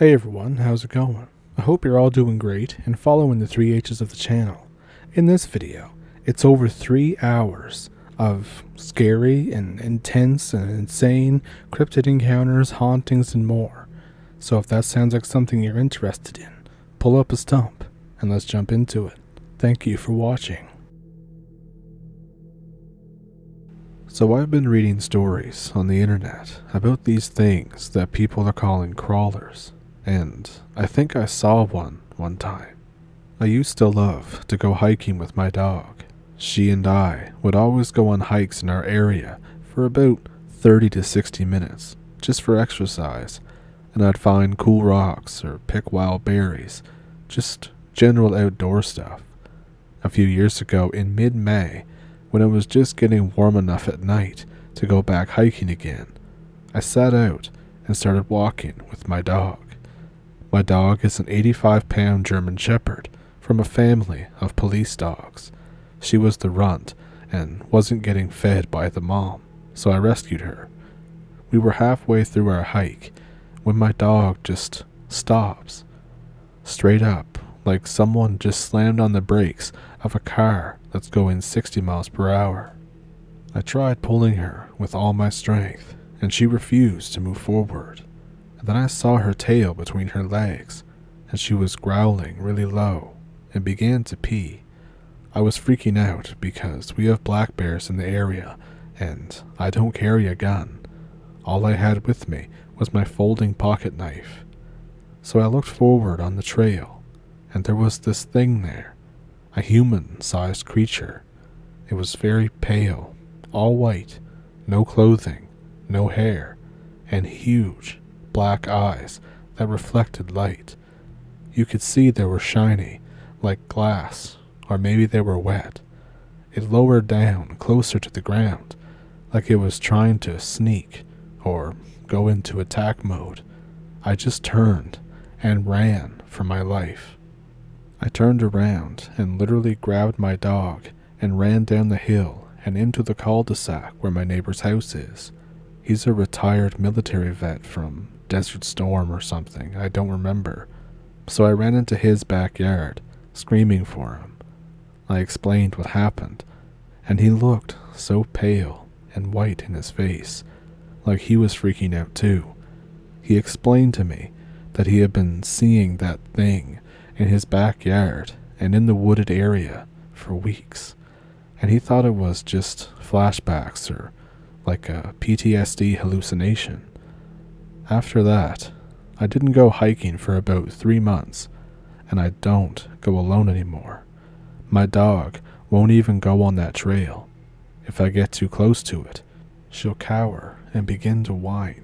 Hey everyone, how's it going? I hope you're all doing great and following the 3 H's of the channel. In this video, it's over 3 hours of scary and intense and insane cryptid encounters, hauntings, and more. So if that sounds like something you're interested in, pull up a stump and let's jump into it. Thank you for watching. So I've been reading stories on the internet about these things that people are calling crawlers. And I think I saw one time. I used to love to go hiking with my dog. She and I would always go on hikes in our area for about 30 to 60 minutes, just for exercise, and I'd find cool rocks or pick wild berries, just general outdoor stuff. A few years ago in mid-May, when it was just getting warm enough at night to go back hiking again, I sat out and started walking with my dog. My dog is an 85-pound German Shepherd from a family of police dogs. She was the runt and wasn't getting fed by the mom, so I rescued her. We were halfway through our hike when my dog just stops. Straight up, like someone just slammed on the brakes of a car that's going 60 miles per hour. I tried pulling her with all my strength, and she refused to move forward. Then I saw her tail between her legs, and she was growling really low and began to pee. I was freaking out because we have black bears in the area, and I don't carry a gun. All I had with me was my folding pocket knife. So I looked forward on the trail, and there was this thing there, a human-sized creature. It was very pale, all white, no clothing, no hair, and huge black eyes that reflected light. You could see they were shiny, like glass, or maybe they were wet. It lowered down closer to the ground, like it was trying to sneak or go into attack mode. I just turned and ran for my life. I turned around and literally grabbed my dog and ran down the hill and into the cul-de-sac where my neighbor's house is. He's a retired military vet from Desert Storm or something, I don't remember. So I ran into his backyard, screaming for him. I explained what happened, and he looked so pale and white in his face, like he was freaking out too. He explained to me that he had been seeing that thing in his backyard and in the wooded area for weeks, and he thought it was just flashbacks or like a PTSD hallucination. After that, I didn't go hiking for about 3 months, and I don't go alone anymore. My dog won't even go on that trail. If I get too close to it, she'll cower and begin to whine.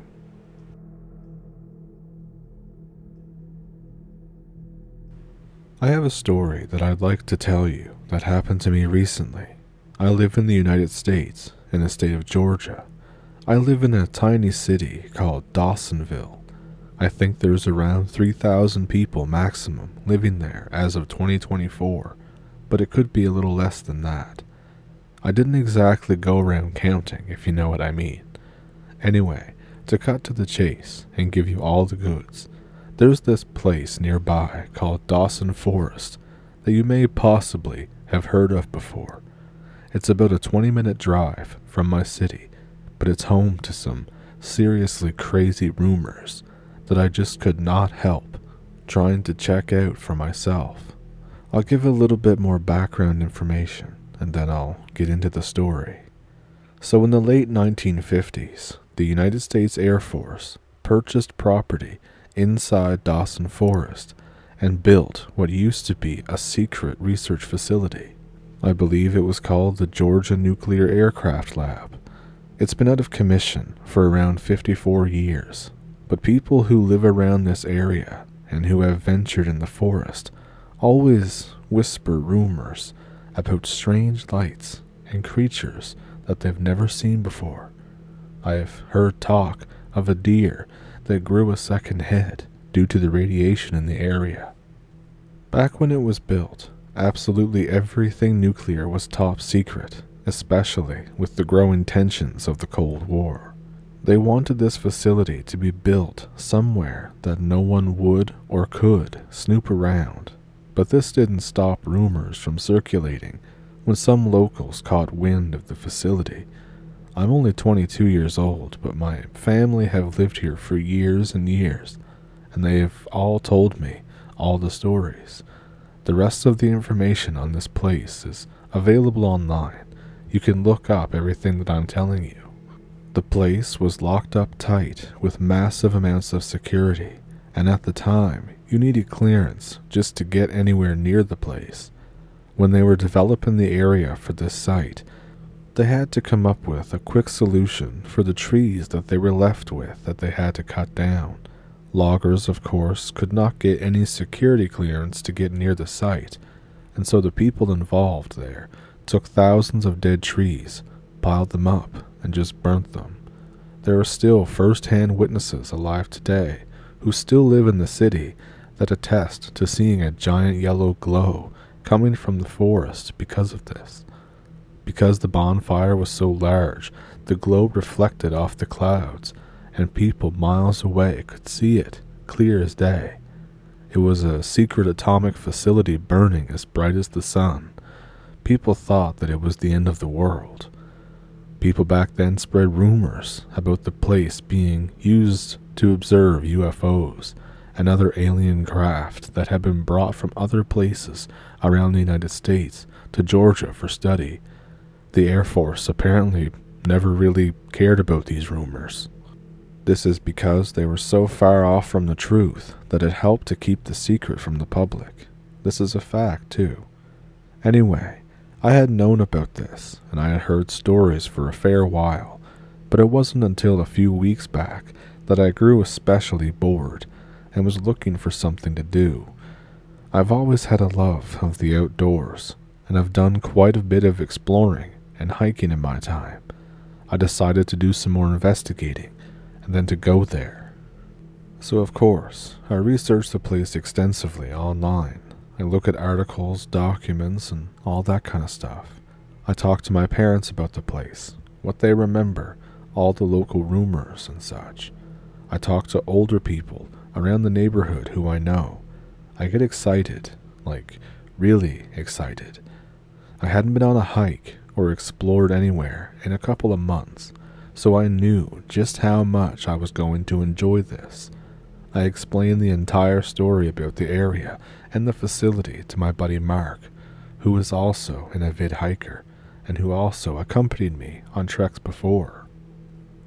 I have a story that I'd like to tell you that happened to me recently. I live in the United States, in the state of Georgia. I live in a tiny city called Dawsonville. I think there's around 3,000 people maximum living there as of 2024, but it could be a little less than that. I didn't exactly go around counting, if you know what I mean. Anyway, to cut to the chase and give you all the goods, there's this place nearby called Dawson Forest that you may possibly have heard of before. It's about a 20-minute drive from my city, but it's home to some seriously crazy rumors that I just could not help trying to check out for myself. I'll give a little bit more background information, and then I'll get into the story. So in the late 1950s, the United States Air Force purchased property inside Dawson Forest and built what used to be a secret research facility. I believe it was called the Georgia Nuclear Aircraft Lab. It's been out of commission for around 54 years, but people who live around this area and who have ventured in the forest always whisper rumors about strange lights and creatures that they've never seen before. I have heard talk of a deer that grew a second head due to the radiation in the area. Back when it was built, absolutely everything nuclear was top secret, especially with the growing tensions of the Cold War. They wanted this facility to be built somewhere that no one would or could snoop around, but this didn't stop rumors from circulating when some locals caught wind of the facility. I'm only 22 years old, but my family have lived here for years and years, and they have all told me all the stories. The rest of the information on this place is available online. You can look up everything that I'm telling you. The place was locked up tight with massive amounts of security, and at the time, you needed clearance just to get anywhere near the place. When they were developing the area for this site, they had to come up with a quick solution for the trees that they were left with that they had to cut down. Loggers, of course, could not get any security clearance to get near the site, and so the people involved there took thousands of dead trees, piled them up, and just burnt them. There are still first-hand witnesses alive today who still live in the city that attest to seeing a giant yellow glow coming from the forest because of this. Because the bonfire was so large, the glow reflected off the clouds, and people miles away could see it clear as day. It was a secret atomic facility burning as bright as the sun. People thought that it was the end of the world. People back then spread rumors about the place being used to observe UFOs and other alien craft that had been brought from other places around the United States to Georgia for study. The Air Force apparently never really cared about these rumors. This is because they were so far off from the truth that it helped to keep the secret from the public. This is a fact, too. Anyway, I had known about this, and I had heard stories for a fair while, but it wasn't until a few weeks back that I grew especially bored and was looking for something to do. I've always had a love of the outdoors, and I've done quite a bit of exploring and hiking in my time. I decided to do some more investigating, and then to go there. So of course, I researched the place extensively online. I look at articles, documents, and all that kind of stuff. I talk to my parents about the place, what they remember, all the local rumors and such. I talk to older people around the neighborhood who I know. I get excited, like really excited. I hadn't been on a hike or explored anywhere in a couple of months, so I knew just how much I was going to enjoy this. I explained the entire story about the area and the facility to my buddy Mark, who is also an avid hiker and who also accompanied me on treks before.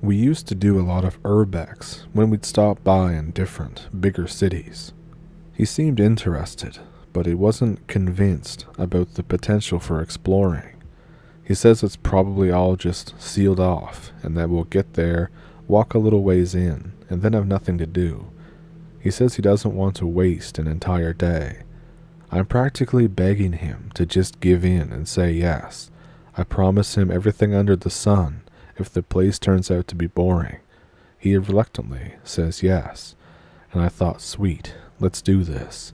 We used to do a lot of urbex when we'd stop by in different, bigger cities. He seemed interested, but he wasn't convinced about the potential for exploring. He says it's probably all just sealed off and that we'll get there, walk a little ways in, and then have nothing to do. He says he doesn't want to waste an entire day. I'm practically begging him to just give in and say yes. I promise him everything under the sun if the place turns out to be boring. He reluctantly says yes, and I thought, sweet, let's do this.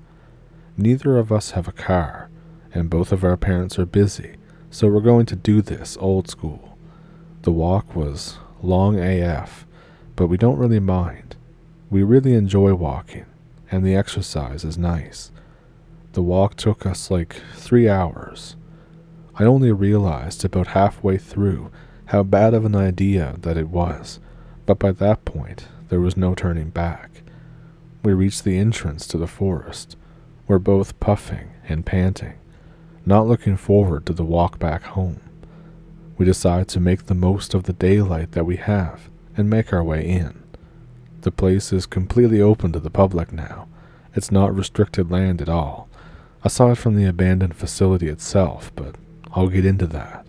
Neither of us have a car, and both of our parents are busy, so we're going to do this old school. The walk was long AF, but we don't really mind. We really enjoy walking, and the exercise is nice. The walk took us like 3 hours. I only realized about halfway through how bad of an idea that it was, but by that point there was no turning back. We reached the entrance to the forest. We're both puffing and panting, not looking forward to the walk back home. We decide to make the most of the daylight that we have and make our way in. The place is completely open to the public now. It's not restricted land at all, aside from the abandoned facility itself, but I'll get into that.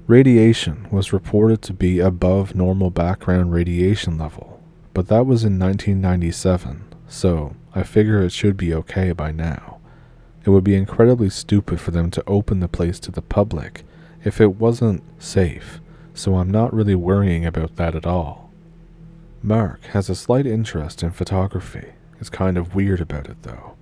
Radiation was reported to be above normal background radiation level, but that was in 1997, so I figure it should be okay by now. It would be incredibly stupid for them to open the place to the public if it wasn't safe, so I'm not really worrying about that at all. Mark has a slight interest in photography. It's kind of weird about it though.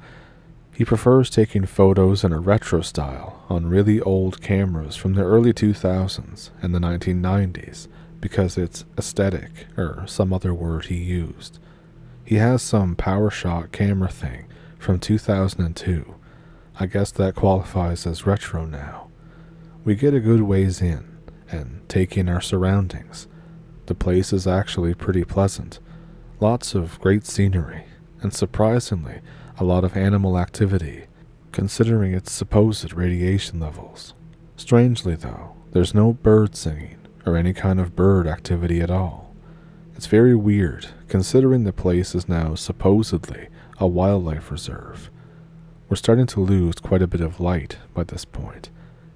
He prefers taking photos in a retro style on really old cameras from the early 2000s and the 1990s, because it's aesthetic, or some other word he used. He has some PowerShot camera thing from 2002. I guess that qualifies as retro now. We get a good ways in, and take in our surroundings. The place is actually pretty pleasant. Lots of great scenery, and surprisingly, a lot of animal activity, considering its supposed radiation levels. Strangely though, there's no bird singing, or any kind of bird activity at all. It's very weird, considering the place is now supposedly a wildlife reserve. We're starting to lose quite a bit of light by this point.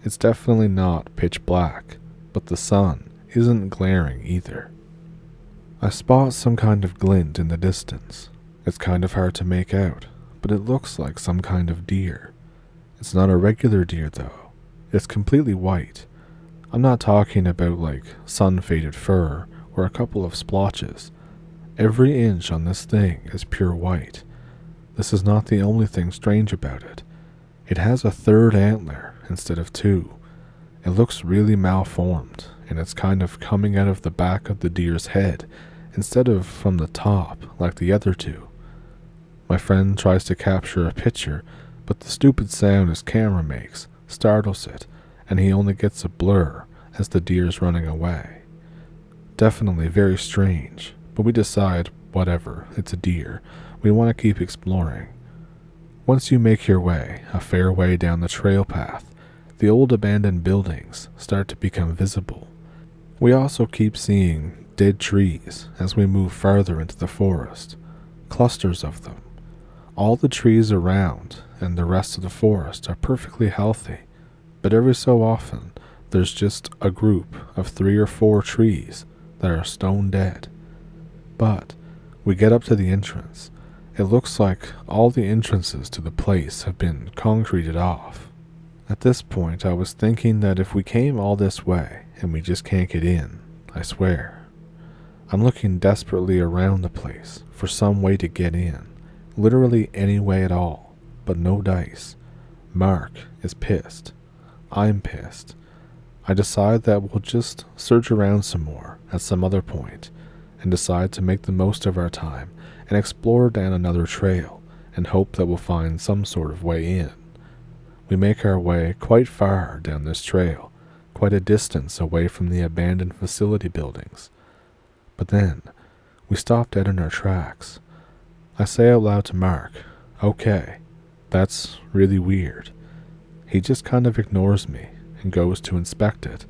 It's definitely not pitch black, but the sun isn't glaring either. I spot some kind of glint in the distance. It's kind of hard to make out, but it looks like some kind of deer. It's not a regular deer though. It's completely white. I'm not talking about like sun-faded fur or a couple of splotches. Every inch on this thing is pure white. This is not the only thing strange about it. It has a third antler instead of two. It looks really malformed, and it's kind of coming out of the back of the deer's head instead of from the top like the other two. My friend tries to capture a picture, but the stupid sound his camera makes startles it, and he only gets a blur as the deer's running away. Definitely very strange, but we decide, whatever, it's a deer. We want to keep exploring. Once you make your way a fair way down the trail path, the old abandoned buildings start to become visible. We also keep seeing dead trees as we move farther into the forest, clusters of them. All the trees around and the rest of the forest are perfectly healthy, but every so often there's just a group of 3 or 4 trees that are stone dead. But we get up to the entrance. It looks like all the entrances to the place have been concreted off. At this point, I was thinking that if we came all this way and we just can't get in, I swear. I'm looking desperately around the place for some way to get in, literally any way at all, but no dice. Mark is pissed. I'm pissed. I decide that we'll just search around some more at some other point, and decide to make the most of our time and explore down another trail and hope that we'll find some sort of way in. We make our way quite far down this trail, quite a distance away from the abandoned facility buildings. But then, we stop dead in our tracks. I say out loud to Mark, "Okay, that's really weird." He just kind of ignores me and goes to inspect it.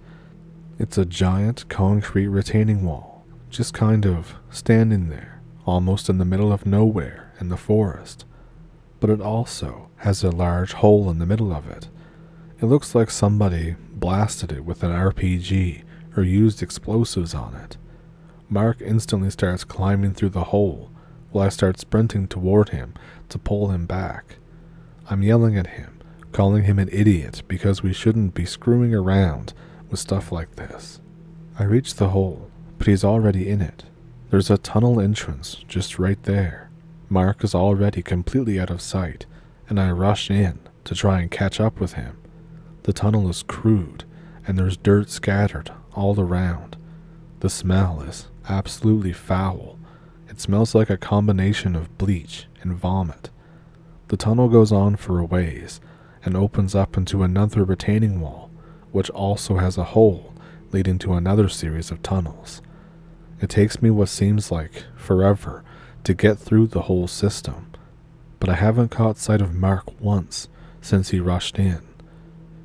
It's a giant concrete retaining wall, just kind of standing there, almost in the middle of nowhere in the forest. But it also has a large hole in the middle of it. It looks like somebody blasted it with an RPG or used explosives on it. Mark instantly starts climbing through the hole, while I start sprinting toward him to pull him back. I'm yelling at him, calling him an idiot because we shouldn't be screwing around with stuff like this. I reach the hole, but he's already in it. There's a tunnel entrance just right there. Mark is already completely out of sight, and I rush in to try and catch up with him. The tunnel is crude, and there's dirt scattered all around. The smell is absolutely foul. It smells like a combination of bleach and vomit. The tunnel goes on for a ways, and opens up into another retaining wall, which also has a hole leading to another series of tunnels. It takes me what seems like forever to get through the whole system, but I haven't caught sight of Mark once since he rushed in.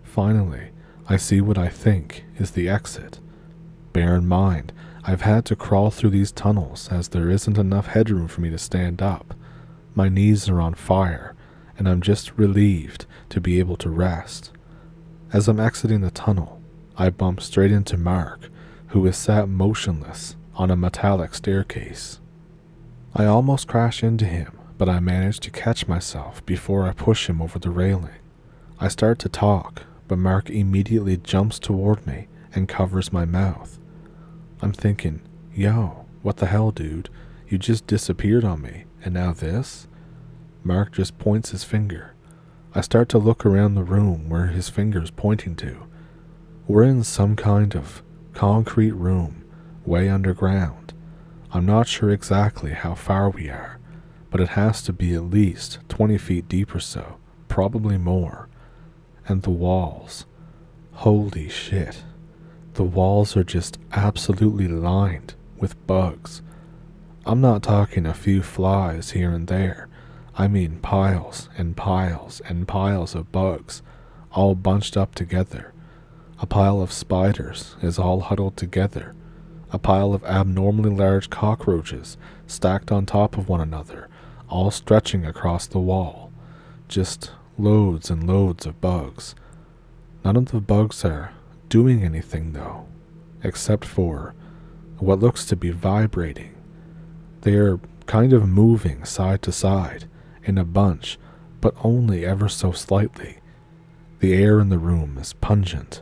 Finally, I see what I think is the exit. Bear in mind, I've had to crawl through these tunnels as there isn't enough headroom for me to stand up. My knees are on fire, and I'm just relieved to be able to rest. As I'm exiting the tunnel, I bump straight into Mark, who is sat motionless on a metallic staircase. I almost crash into him, but I manage to catch myself before I push him over the railing. I start to talk, but Mark immediately jumps toward me and covers my mouth. I'm thinking, yo, what the hell, dude? You just disappeared on me, and now this? Mark just points his finger. I start to look around the room where his finger's pointing to. We're in some kind of concrete room, way underground. I'm not sure exactly how far we are, but it has to be at least 20 feet deep or so, probably more. And the walls. Holy shit. The walls are just absolutely lined with bugs. I'm not talking a few flies here and there. I mean piles and piles and piles of bugs, all bunched up together. A pile of spiders is all huddled together. A pile of abnormally large cockroaches stacked on top of one another, all stretching across the wall. Just loads and loads of bugs. None of the bugs are doing anything though, except for what looks to be vibrating. They are kind of moving side to side in a bunch, but only ever so slightly. The air in the room is pungent.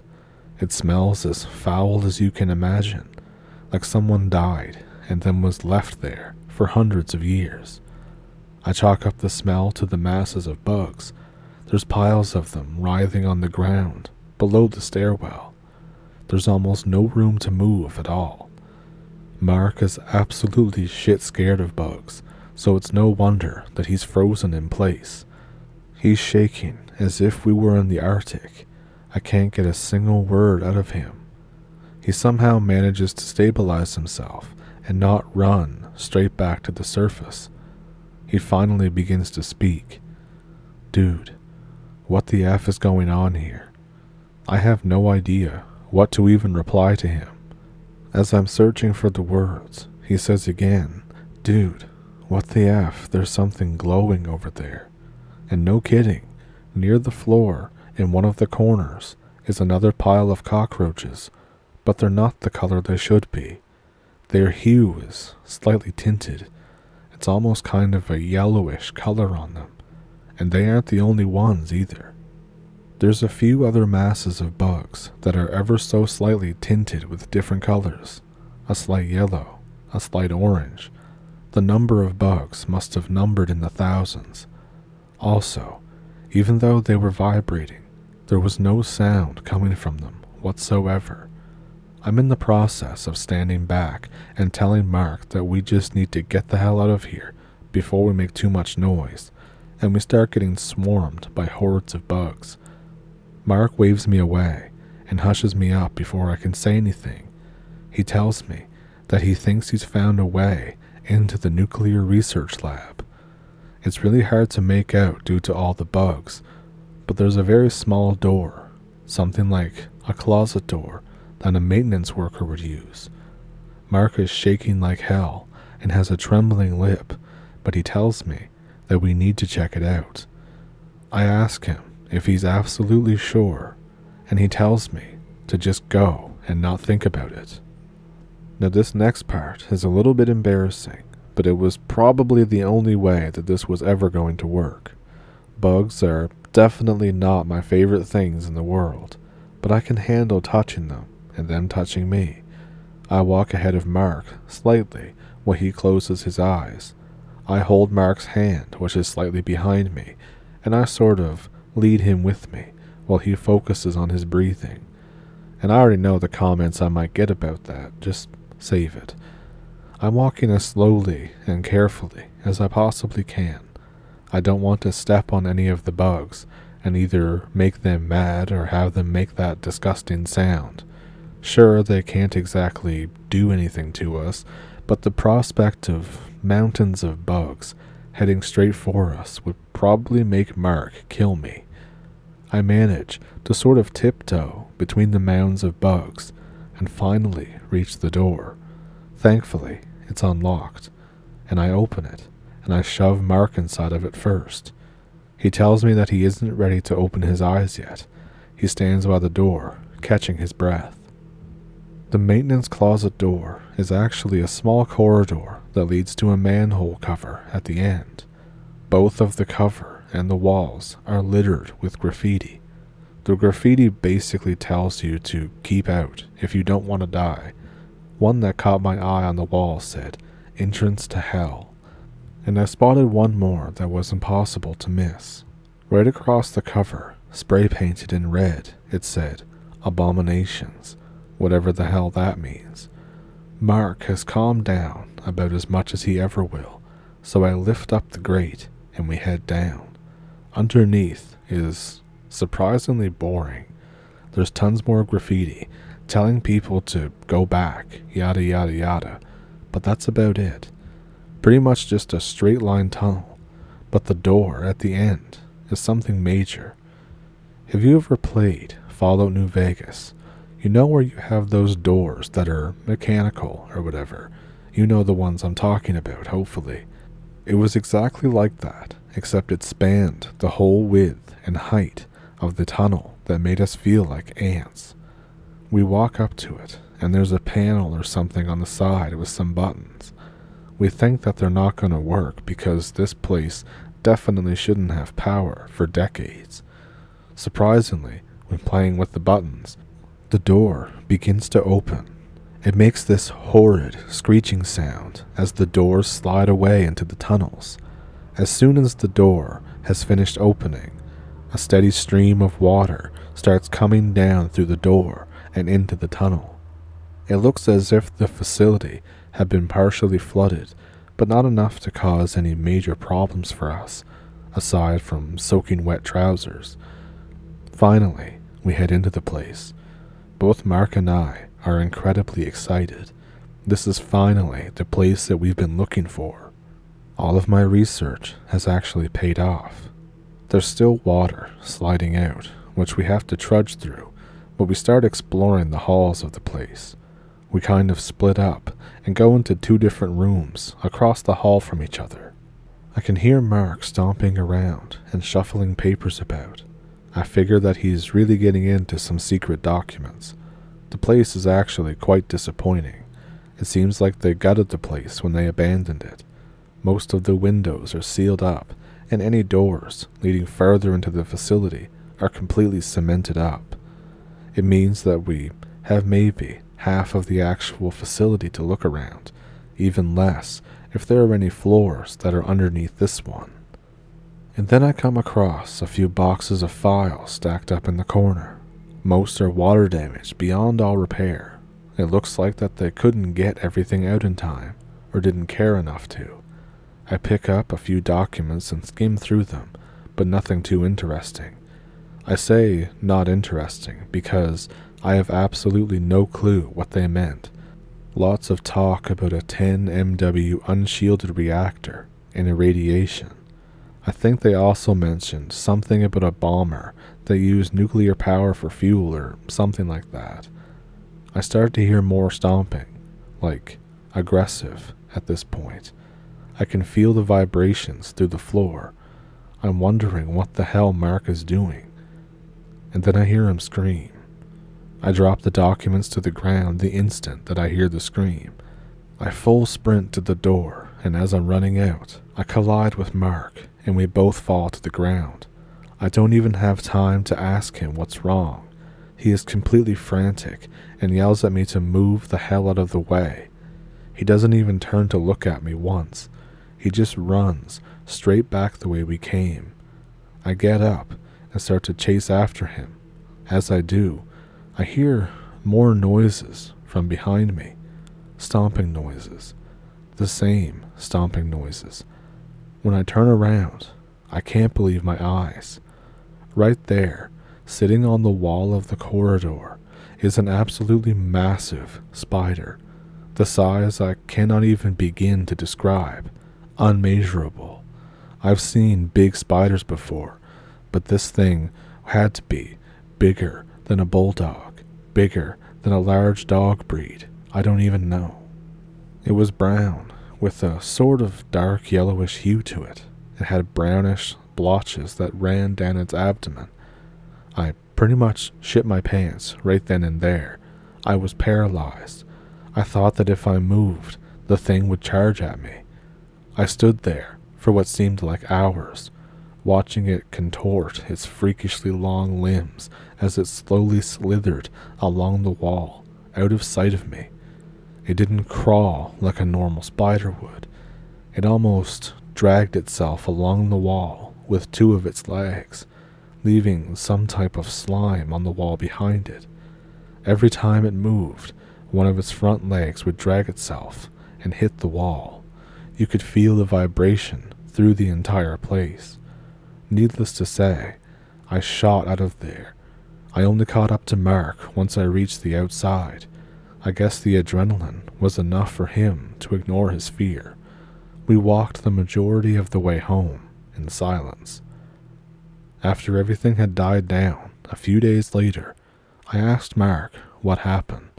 It smells as foul as you can imagine, like someone died and then was left there for hundreds of years. I chalk up the smell to the masses of bugs. There's piles of them writhing on the ground below the stairwell. There's almost no room to move at all. Mark is absolutely shit scared of bugs, so it's no wonder that he's frozen in place. He's shaking as if we were in the Arctic. I can't get a single word out of him. He somehow manages to stabilize himself and not run straight back to the surface. He finally begins to speak. Dude, what the F is going on here? I have no idea what to even reply to him. As I'm searching for the words, he says again, Dude, what the F, there's something glowing over there. And no kidding, near the floor, in one of the corners, is another pile of cockroaches, but they're not the color they should be. Their hue is slightly tinted. It's almost kind of a yellowish color on them, and they aren't the only ones either. There's a few other masses of bugs that are ever so slightly tinted with different colors, a slight yellow, a slight orange. The number of bugs must have numbered in the thousands. Also, even though they were vibrating, there was no sound coming from them whatsoever. I'm in the process of standing back and telling Mark that we just need to get the hell out of here before we make too much noise, and we start getting swarmed by hordes of bugs. Mark waves me away and hushes me up before I can say anything. He tells me that he thinks he's found a way into the nuclear research lab. It's really hard to make out due to all the bugs, but there's a very small door, something like a closet door that a maintenance worker would use. Mark is shaking like hell and has a trembling lip, but he tells me that we need to check it out. I ask him if he's absolutely sure, and he tells me to just go and not think about it. Now this next part is a little bit embarrassing, but it was probably the only way that this was ever going to work. Bugs are definitely not my favorite things in the world, but I can handle touching them and them touching me. I walk ahead of Mark slightly while he closes his eyes. I hold Mark's hand, which is slightly behind me, and I sort of lead him with me while he focuses on his breathing. And I already know the comments I might get about that, just save it. I'm walking as slowly and carefully as I possibly can. I don't want to step on any of the bugs and either make them mad or have them make that disgusting sound. Sure, they can't exactly do anything to us, but the prospect of mountains of bugs heading straight for us would probably make Mark kill me. I manage to sort of tiptoe between the mounds of bugs and finally reach the door. Thankfully, it's unlocked, and I open it, and I shove Mark inside of it first. He tells me that he isn't ready to open his eyes yet. He stands by the door, catching his breath. The maintenance closet door is actually a small corridor that leads to a manhole cover at the end. Both of the cover and the walls are littered with graffiti. The graffiti basically tells you to keep out if you don't want to die. One that caught my eye on the wall said, "Entrance to Hell," and I spotted one more that was impossible to miss. Right across the cover, spray painted in red, it said, "Abominations," whatever the hell that means. Mark has calmed down about as much as he ever will, so I lift up the grate and we head down. Underneath is surprisingly boring. There's tons more graffiti telling people to go back, yada yada yada, but that's about it. Pretty much just a straight line tunnel, but the door at the end is something major. Have you ever played Fallout New Vegas? You know where you have those doors that are mechanical or whatever. You know the ones I'm talking about, hopefully. It was exactly like that, except it spanned the whole width and height of the tunnel that made us feel like ants. We walk up to it, and there's a panel or something on the side with some buttons. We think that they're not going to work because this place definitely shouldn't have power for decades. Surprisingly, when playing with the buttons, the door begins to open. It makes this horrid screeching sound as the doors slide away into the tunnels. As soon as the door has finished opening, a steady stream of water starts coming down through the door and into the tunnel. It looks as if the facility had been partially flooded, but not enough to cause any major problems for us, aside from soaking wet trousers. Finally, we head into the place. Both Mark and I are incredibly excited. This is finally the place that we've been looking for. All of my research has actually paid off. There's still water sliding out, which we have to trudge through, but we start exploring the halls of the place. We kind of split up and go into 2 different rooms across the hall from each other. I can hear Mark stomping around and shuffling papers about. I figure that he's really getting into some secret documents. The place is actually quite disappointing. It seems like they gutted the place when they abandoned it. Most of the windows are sealed up, and any doors leading further into the facility are completely cemented up. It means that we have maybe half of the actual facility to look around, even less if there are any floors that are underneath this one. And then I come across a few boxes of files stacked up in the corner. Most are water damaged beyond all repair. It looks like that they couldn't get everything out in time, or didn't care enough to. I pick up a few documents and skim through them, but nothing too interesting. I say not interesting because I have absolutely no clue what they meant. Lots of talk about a 10 MW unshielded reactor and irradiation. I think they also mentioned something about a bomber that used nuclear power for fuel or something like that. I start to hear more stomping, like aggressive at this point. I can feel the vibrations through the floor. I'm wondering what the hell Mark is doing. And then I hear him scream. I drop the documents to the ground the instant that I hear the scream. I full sprint to the door, and as I'm running out, I collide with Mark, and we both fall to the ground. I don't even have time to ask him what's wrong. He is completely frantic and yells at me to move the hell out of the way. He doesn't even turn to look at me once. He just runs straight back the way we came. I get up and start to chase after him. As I do, I hear more noises from behind me. Stomping noises. The same stomping noises. When I turn around, I can't believe my eyes. Right there, sitting on the wall of the corridor, is an absolutely massive spider. The size I cannot even begin to describe. Unmeasurable. I've seen big spiders before, but this thing had to be bigger than a bulldog, bigger than a large dog breed. I don't even know. It was brown, with a sort of dark yellowish hue to it. It had brownish blotches that ran down its abdomen. I pretty much shit my pants right then and there. I was paralyzed. I thought that if I moved, the thing would charge at me. I stood there for what seemed like hours, watching it contort its freakishly long limbs as it slowly slithered along the wall, out of sight of me. It didn't crawl like a normal spider would. It almost dragged itself along the wall with 2 of its legs, leaving some type of slime on the wall behind it. Every time it moved, One of its front legs would drag itself and hit the wall. You could feel the vibration through the entire place. Needless to say, I shot out of there. I only caught up to Mark once I reached the outside. I guess the adrenaline was enough for him to ignore his fear. We walked the majority of the way home in silence. After everything had died down, a few days later, I asked Mark what happened.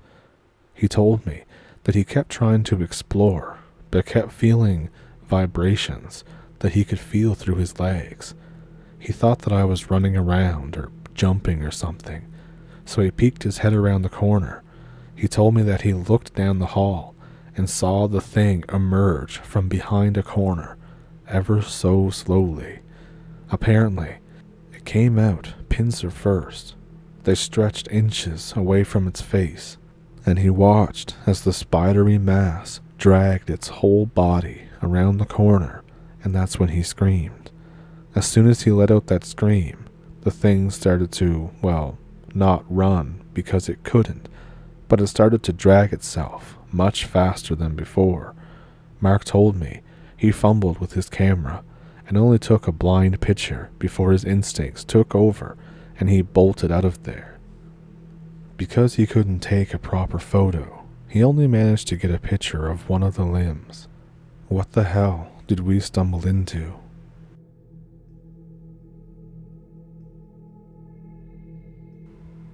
He told me that he kept trying to explore, but kept feeling vibrations that he could feel through his legs. He thought that I was running around or jumping or something, so he peeked his head around the corner. He told me that he looked down the hall and saw the thing emerge from behind a corner, ever so slowly. Apparently, it came out pincer first. They stretched inches away from its face, and he watched as the spidery mass dragged its whole body around the corner, and that's when he screamed. As soon as he let out that scream, the thing started to, well, not run because it couldn't, but it started to drag itself much faster than before. Mark told me he fumbled with his camera and only took a blind picture before his instincts took over and he bolted out of there. Because he couldn't take a proper photo, he only managed to get a picture of one of the limbs. What the hell did we stumble into?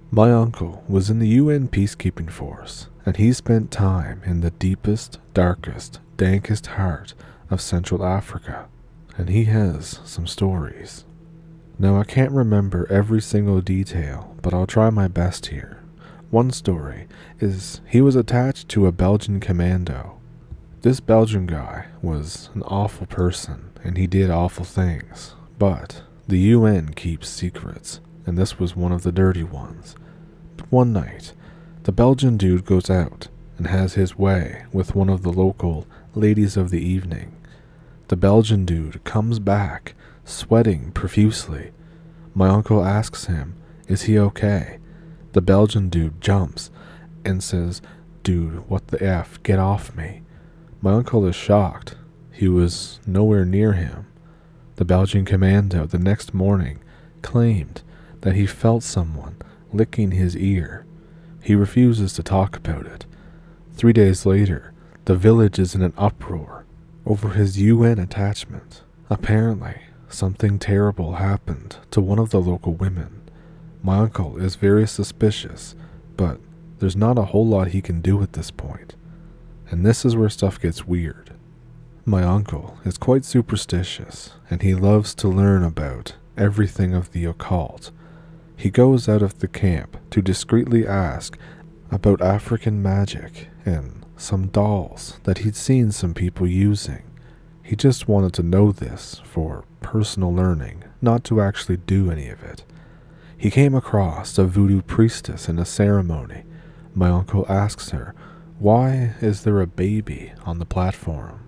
My uncle was in the UN peacekeeping force, and he spent time in the deepest, darkest, dankest heart of Central Africa, and he has some stories. Now I can't remember every single detail, but I'll try my best here. One story is he was attached to a Belgian commando. This Belgian guy was an awful person, and he did awful things, but the UN keeps secrets, and this was one of the dirty ones. But one night, the Belgian dude goes out and has his way with one of the local ladies of the evening. The Belgian dude comes back, sweating profusely. My uncle asks him, is he okay? The Belgian dude jumps and says, dude, what the F, get off me. My uncle is shocked. He was nowhere near him. The Belgian commando the next morning claimed that he felt someone licking his ear. He refuses to talk about it. 3 days later, the village is in an uproar over his UN attachment. Apparently, something terrible happened to one of the local women. My uncle is very suspicious, but there's not a whole lot he can do at this point. And this is where stuff gets weird. My uncle is quite superstitious, and he loves to learn about everything of the occult. He goes out of the camp to discreetly ask about African magic and some dolls that he'd seen some people using. He just wanted to know this for personal learning, not to actually do any of it. He came across a voodoo priestess in a ceremony. My uncle asks her, why is there a baby on the platform?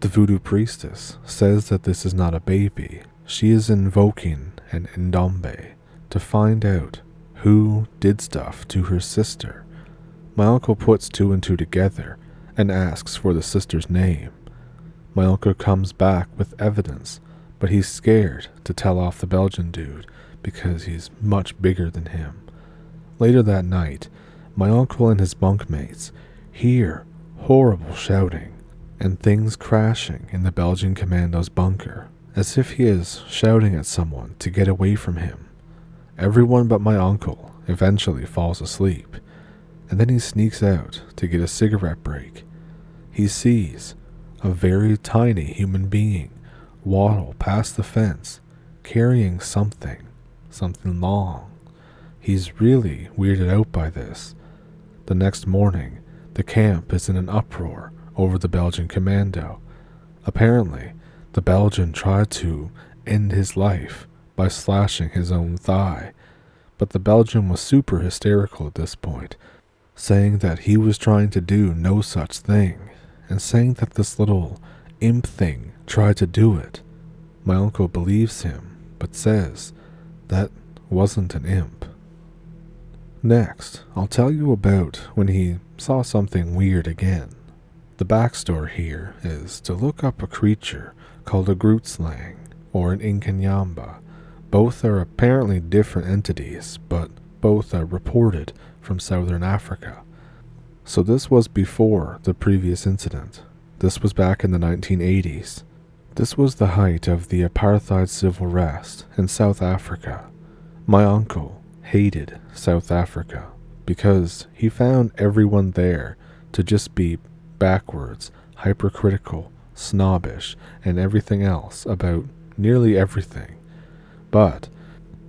The voodoo priestess says that this is not a baby. She is invoking an Ndombe to find out who did stuff to her sister. My uncle puts two and two together and asks for the sister's name. My uncle comes back with evidence, but he's scared to tell off the Belgian dude because he's much bigger than him. Later that night, my uncle and his bunkmates hear horrible shouting and things crashing in the Belgian commando's bunker, as if he is shouting at someone to get away from him. Everyone but my uncle eventually falls asleep, and then he sneaks out to get a cigarette break. He sees a very tiny human being waddle past the fence, carrying something long. He's really weirded out by this. The next morning, the camp is in an uproar over the Belgian commando. Apparently, the Belgian tried to end his life by slashing his own thigh, but the Belgian was super hysterical at this point, saying that he was trying to do no such thing, and saying that this little imp thing tried to do it. My uncle believes him, but says that wasn't an imp. Next, I'll tell you about when he saw something weird again. The backstory here is to look up a creature called a grootslang or an Inkanyamba. Both are apparently different entities, but both are reported from southern Africa. So this was before the previous incident. This was back in the 1980s. This was the height of the apartheid civil unrest in South Africa. My uncle hated South Africa because he found everyone there to just be backwards, hypercritical, snobbish, and everything else about nearly everything. But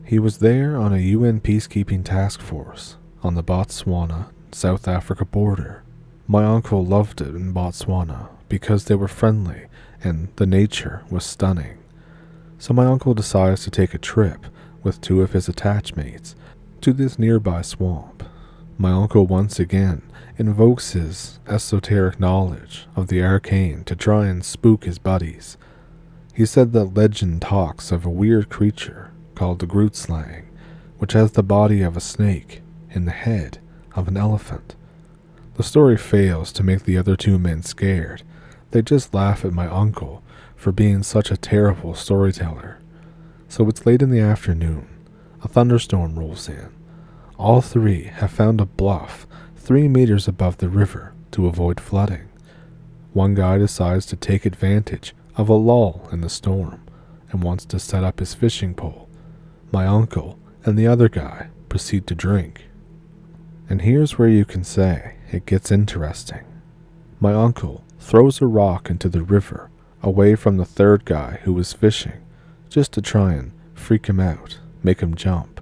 he was there on a UN peacekeeping task force on the Botswana-South Africa border. My uncle loved it in Botswana because they were friendly and the nature was stunning. So my uncle decides to take a trip with two of his attachmates to this nearby swamp. My uncle once again invokes his esoteric knowledge of the arcane to try and spook his buddies. He said that legend talks of a weird creature called the grootslang, which has the body of a snake and the head of an elephant. The story fails to make the other two men scared. They just laugh at my uncle for being such a terrible storyteller. So it's late in the afternoon. A thunderstorm rolls in. All three have found a bluff 3 meters above the river to avoid flooding. One guy decides to take advantage of a lull in the storm and wants to set up his fishing pole. My uncle and the other guy proceed to drink. And here's where you can say it gets interesting. My uncle throws a rock into the river away from the third guy who was fishing, just to try and freak him out, make him jump.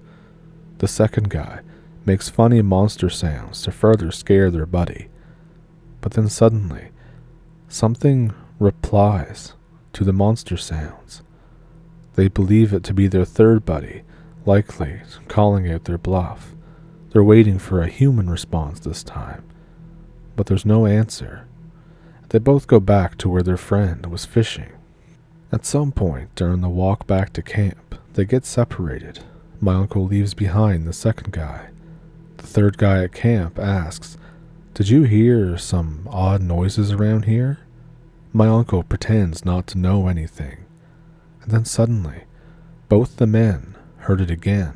The second guy makes funny monster sounds to further scare their buddy. But then suddenly, something replies to the monster sounds. They believe it to be their third buddy, likely calling out their bluff. They're waiting for a human response this time, but there's no answer. They both go back to where their friend was fishing. At some point during the walk back to camp, they get separated. My uncle leaves behind the second guy. The third guy at camp asks, "Did you hear some odd noises around here?" My uncle pretends not to know anything. And then suddenly, both the men heard it again.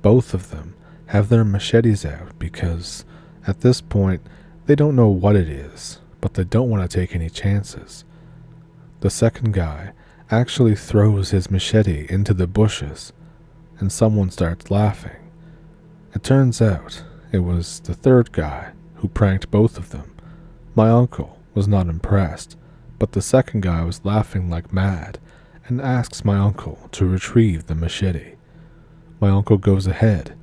Both of them have their machetes out because, at this point, they don't know what it is, but they don't want to take any chances. The second guy actually throws his machete into the bushes, and someone starts laughing. It turns out it was the third guy who pranked both of them. My uncle was not impressed, but the second guy was laughing like mad and asks my uncle to retrieve the machete. My uncle goes ahead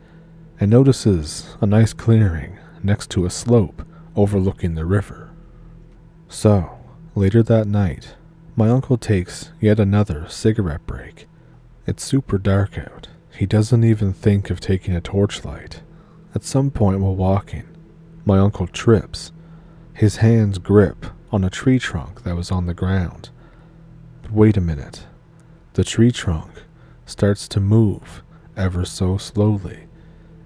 and notices a nice clearing next to a slope overlooking the river. So, later that night, my uncle takes yet another cigarette break. It's super dark out. He doesn't even think of taking a torchlight. At some point while walking, my uncle trips. His hands grip on a tree trunk that was on the ground. But wait a minute. The tree trunk starts to move ever so slowly.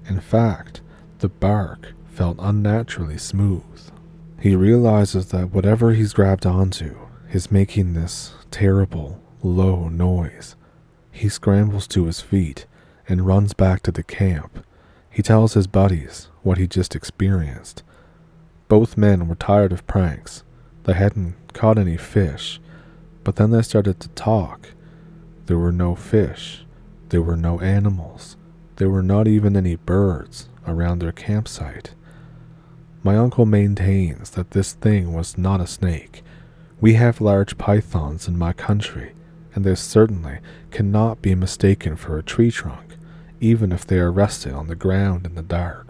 In fact, the bark felt unnaturally smooth. He realizes that whatever he's grabbed onto is making this terrible, low noise. He scrambles to his feet and runs back to the camp. He tells his buddies what he just experienced. Both men were tired of pranks. They hadn't caught any fish, but then they started to talk. There were no fish. There were no animals. There were not even any birds around their campsite. My uncle maintains that this thing was not a snake. We have large pythons in my country, and they certainly cannot be mistaken for a tree trunk, even if they are resting on the ground in the dark.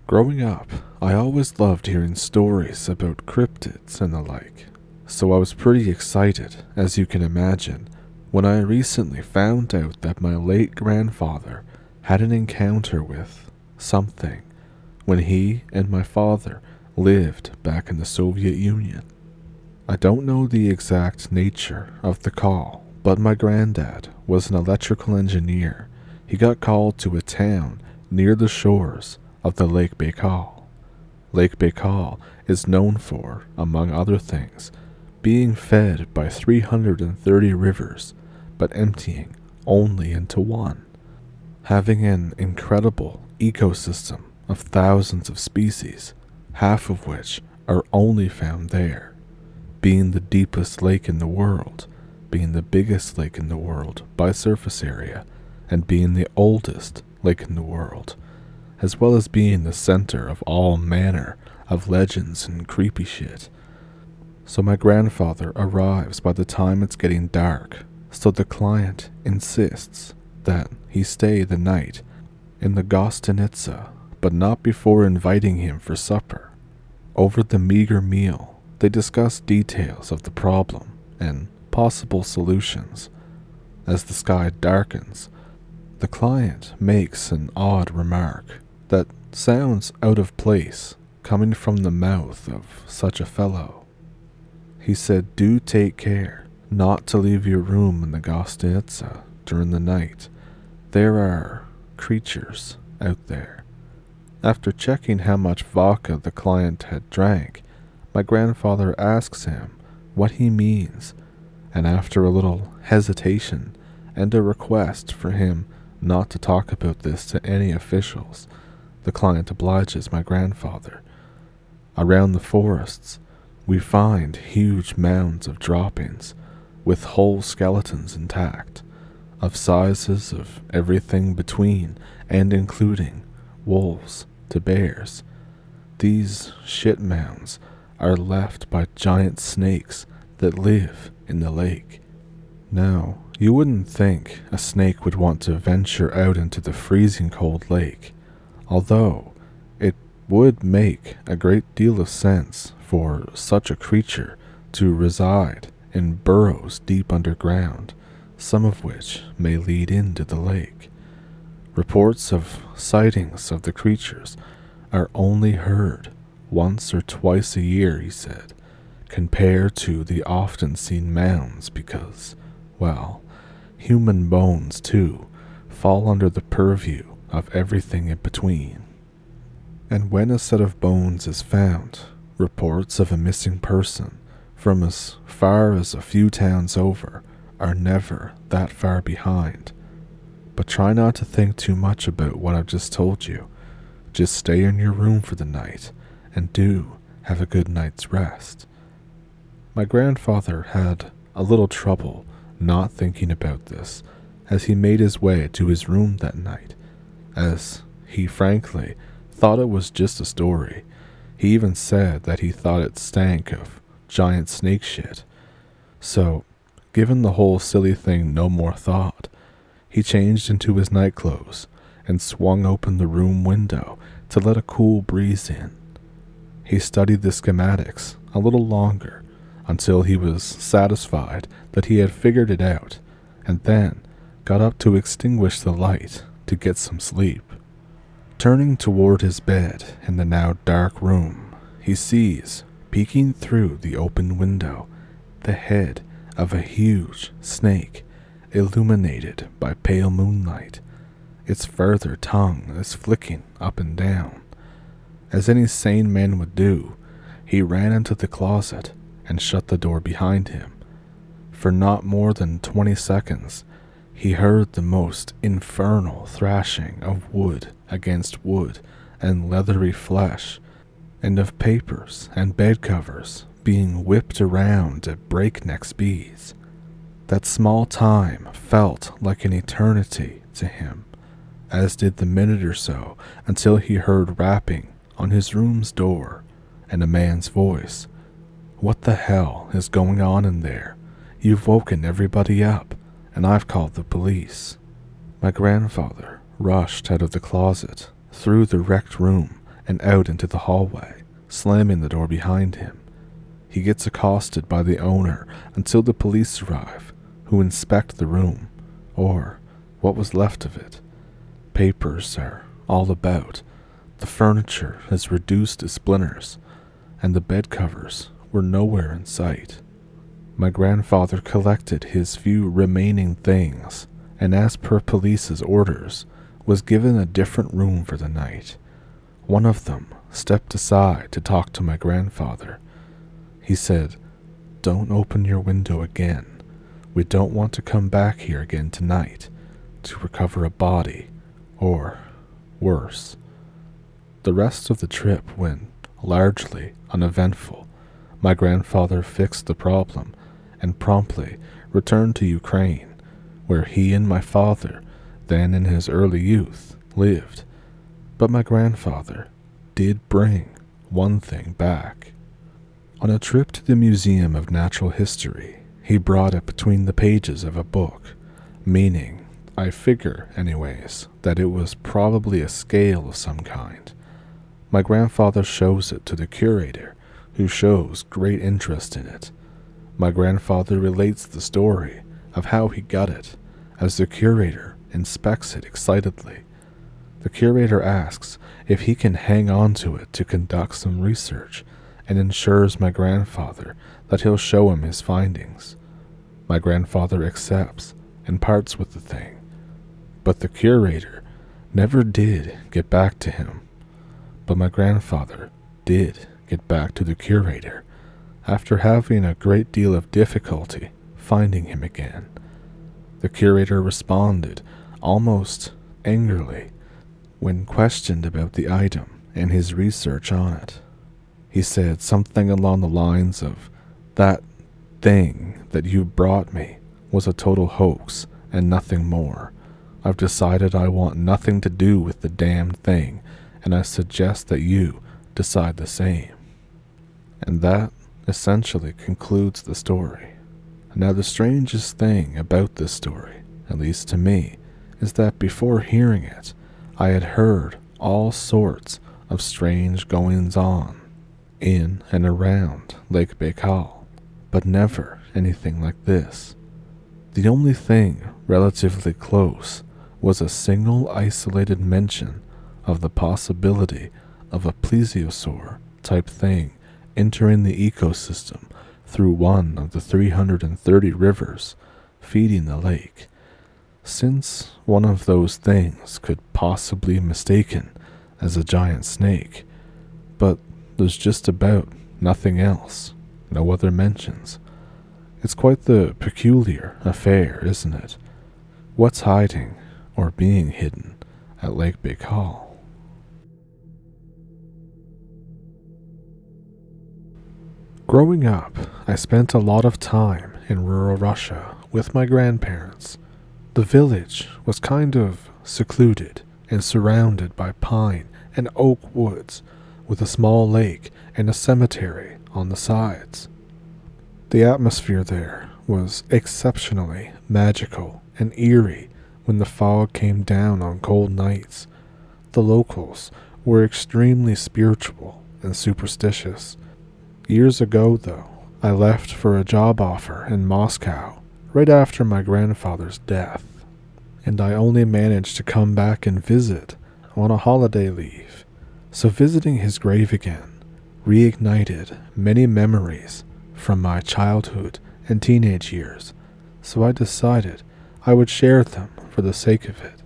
Growing up, I always loved hearing stories about cryptids and the like, so I was pretty excited, as you can imagine, when I recently found out that my late grandfather had an encounter with something when he and my father lived back in the Soviet Union. I don't know the exact nature of the call, But my granddad was an electrical engineer. He got called to a town near the shores of the Lake Baikal. Lake Baikal is known for, among other things, being fed by 330 rivers, but emptying only into one, having an incredible ecosystem of thousands of species, half of which are only found there, being the deepest lake in the world, being the biggest lake in the world by surface area, and being the oldest lake in the world, as well as being the center of all manner of legends and creepy shit. So my grandfather arrives by the time it's getting dark, so the client insists that he stay the night in the Gostinitsa, but not before inviting him for supper. Over the meager meal, they discuss details of the problem and possible solutions. As the sky darkens, the client makes an odd remark that sounds out of place coming from the mouth of such a fellow. He said, "Do take care not to leave your room in the Gostinitsa during the night. There are creatures out there." After checking how much vodka the client had drank, my grandfather asks him what he means, and after a little hesitation and a request for him not to talk about this to any officials, the client obliges my grandfather. Around the forests, we find huge mounds of droppings with whole skeletons intact, of sizes of everything between and including wolves to bears. These shit mounds are left by giant snakes that live in the lake. Now, you wouldn't think a snake would want to venture out into the freezing cold lake, although it would make a great deal of sense for such a creature to reside in burrows deep underground, some of which may lead into the lake. Reports of sightings of the creatures are only heard once or twice a year, he said, compared to the often seen mounds because, well, human bones, too, fall under the purview of everything in between. And when a set of bones is found, reports of a missing person from as far as a few towns over are never that far behind. But try not to think too much about what I've just told you. Just stay in your room for the night, and do have a good night's rest. My grandfather had a little trouble not thinking about this as he made his way to his room that night, as he frankly thought it was just a story. He even said that he thought it stank of giant snake shit. So, giving the whole silly thing no more thought, he changed into his nightclothes and swung open the room window to let a cool breeze in. He studied the schematics a little longer until he was satisfied that he had figured it out, and then got up to extinguish the light to get some sleep. Turning toward his bed in the now dark room, he sees, peeking through the open window, the head of a huge snake, illuminated by pale moonlight. Its further tongue is flicking up and down. As any sane man would do, he ran into the closet and shut the door behind him. For not more than 20 seconds, he heard the most infernal thrashing of wood against wood and leathery flesh, and of papers and bed covers being whipped around at breakneck speeds. That small time felt like an eternity to him, as did the minute or so until he heard rapping on his room's door and a man's voice. "What the hell is going on in there? You've woken everybody up, and I've called the police." My grandfather rushed out of the closet, through the wrecked room, and out into the hallway, slamming the door behind him. He gets accosted by the owner until the police arrive, who inspect the room, or what was left of it. Papers are all about. The furniture is reduced to splinters, and the bed covers were nowhere in sight. My grandfather collected his few remaining things, and as per police's orders, was given a different room for the night. One of them stepped aside to talk to my grandfather. He said, "Don't open your window again. We don't want to come back here again tonight to recover a body, or worse." The rest of the trip went largely uneventful. My grandfather fixed the problem and promptly returned to Ukraine, where he and my father, then in his early youth, lived. But my grandfather did bring one thing back. On a trip to the Museum of Natural History, he brought it between the pages of a book, meaning, I figure anyways, that it was probably a scale of some kind. My grandfather shows it to the curator, who shows great interest in it. My grandfather relates the story of how he got it, as the curator inspects it excitedly. The curator asks if he can hang on to it to conduct some research, and ensures my grandfather that he'll show him his findings. My grandfather accepts and parts with the thing, but the curator never did get back to him. But my grandfather did get back to the curator, after having a great deal of difficulty finding him again. The curator responded almost angrily when questioned about the item and his research on it. He said something along the lines of, "That thing that you brought me was a total hoax and nothing more. I've decided I want nothing to do with the damned thing, and I suggest that you decide the same." And that essentially concludes the story. Now, the strangest thing about this story, at least to me, is that before hearing it, I had heard all sorts of strange goings-on in and around Lake Baikal, but never anything like this. The only thing relatively close was a single isolated mention of the possibility of a plesiosaur-type thing entering the ecosystem through one of the 330 rivers feeding the lake. Since one of those things could possibly be mistaken as a giant snake, but there's just about nothing else, no other mentions. It's quite the peculiar affair, isn't it? What's hiding or being hidden at Lake Baikal? Growing up, I spent a lot of time in rural Russia with my grandparents. The village was kind of secluded and surrounded by pine and oak woods, with a small lake and a cemetery on the sides. The atmosphere there was exceptionally magical and eerie when the fog came down on cold nights. The locals were extremely spiritual and superstitious. Years ago, though, I left for a job offer in Moscow right after my grandfather's death, and I only managed to come back and visit on a holiday leave. So visiting his grave again reignited many memories from my childhood and teenage years, so I decided I would share them for the sake of it.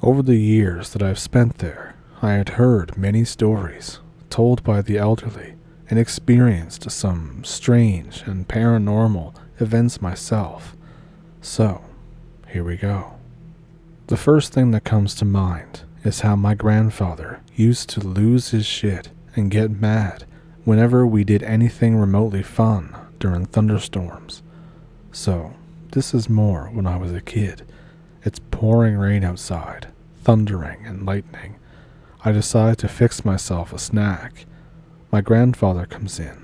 Over the years that I've spent there, I had heard many stories told by the elderly and experienced some strange and paranormal events myself. So, here we go. The first thing that comes to mind is how my grandfather used to lose his shit and get mad whenever we did anything remotely fun during thunderstorms. So, this is more when I was a kid. It's pouring rain outside, thundering and lightning. I decide to fix myself a snack. My grandfather comes in.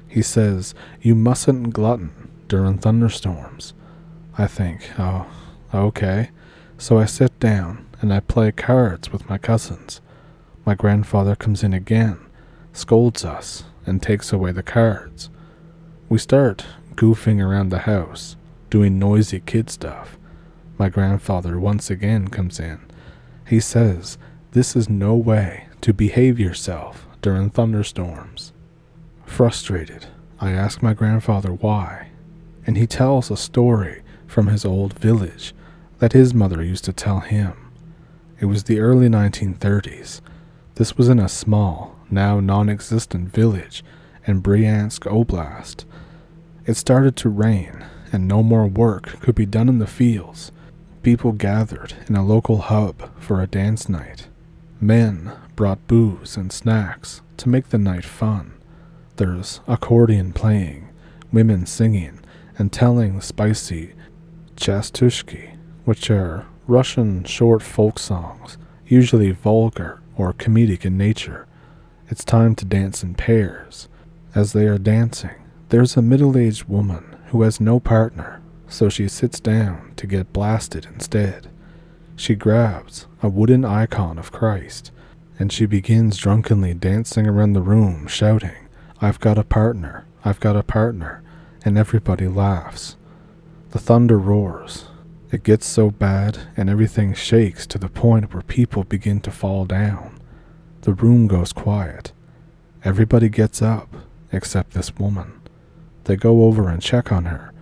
He says, "You mustn't glutton during thunderstorms." I think, oh, okay. So I sit down and I play cards with my cousins. My grandfather comes in again, scolds us, and takes away the cards. We start goofing around the house, doing noisy kid stuff. My grandfather once again comes in. He says, "This is no way to behave yourself during thunderstorms." Frustrated, I ask my grandfather why. and he tells a story from his old village that his mother used to tell him. It was the early 1930s. This was in a small, now non-existent village in Bryansk Oblast. It started to rain, and no more work could be done in the fields. People gathered in a local hub for a dance night. Men brought booze and snacks to make the night fun. There's accordion playing, women singing, and telling spicy chastushki, which are Russian short folk songs, usually vulgar or comedic in nature. It's time to dance in pairs. As they are dancing, there's a middle-aged woman who has no partner, so she sits down to get blasted instead. She grabs a wooden icon of Christ, and she begins drunkenly dancing around the room, shouting, "I've got a partner, I've got a partner," and everybody laughs. The thunder roars. It gets so bad, and everything shakes to the point where people begin to fall down. The room goes quiet. Everybody gets up, except this woman. They go over and check on her.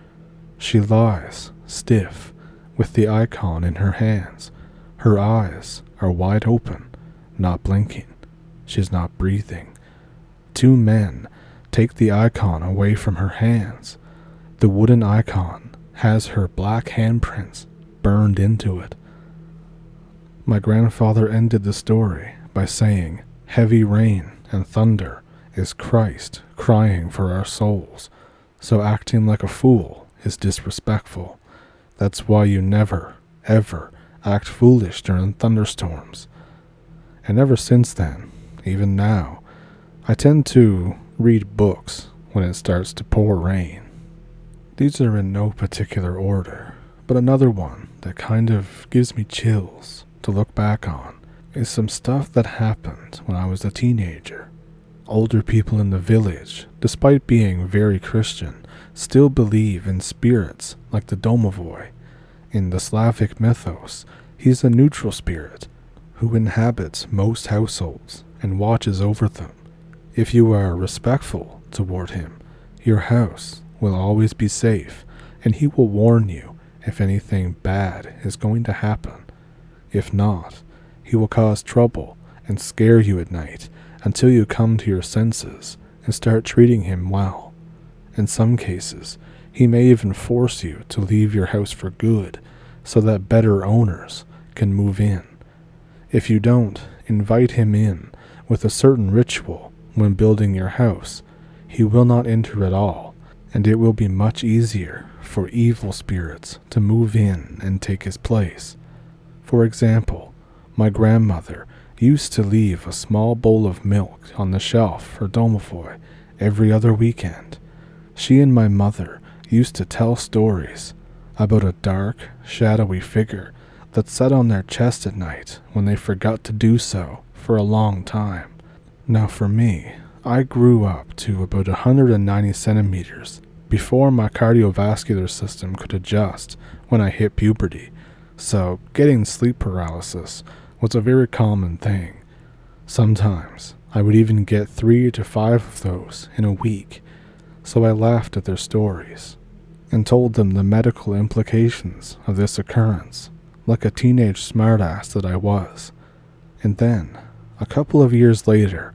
She lies, stiff, with the icon in her hands. Her eyes are wide open, not blinking. She's not breathing. 2 men take the icon away from her hands. The wooden icon has her black handprints burned into it. My grandfather ended the story by saying, "Heavy rain and thunder is Christ crying for our souls, so acting like a fool is disrespectful. That's why you never, ever act foolish during thunderstorms." And ever since then, even now, I tend to read books when it starts to pour rain. These are in no particular order, but another one that kind of gives me chills to look back on is some stuff that happened when I was a teenager. Older people in the village, despite being very Christian, still believe in spirits like the domovoi. In the Slavic mythos, he's a neutral spirit who inhabits most households and watches over them. If you are respectful toward him, your house will always be safe, and he will warn you if anything bad is going to happen. If not, he will cause trouble and scare you at night until you come to your senses and start treating him well. In some cases, he may even force you to leave your house for good so that better owners can move in. If you don't invite him in with a certain ritual when building your house, he will not enter at all, and it will be much easier for evil spirits to move in and take his place. For example, my grandmother used to leave a small bowl of milk on the shelf for domovoi every other weekend. She and my mother used to tell stories about a dark, shadowy figure that sat on their chest at night when they forgot to do so for a long time. Now for me, I grew up to about 190 centimeters before my cardiovascular system could adjust when I hit puberty, so getting sleep paralysis was a very common thing. Sometimes I would even get 3 to 5 of those in a week, so I laughed at their stories and told them the medical implications of this occurrence, like a teenage smartass that I was. And then, a couple of years later,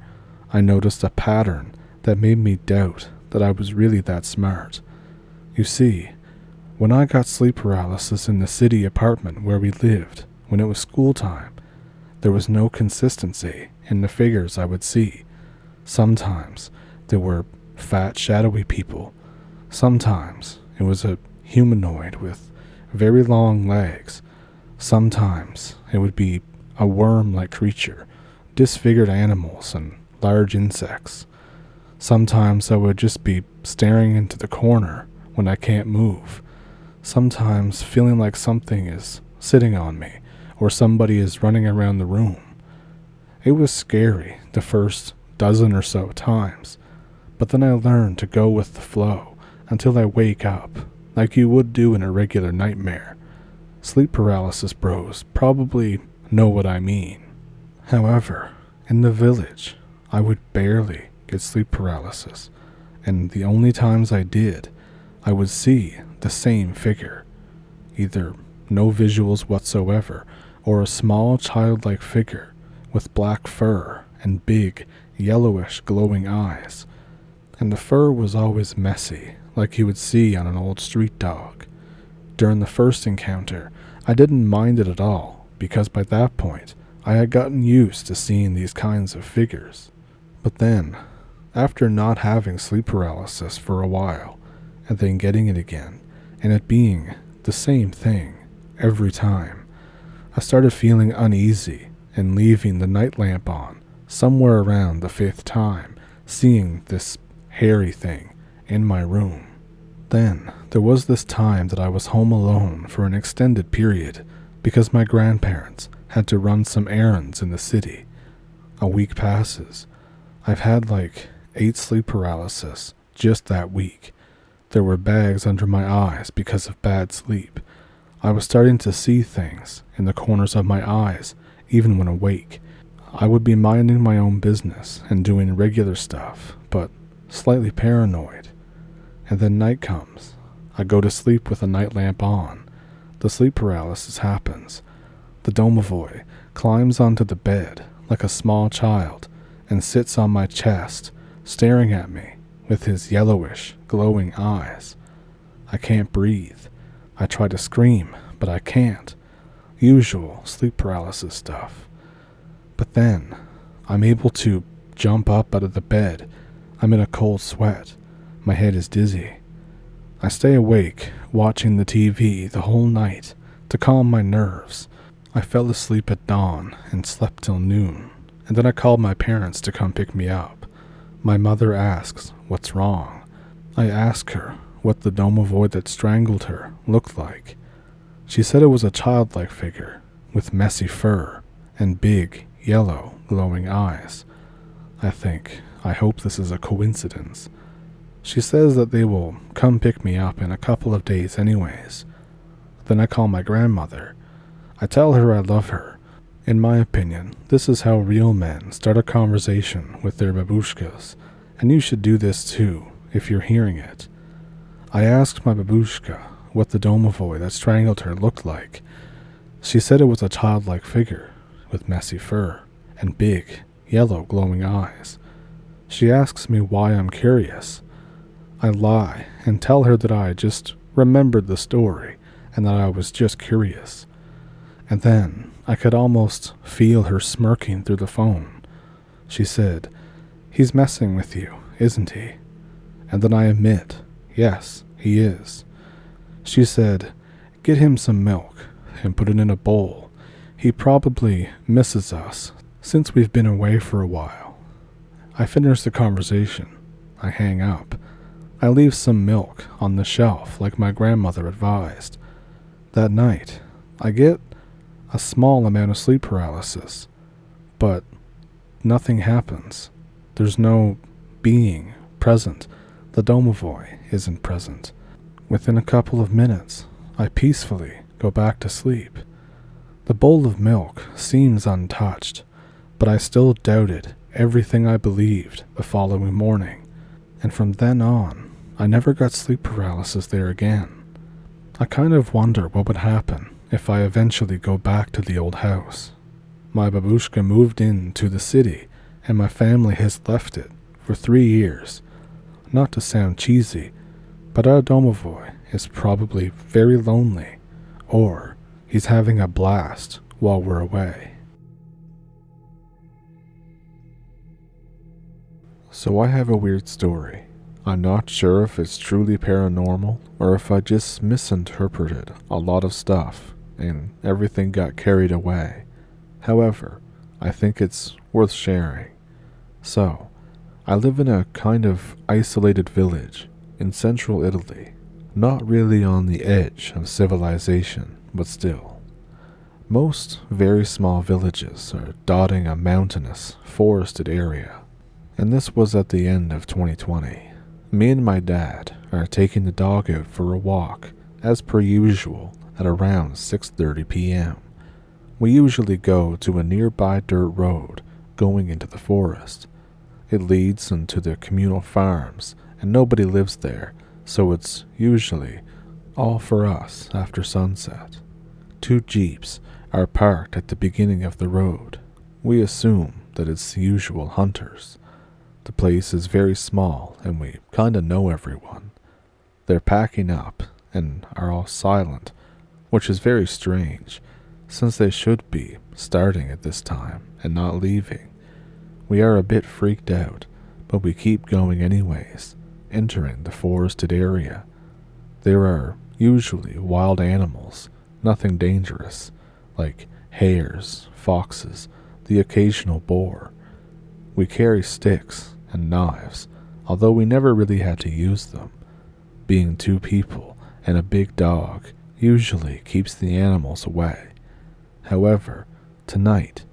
I noticed a pattern that made me doubt that I was really that smart. You see, when I got sleep paralysis in the city apartment where we lived when it was school time, there was no consistency in the figures I would see. Sometimes there were fat, shadowy people. Sometimes it was a humanoid with very long legs. Sometimes it would be a worm-like creature, disfigured animals, and large insects. Sometimes I would just be staring into the corner when I can't move. Sometimes feeling like something is sitting on me, or somebody is running around the room. It was scary the first dozen or so times, but then I learned to go with the flow until I wake up, like you would do in a regular nightmare. Sleep paralysis bros probably know what I mean. However, in the village, I would barely get sleep paralysis, and the only times I did, I would see the same figure, either no visuals whatsoever, or a small childlike figure with black fur and big, yellowish glowing eyes. And the fur was always messy, like you would see on an old street dog. During the first encounter, I didn't mind it at all, because by that point, I had gotten used to seeing these kinds of figures. But then, after not having sleep paralysis for a while, and then getting it again, and it being the same thing every time, I started feeling uneasy and leaving the night lamp on somewhere around the 5th time, seeing this hairy thing in my room. Then there was this time that I was home alone for an extended period because my grandparents had to run some errands in the city. A week passes. I've had like 8 sleep paralysis just that week. There were bags under my eyes because of bad sleep. I was starting to see things in the corners of my eyes even when awake. I would be minding my own business and doing regular stuff, but slightly paranoid. And then night comes. I go to sleep with a night lamp on. The sleep paralysis happens. The domovoi climbs onto the bed like a small child and sits on my chest, staring at me with his yellowish, glowing eyes. I can't breathe. I try to scream, but I can't. Usual sleep paralysis stuff. But then, I'm able to jump up out of the bed. I'm in a cold sweat. My head is dizzy. I stay awake, watching the TV the whole night to calm my nerves. I fell asleep at dawn and slept till noon, and then I called my parents to come pick me up. My mother asks what's wrong. I ask her what the domovoi that strangled her looked like. She said it was a childlike figure with messy fur and big, yellow, glowing eyes. I hope this is a coincidence. She says that they will come pick me up in a couple of days anyways. Then I call my grandmother. I tell her I love her. In my opinion, this is how real men start a conversation with their babushkas, and you should do this too, if you're hearing it. I asked my babushka what the domovoi that strangled her looked like. She said it was a childlike figure, with messy fur, and big, yellow glowing eyes. She asks me why I'm curious. I lie and tell her that I just remembered the story, and that I was just curious. And then I could almost feel her smirking through the phone. She said, "He's messing with you, isn't he?" And then I admit, yes, he is. She said, "Get him some milk and put it in a bowl. He probably misses us since we've been away for a while." I finish the conversation. I hang up. I leave some milk on the shelf like my grandmother advised. That night, I get a small amount of sleep paralysis, but nothing happens. There's no being present. The domovoi isn't present. Within a couple of minutes, I peacefully go back to sleep. The bowl of milk seems untouched, but I still doubted everything I believed the following morning, and from then on, I never got sleep paralysis there again. I kind of wonder what would happen if I eventually go back to the old house. My babushka moved into the city, and my family has left it for 3 years. Not to sound cheesy, but our domovoi is probably very lonely, or he's having a blast while we're away. So I have a weird story. I'm not sure if it's truly paranormal or if I just misinterpreted a lot of stuff and everything got carried away. However, I think it's worth sharing. So, I live in a kind of isolated village in central Italy, not really on the edge of civilization, but still. Most very small villages are dotting a mountainous, forested area, and this was at the end of 2020. Me and my dad are taking the dog out for a walk, as per usual, at around 6:30 p.m. We usually go to a nearby dirt road going into the forest. It leads into the communal farms, and nobody lives there, so it's usually all for us after sunset. 2 jeeps are parked at the beginning of the road. We assume that it's the usual hunters. The place is very small and we kinda know everyone. They're packing up and are all silent, which is very strange, since they should be starting at this time and not leaving. We are a bit freaked out, but we keep going anyways, entering the forested area. There are usually wild animals, nothing dangerous, like hares, foxes, the occasional boar. We carry sticks and knives, although we never really had to use them. Being 2 people and a big dog usually keeps the animals away. However, tonight,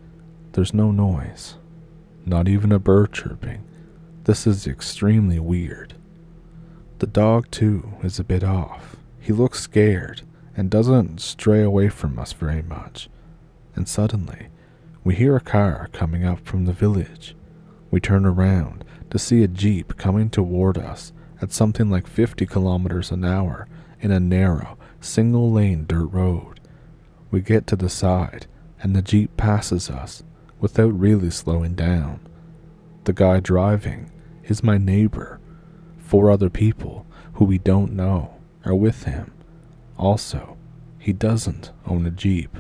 there's no noise, not even a bird chirping. This is extremely weird. The dog, too, is a bit off. He looks scared and doesn't stray away from us very much. And suddenly, we hear a car coming up from the village. We turn around to see a jeep coming toward us at something like 50 kilometers an hour in a narrow, single-lane dirt road. We get to the side, and the jeep passes us without really slowing down. The guy driving is my neighbor. 4 other people who we don't know are with him. Also, he doesn't own a jeep.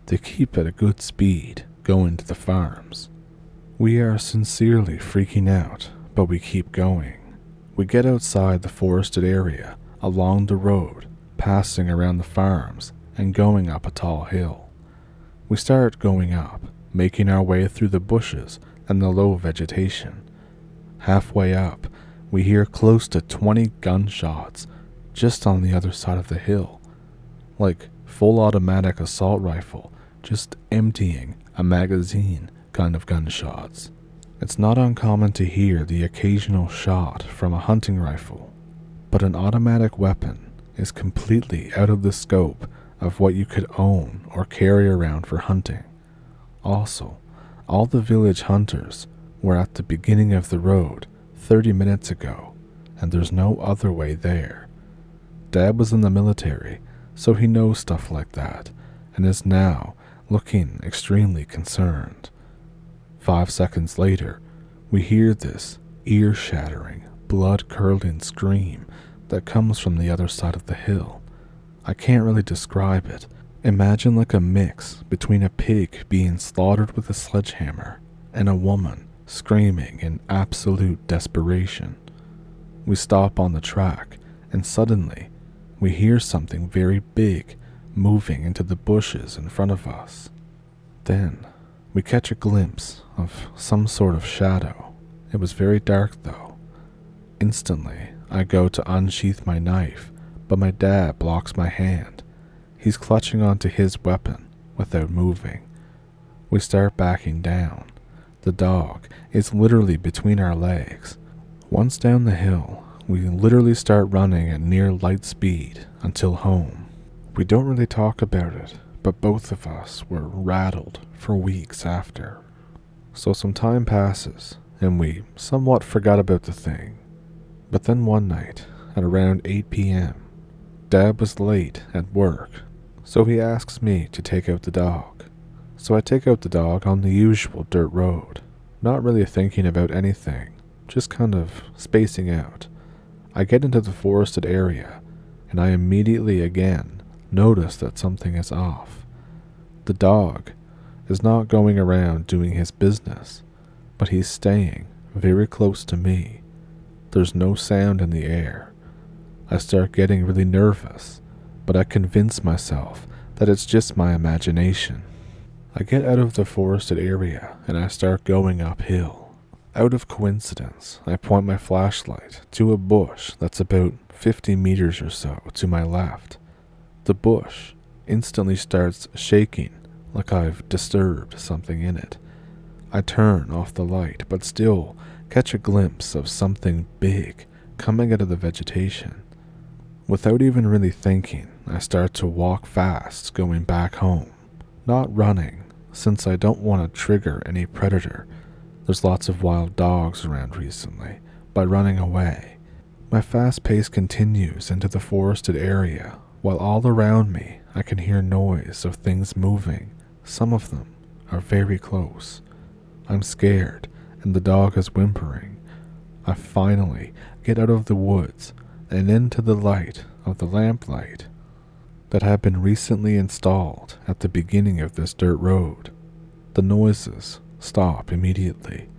They keep at a good speed going to the farms. We are sincerely freaking out, but we keep going. We get outside the forested area, along the road, passing around the farms and going up a tall hill. We start going up, making our way through the bushes and the low vegetation. Halfway up, we hear close to 20 gunshots just on the other side of the hill, like full automatic assault rifle just emptying a magazine kind of gunshots. It's not uncommon to hear the occasional shot from a hunting rifle, but an automatic weapon is completely out of the scope of what you could own or carry around for hunting. Also, all the village hunters were at the beginning of the road 30 minutes ago, and there's no other way there. Dad was in the military, so he knows stuff like that, and is now looking extremely concerned. 5 seconds later, we hear this ear-shattering, blood-curdling scream that comes from the other side of the hill. I can't really describe it. Imagine like a mix between a pig being slaughtered with a sledgehammer and a woman screaming in absolute desperation. We stop on the track, and suddenly, we hear something very big moving into the bushes in front of us. Then, we catch a glimpse of some sort of shadow. It was very dark though. Instantly, I go to unsheath my knife, but my dad blocks my hand. He's clutching onto his weapon without moving. We start backing down. The dog is literally between our legs. Once down the hill, we literally start running at near light speed until home. We don't really talk about it, but both of us were rattled for weeks after. So some time passes, and we somewhat forgot about the thing. But then one night, at around 8 p.m., Dad was late at work, so he asks me to take out the dog. So I take out the dog on the usual dirt road, not really thinking about anything, just kind of spacing out. I get into the forested area, and I immediately again notice that something is off. The dog is not going around doing his business, but he's staying very close to me. There's no sound in the air. I start getting really nervous, but I convince myself that it's just my imagination. I get out of the forested area and I start going uphill. Out of coincidence, I point my flashlight to a bush that's about 50 meters or so to my left. The bush instantly starts shaking like I've disturbed something in it. I turn off the light, but still catch a glimpse of something big coming out of the vegetation. Without even really thinking, I start to walk fast, going back home. Not running, since I don't want to trigger any predator. There's lots of wild dogs around recently, but running away. My fast pace continues into the forested area, while all around me I can hear noise of things moving. Some of them are very close. I'm scared, and the dog is whimpering. I finally get out of the woods and into the light of the lamplight that had been recently installed at the beginning of this dirt road. The noises stop immediately.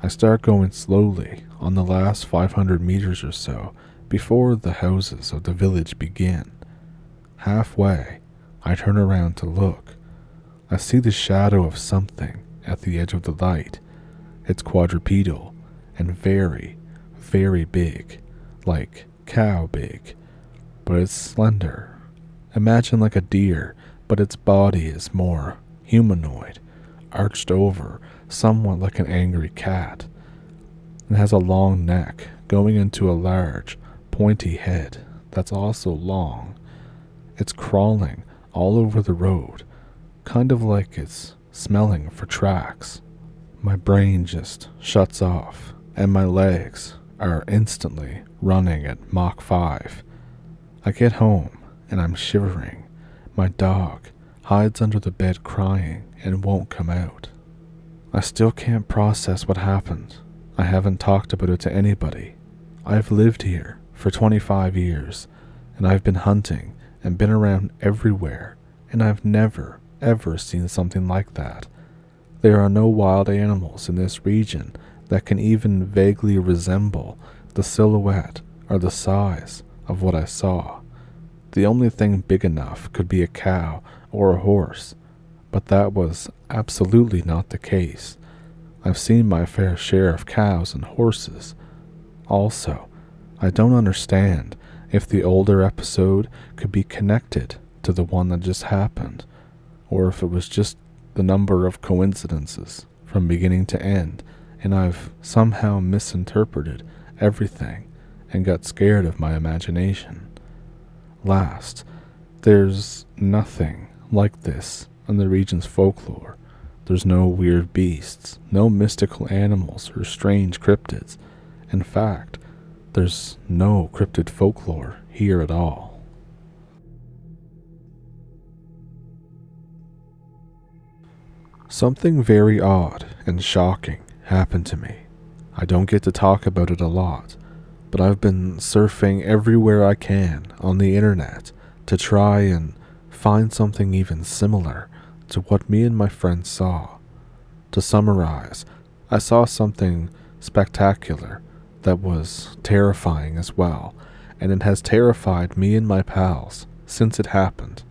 I start going slowly on the last 500 meters or so before the houses of the village begin. Halfway, I turn around to look. I see the shadow of something at the edge of the light. It's quadrupedal and very, very big, like cow big, but it's slender. Imagine like a deer, but its body is more humanoid, arched over, somewhat like an angry cat. It has a long neck going into a large, pointy head that's also long. It's crawling all over the road, kind of like it's smelling for tracks. My brain just shuts off, and my legs are instantly running at Mach 5. I get home, and I'm shivering. My dog hides under the bed crying and won't come out. I still can't process what happened. I haven't talked about it to anybody. I've lived here for 25 years, and I've been hunting and been around everywhere, and I've never, ever seen something like that. There are no wild animals in this region that can even vaguely resemble the silhouette or the size of what I saw. The only thing big enough could be a cow or a horse, but that was absolutely not the case. I've seen my fair share of cows and horses. Also, I don't understand if the older episode could be connected to the one that just happened, or if it was just the number of coincidences from beginning to end, and I've somehow misinterpreted everything and got scared of my imagination. Last, there's nothing like this in the region's folklore. There's no weird beasts, no mystical animals or strange cryptids. In fact, there's no cryptid folklore here at all. Something very odd and shocking happened to me. I don't get to talk about it a lot, but I've been surfing everywhere I can on the internet to try and find something even similar to what me and my friends saw. To summarize, I saw something spectacular that was terrifying as well, and it has terrified me and my pals since it happened.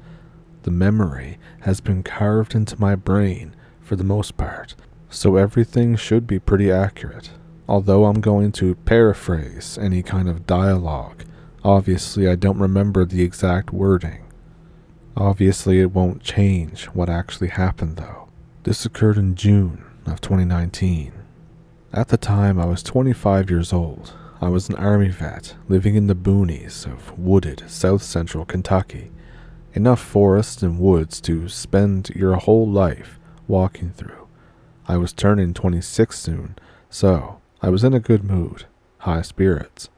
The memory has been carved into my brain for the most part, so everything should be pretty accurate. Although I'm going to paraphrase any kind of dialogue, obviously I don't remember the exact wording. Obviously it won't change what actually happened though. This occurred in June of 2019. At the time I was 25 years old. I was an army vet living in the boonies of wooded south central Kentucky. Enough forests and woods to spend your whole life walking through. I was turning 26 soon, so I was in a good mood, high spirits.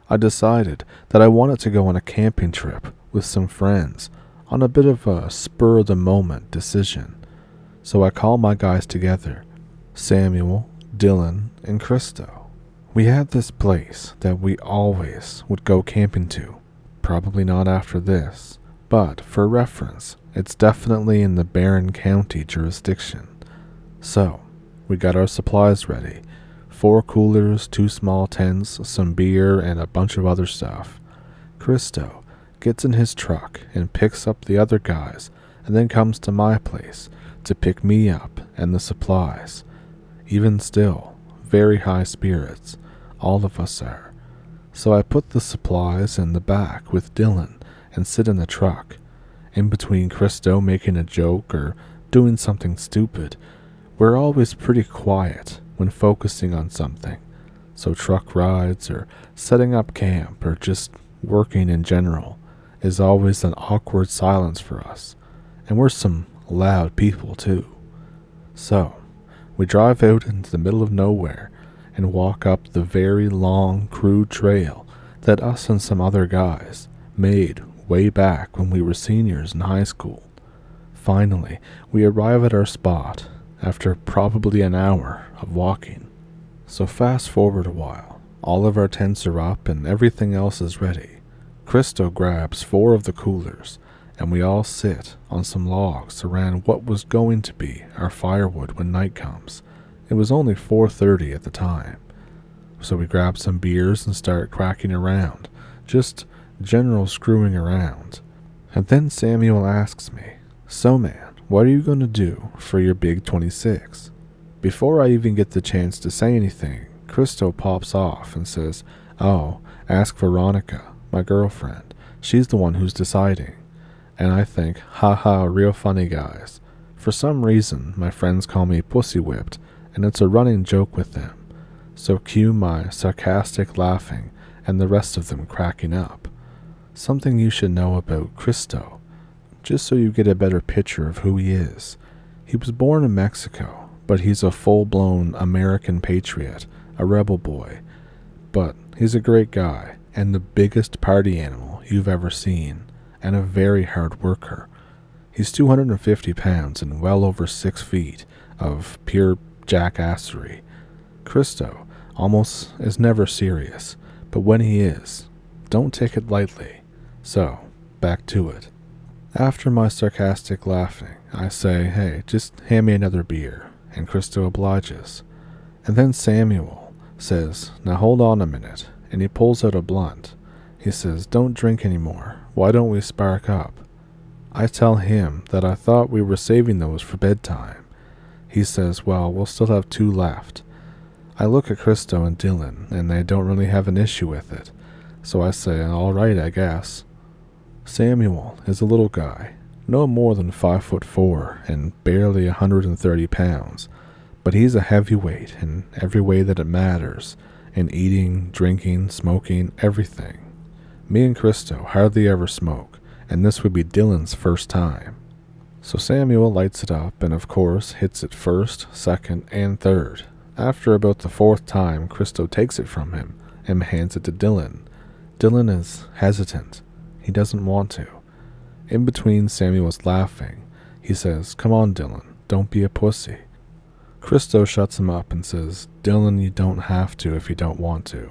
I decided that I wanted to go on a camping trip with some friends on a bit of a spur-of-the-moment decision. So I called my guys together, Samuel, Dylan, and Christo. We had this place that we always would go camping to. Probably not after this, but for reference, it's definitely in the Barron County jurisdiction. So, we got our supplies ready. 4 coolers, 2 small tents, some beer, and a bunch of other stuff. Christo gets in his truck and picks up the other guys, and then comes to my place to pick me up and the supplies. Even still, very high spirits, all of us are. So I put the supplies in the back with Dylan and sit in the truck. In between Christo making a joke or doing something stupid, we're always pretty quiet when focusing on something. So truck rides or setting up camp or just working in general is always an awkward silence for us. And we're some loud people too. So, we drive out into the middle of nowhere and walk up the very long, crude trail that us and some other guys made way back when we were seniors in high school. Finally, we arrive at our spot after probably an hour of walking. So fast forward a while, all of our tents are up and everything else is ready. Christo grabs 4 of the coolers, and we all sit on some logs around what was going to be our firewood when night comes. It was only 4:30 at the time. So we grab some beers and start cracking around, just general screwing around. And then Samuel asks me, "So man, what are you going to do for your big 26? Before I even get the chance to say anything, Christo pops off and says, "Oh, ask Veronica, my girlfriend. She's the one who's deciding." And I think, haha, real funny guys. For some reason, my friends call me pussy whipped, and it's a running joke with them. So cue my sarcastic laughing and the rest of them cracking up. Something you should know about Christo, just so you get a better picture of who he is. He was born in Mexico, but he's a full-blown American patriot, a rebel boy. But he's a great guy, and the biggest party animal you've ever seen, and a very hard worker. He's 250 pounds and well over 6 feet of pure jackassery. Christo almost is never serious, but when he is, don't take it lightly. So, back to it. After my sarcastic laughing, I say, "Hey, just hand me another beer," and Christo obliges. And then Samuel says, "Now hold on a minute," and he pulls out a blunt. He says, "Don't drink anymore. Why don't we spark up?" I tell him that I thought we were saving those for bedtime. He says, "Well, we'll still have 2 left." I look at Christo and Dylan, and they don't really have an issue with it. So I say, "All right, I guess." Samuel is a little guy, no more than 5'4" and barely 130 pounds, but he's a heavyweight in every way that it matters, in eating, drinking, smoking, everything. Me and Christo hardly ever smoke, and this would be Dylan's first time. So Samuel lights it up and of course hits it first, second, and third. After about the 4th time, Christo takes it from him and hands it to Dylan. Dylan is hesitant. He doesn't want to. In between Samuel's laughing, he says, "Come on, Dylan, don't be a pussy." Christo shuts him up and says, "Dylan, you don't have to if you don't want to."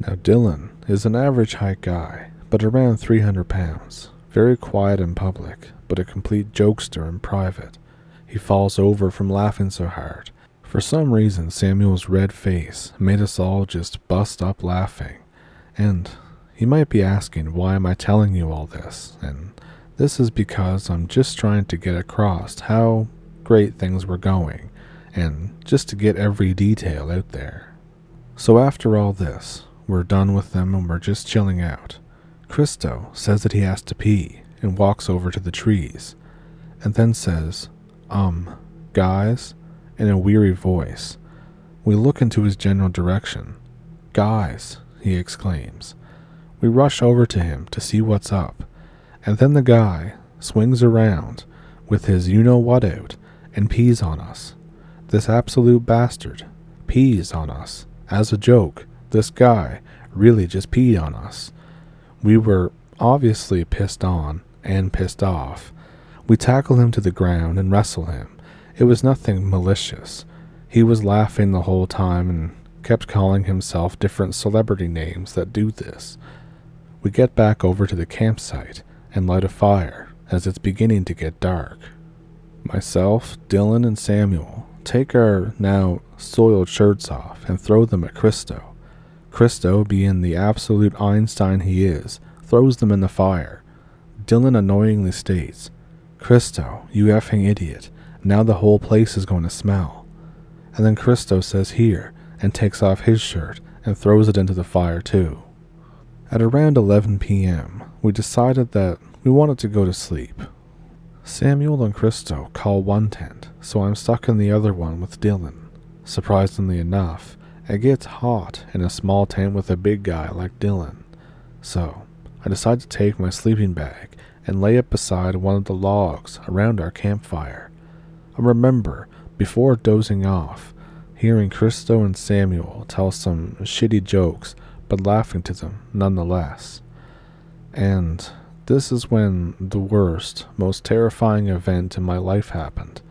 Now Dylan is an average height guy, but around 300 pounds, very quiet in public, but a complete jokester in private. He falls over from laughing so hard. For some reason, Samuel's red face made us all just bust up laughing. And you might be asking, why am I telling you all this? And this is because I'm just trying to get across how great things were going, and just to get every detail out there. So after all this, we're done with them and we're just chilling out. Christo says that he has to pee and walks over to the trees, and then says, guys, in a weary voice. We look into his general direction. "Guys," he exclaims. We rush over to him to see what's up, and then the guy swings around with his you-know-what out and pees on us. This absolute bastard pees on us. As a joke, this guy really just peed on us. We were obviously pissed on and pissed off. We tackle him to the ground and wrestle him. It was nothing malicious. He was laughing the whole time and kept calling himself different celebrity names that do this. We get back over to the campsite and light a fire as it's beginning to get dark. Myself, Dylan, and Samuel take our now soiled shirts off and throw them at Christo. Christo, being the absolute Einstein he is, throws them in the fire. Dylan annoyingly states, "Christo, you effing idiot. Now the whole place is going to smell." And then Christo says here and takes off his shirt and throws it into the fire too. At around 11 p.m., we decided that we wanted to go to sleep. Samuel and Christo call one tent, so I'm stuck in the other one with Dylan. Surprisingly enough, it gets hot in a small tent with a big guy like Dylan. So I decide to take my sleeping bag and lay it beside one of the logs around our campfire. I remember, before dozing off, hearing Christo and Samuel tell some shitty jokes but laughing to them nonetheless. And this is when the worst, most terrifying event in my life happened.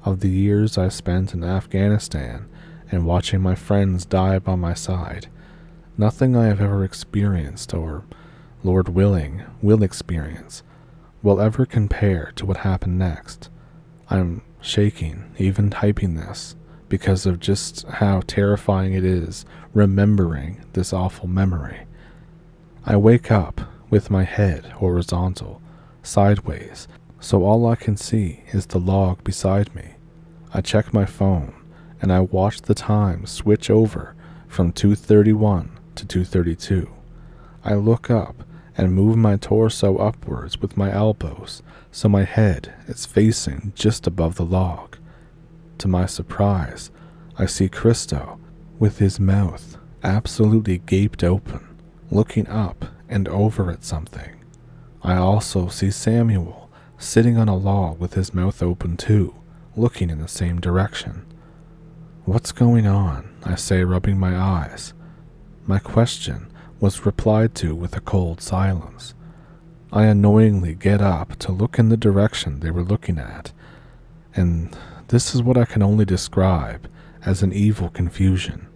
Of the years I spent in Afghanistan and watching my friends die by my side, nothing I have ever experienced, or, Lord willing, will experience, will ever compare to what happened next. I'm shaking, even typing this, because of just how terrifying it is remembering this awful memory. I wake up with my head horizontal, sideways, so all I can see is the log beside me. I check my phone, and I watch the time switch over from 2:31 to 2:32. I look up and move my torso upwards with my elbows so my head is facing just above the log. To my surprise, I see Christo with his mouth absolutely gaped open, looking up and over at something. I also see Samuel sitting on a log with his mouth open too, looking in the same direction. "What's going on?" I say, rubbing my eyes. My question was replied to with a cold silence. I annoyingly get up to look in the direction they were looking at, and this is what I can only describe as an evil confusion.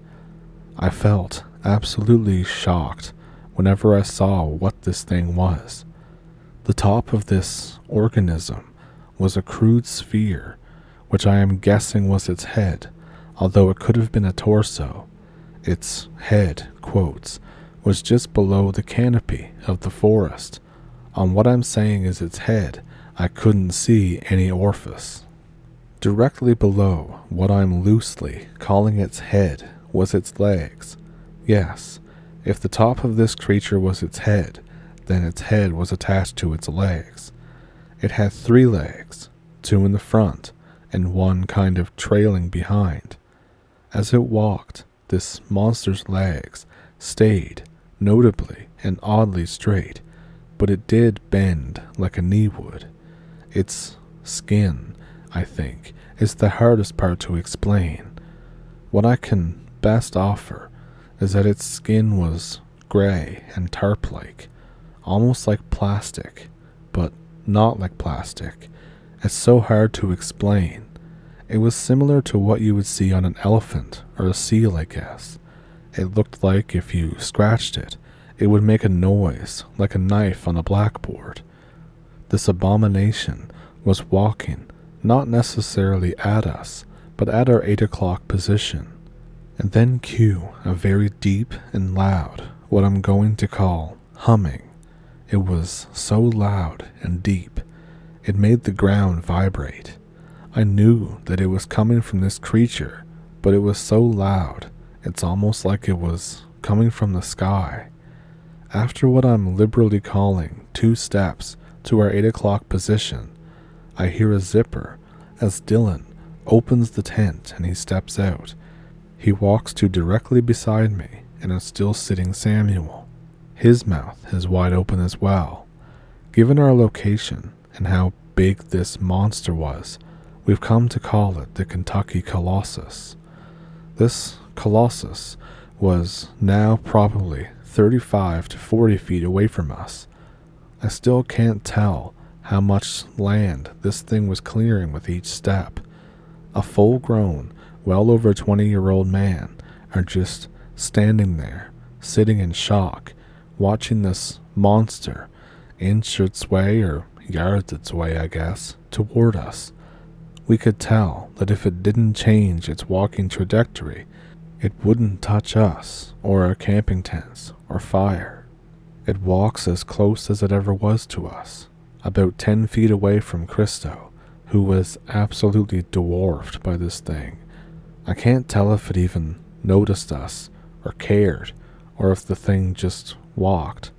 I felt absolutely shocked whenever I saw what this thing was. The top of this organism was a crude sphere, which I am guessing was its head, although it could have been a torso. Its head, quotes, was just below the canopy of the forest. On what I'm saying is its head, I couldn't see any orifice. Directly below what I'm loosely calling its head was its legs. Yes, if the top of this creature was its head, then its head was attached to its legs. It had 3 legs, 2 in the front, and 1 kind of trailing behind. As it walked, this monster's legs stayed notably and oddly straight, but it did bend like a knee would. Its skin, I think, is the hardest part to explain. What I can best offer is that its skin was gray and tarp-like, almost like plastic, but not like plastic. It's so hard to explain. It was similar to what you would see on an elephant or a seal, I guess. It looked like if you scratched it, it would make a noise like a knife on a blackboard. This abomination was walking not necessarily at us, but at our 8 o'clock position. And then cue a very deep and loud, what I'm going to call humming. It was so loud and deep, it made the ground vibrate. I knew that it was coming from this creature, but it was so loud, it's almost like it was coming from the sky. After what I'm liberally calling 2 steps to our 8 o'clock position, I hear a zipper as Dylan opens the tent and he steps out. He walks to directly beside me and is still sitting Samuel. His mouth is wide open as well. Given our location and how big this monster was, we've come to call it the Kentucky Colossus. This Colossus was now probably 35 to 40 feet away from us. I still can't tell how much land this thing was clearing with each step. A full-grown, well over 20-year-old man are just standing there, sitting in shock, watching this monster inch its way, or yards its way, I guess, toward us. We could tell that if it didn't change its walking trajectory, it wouldn't touch us, or our camping tents, or fire. It walks as close as it ever was to us, about 10 feet away from Christo, who was absolutely dwarfed by this thing. I can't tell if it even noticed us, or cared, or if the thing just walked.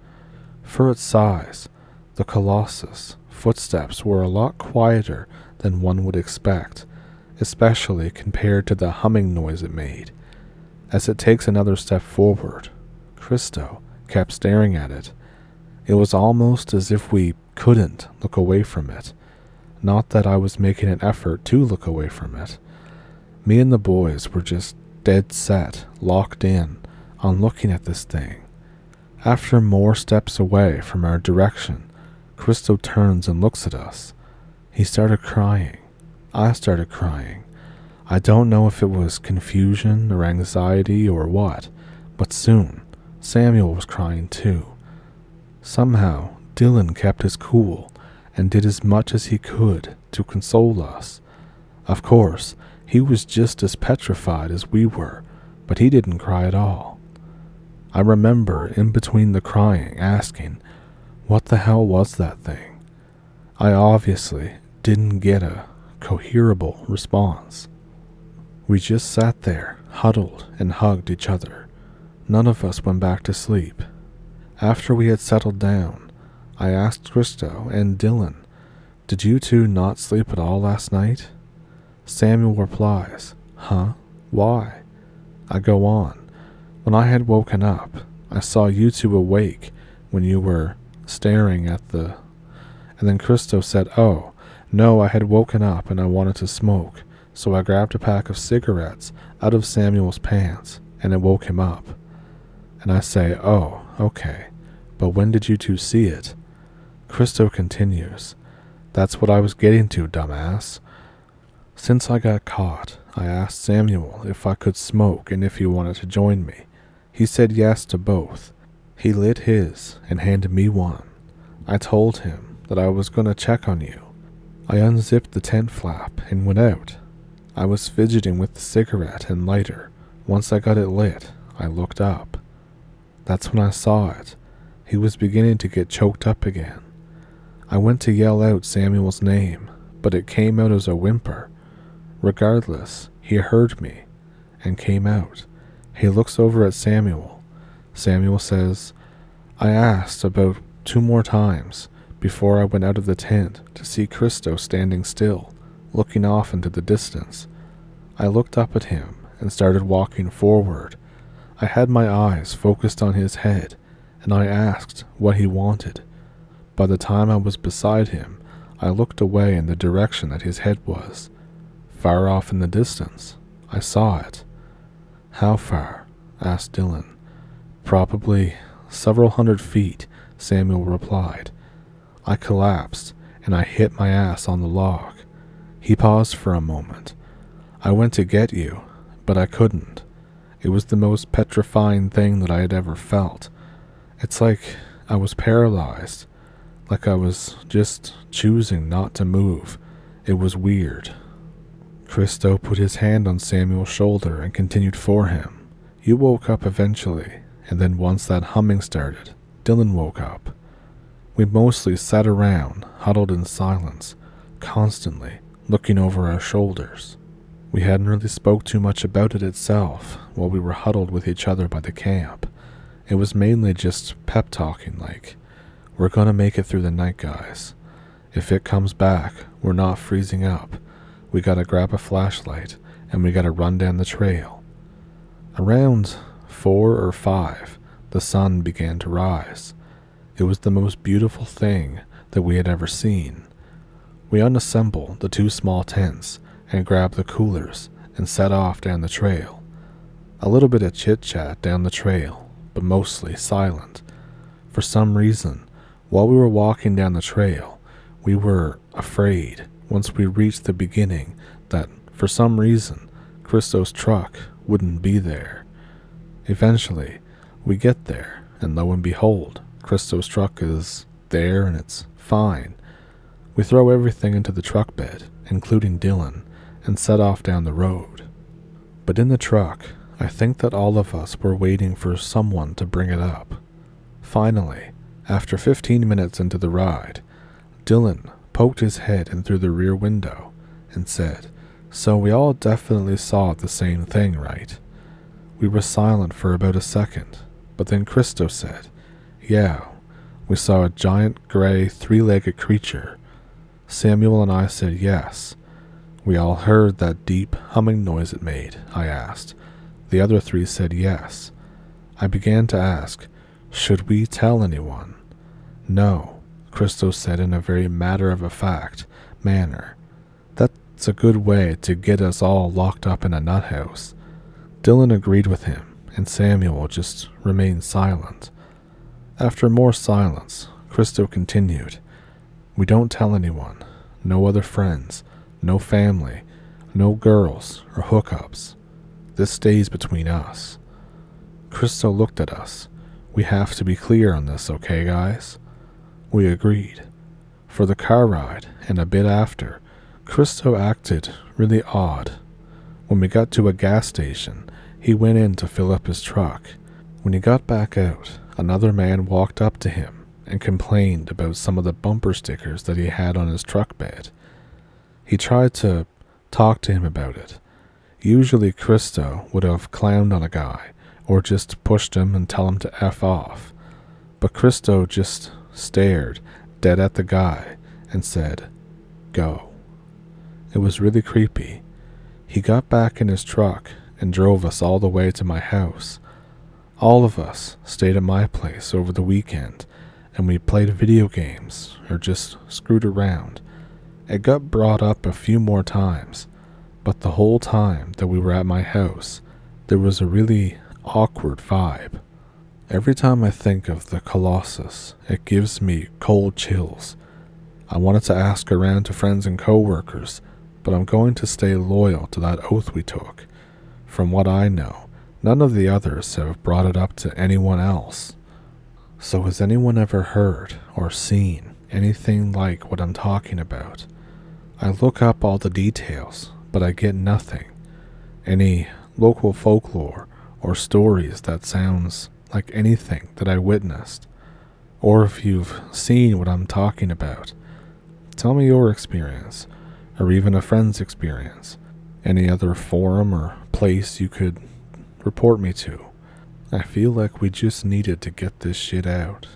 For its size, the Colossus' footsteps were a lot quieter than one would expect, especially compared to the humming noise it made. As it takes another step forward, Christo kept staring at it. It was almost as if we couldn't look away from it. Not that I was making an effort to look away from it. Me and the boys were just dead set, locked in, on looking at this thing. After more steps away from our direction, Christo turns and looks at us. He started crying. I started crying. I don't know if it was confusion or anxiety or what, but soon Samuel was crying too. Somehow, Dylan kept his cool and did as much as he could to console us. Of course, he was just as petrified as we were, but he didn't cry at all. I remember in between the crying asking, what the hell was that thing? I obviously didn't get a coherable response. We just sat there, huddled and hugged each other. None of us went back to sleep. After we had settled down, I asked Christo and Dylan, did you two not sleep at all last night? Samuel replies, huh? Why? I go on. When I had woken up, I saw you two awake when you were staring at the... And then Christo said, oh, no, I had woken up and I wanted to smoke, so I grabbed a pack of cigarettes out of Samuel's pants and it woke him up. And I say, oh, okay, but when did you two see it? Christo continues, that's what I was getting to, dumbass. Since I got caught, I asked Samuel if I could smoke and if he wanted to join me. He said yes to both. He lit his and handed me one. I told him that I was going to check on you. I unzipped the tent flap and went out. I was fidgeting with the cigarette and lighter. Once I got it lit, I looked up. That's when I saw it. He was beginning to get choked up again. I went to yell out Samuel's name, but it came out as a whimper. Regardless, he heard me and came out. He looks over at Samuel. Samuel says, I asked about 2 more times before I went out of the tent to see Christo standing still, looking off into the distance. I looked up at him and started walking forward. I had my eyes focused on his head, and I asked what he wanted. By the time I was beside him, I looked away in the direction that his head was. Far off in the distance, I saw it. How far? Asked Dylan. Probably several 100 feet, Samuel replied. I collapsed, and I hit my ass on the log. He paused for a moment. I went to get you, but I couldn't. It was the most petrifying thing that I had ever felt. It's like I was paralyzed, like I was just choosing not to move. It was weird. Christo put his hand on Samuel's shoulder and continued for him. You woke up eventually, and then once that humming started, Dylan woke up. We mostly sat around, huddled in silence, constantly looking over our shoulders. We hadn't really spoke too much about it itself while we were huddled with each other by the camp. It was mainly just pep talking like, we're gonna make it through the night, guys. If it comes back, we're not freezing up. We gotta grab a flashlight and we gotta run down the trail. Around 4 or 5, the sun began to rise. It was the most beautiful thing that we had ever seen. We unassembled the 2 small tents and grabbed the coolers and set off down the trail. A little bit of chit-chat down the trail, but mostly silent. For some reason, while we were walking down the trail, we were afraid once we reached the beginning that, for some reason, Christo's truck wouldn't be there. Eventually, we get there, and lo and behold, Christo's truck is there and it's fine. We throw everything into the truck bed, including Dylan, and set off down the road. But in the truck, I think that all of us were waiting for someone to bring it up. Finally, after 15 minutes into the ride, Dylan poked his head in through the rear window and said, so we all definitely saw the same thing, right? We were silent for about a second, but then Christo said, yeah, we saw a giant gray 3-legged creature. Samuel and I said yes. We all heard that deep humming noise it made, I asked. The other 3 said yes. I began to ask, should we tell anyone? No, Christo said in a very matter-of-fact manner. That's a good way to get us all locked up in a nut house. Dylan agreed with him, and Samuel just remained silent. After more silence, Christo continued, "We don't tell anyone, no other friends, no family, no girls or hookups. This stays between us." Christo looked at us. "We have to be clear on this, okay, guys?" We agreed. For the car ride and a bit after, Christo acted really odd. When we got to a gas station, he went in to fill up his truck. When he got back out, another man walked up to him and complained about some of the bumper stickers that he had on his truck bed. He tried to talk to him about it. Usually Christo would have clowned on a guy or just pushed him and tell him to F off. But Christo just stared dead at the guy and said, "Go." It was really creepy. He got back in his truck and drove us all the way to my house. All of us stayed at my place over the weekend, and we played video games or just screwed around. It got brought up a few more times, but the whole time that we were at my house, there was a really awkward vibe. Every time I think of the Colossus, it gives me cold chills. I wanted to ask around to friends and coworkers, but I'm going to stay loyal to that oath we took. From what I know, none of the others have brought it up to anyone else. So has anyone ever heard or seen anything like what I'm talking about? I look up all the details, but I get nothing. Any local folklore or stories that sounds like anything that I witnessed? Or if you've seen what I'm talking about, tell me your experience, or even a friend's experience. Any other forum or place you could report me to. I feel like we just needed to get this shit out.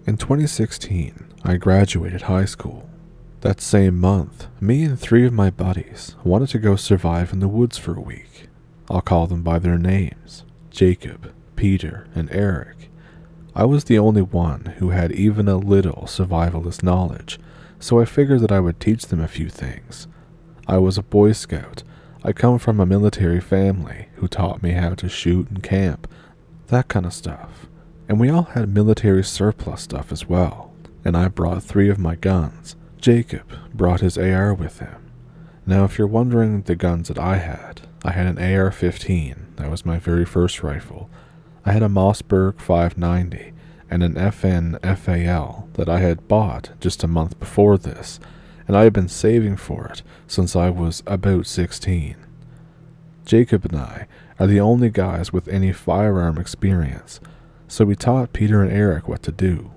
In 2016, I graduated high school. That same month, me and 3 of my buddies wanted to go survive in the woods for a week. I'll call them by their names: Jacob, Peter, and Eric. I was the only one who had even a little survivalist knowledge, so I figured that I would teach them a few things. I was a Boy Scout. I come from a military family who taught me how to shoot and camp, that kind of stuff. And we all had military surplus stuff as well, and I brought 3 of my guns. Jacob brought his AR with him. Now if you're wondering the guns that I had an AR-15, that was my very first rifle. I had a Mossberg 590 and an FN FAL that I had bought just a month before this, and I had been saving for it since I was about 16. Jacob and I are the only guys with any firearm experience, so we taught Peter and Eric what to do.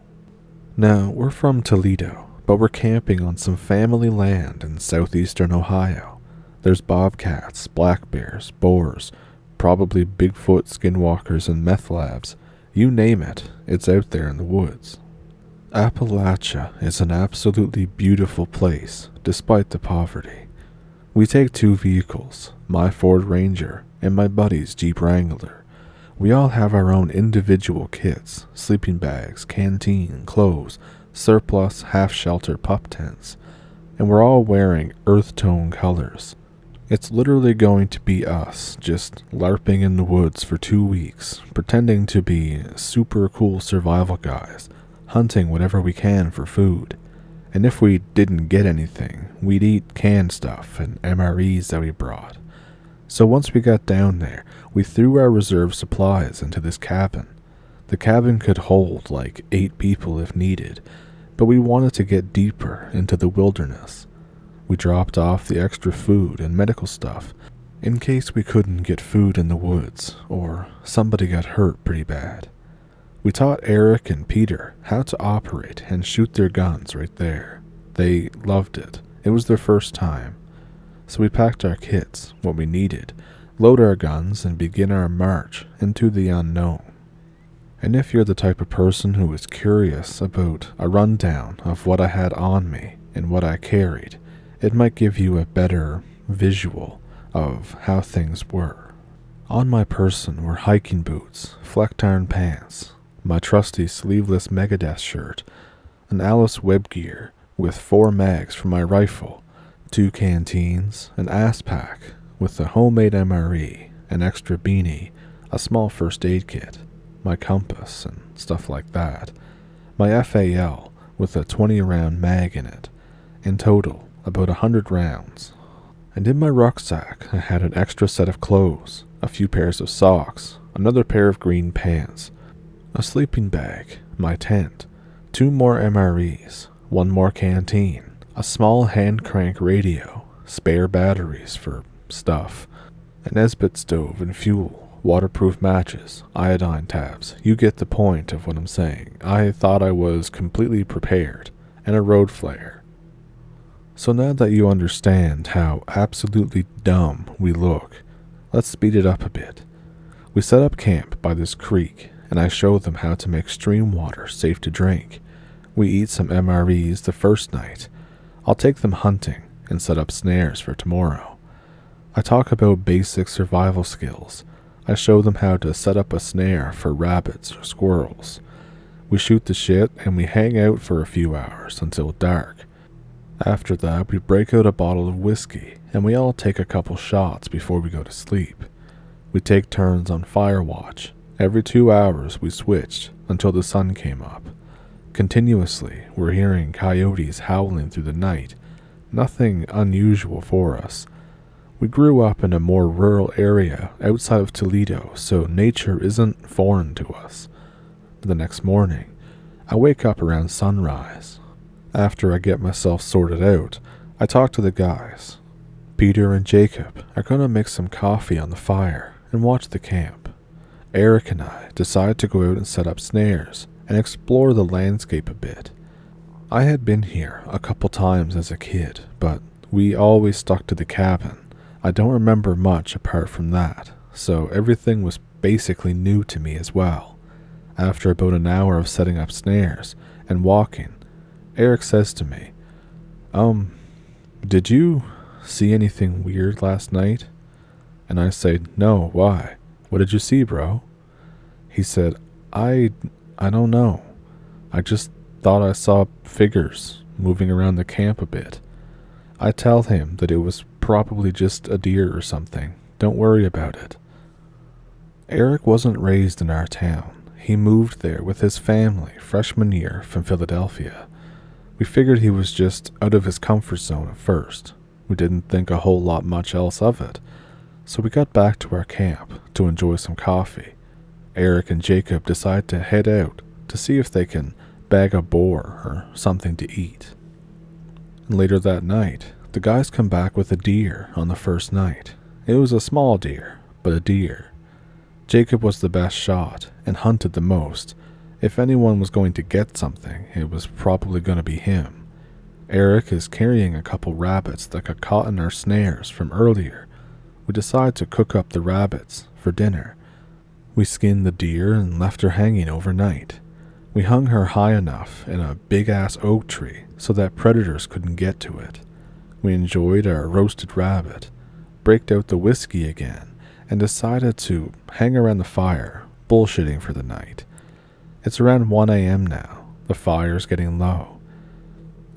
Now, we're from Toledo, but we're camping on some family land in southeastern Ohio. There's bobcats, black bears, boars, probably Bigfoot, skinwalkers, and meth labs. You name it, it's out there in the woods. Appalachia is an absolutely beautiful place, despite the poverty. We take 2 vehicles, my Ford Ranger and my buddy's Jeep Wrangler. We all have our own individual kits: sleeping bags, canteen, clothes, surplus half-shelter pup tents, and we're all wearing earth tone colors. It's literally going to be us just LARPing in the woods for 2 weeks, pretending to be super cool survival guys, hunting whatever we can for food. And if we didn't get anything, we'd eat canned stuff and MREs that we brought. So once we got down there, we threw our reserve supplies into this cabin. The cabin could hold like 8 people if needed, but we wanted to get deeper into the wilderness. We dropped off the extra food and medical stuff in case we couldn't get food in the woods or somebody got hurt pretty bad. We taught Eric and Peter how to operate and shoot their guns right there. They loved it. It was their first time. So we packed our kits, what we needed, load our guns, and begin our march into the unknown. And if you're the type of person who is curious about a rundown of what I had on me and what I carried, it might give you a better visual of how things were. On my person were hiking boots, flecked iron pants, my trusty sleeveless Megadeth shirt, an Alice Web gear with 4 mags for my rifle, 2 canteens, an ass pack with a homemade MRE, an extra beanie, a small first aid kit, my compass, and stuff like that. My FAL with a 20-round mag in it. In total, about 100 rounds. And in my rucksack, I had an extra set of clothes, a few pairs of socks, another pair of green pants, a sleeping bag, my tent, 2 more MREs, 1 more canteen, a small hand crank radio, spare batteries for stuff, an Esbit stove and fuel, waterproof matches, iodine tabs. You get the point of what I'm saying. I thought I was completely prepared, and a road flare. So now that you understand how absolutely dumb we look, let's speed it up a bit. We set up camp by this creek, and I show them how to make stream water safe to drink. We eat some MREs the first night. I'll take them hunting and set up snares for tomorrow. I talk about basic survival skills. I show them how to set up a snare for rabbits or squirrels. We shoot the shit and we hang out for a few hours until dark. After that, we break out a bottle of whiskey and we all take a couple shots before we go to sleep. We take turns on fire watch. Every 2 hours we switched until the sun came up. Continuously, we're hearing coyotes howling through the night. Nothing unusual for us. We grew up in a more rural area outside of Toledo, so nature isn't foreign to us. The next morning, I wake up around sunrise. After I get myself sorted out, I talk to the guys. Peter and Jacob are going to make some coffee on the fire and watch the camp. Eric and I decide to go out and set up snares and explore the landscape a bit. I had been here a couple times as a kid, but we always stuck to the cabin. I don't remember much apart from that, so everything was basically new to me as well. After about an hour of setting up snares and walking, Eric says to me, did you see anything weird last night? And I say, no, why? What did you see, bro? He said, I don't know. I just thought I saw figures moving around the camp a bit. I tell him that it was probably just a deer or something. Don't worry about it. Eric wasn't raised in our town. He moved there with his family freshman year from Philadelphia. We figured he was just out of his comfort zone at first. We didn't think a whole lot much else of it. So we got back to our camp to enjoy some coffee. Eric and Jacob decide to head out to see if they can bag a boar or something to eat. And later that night, the guys come back with a deer on the first night. It was a small deer, but a deer. Jacob was the best shot and hunted the most. If anyone was going to get something, it was probably going to be him. Eric is carrying a couple rabbits that got caught in our snares from earlier. We decide to cook up the rabbits for dinner. We skinned the deer and left her hanging overnight. We hung her high enough in a big-ass oak tree so that predators couldn't get to it. We enjoyed our roasted rabbit, braked out the whiskey again, and decided to hang around the fire, bullshitting for the night. It's around 1 a.m. now. The fire's getting low.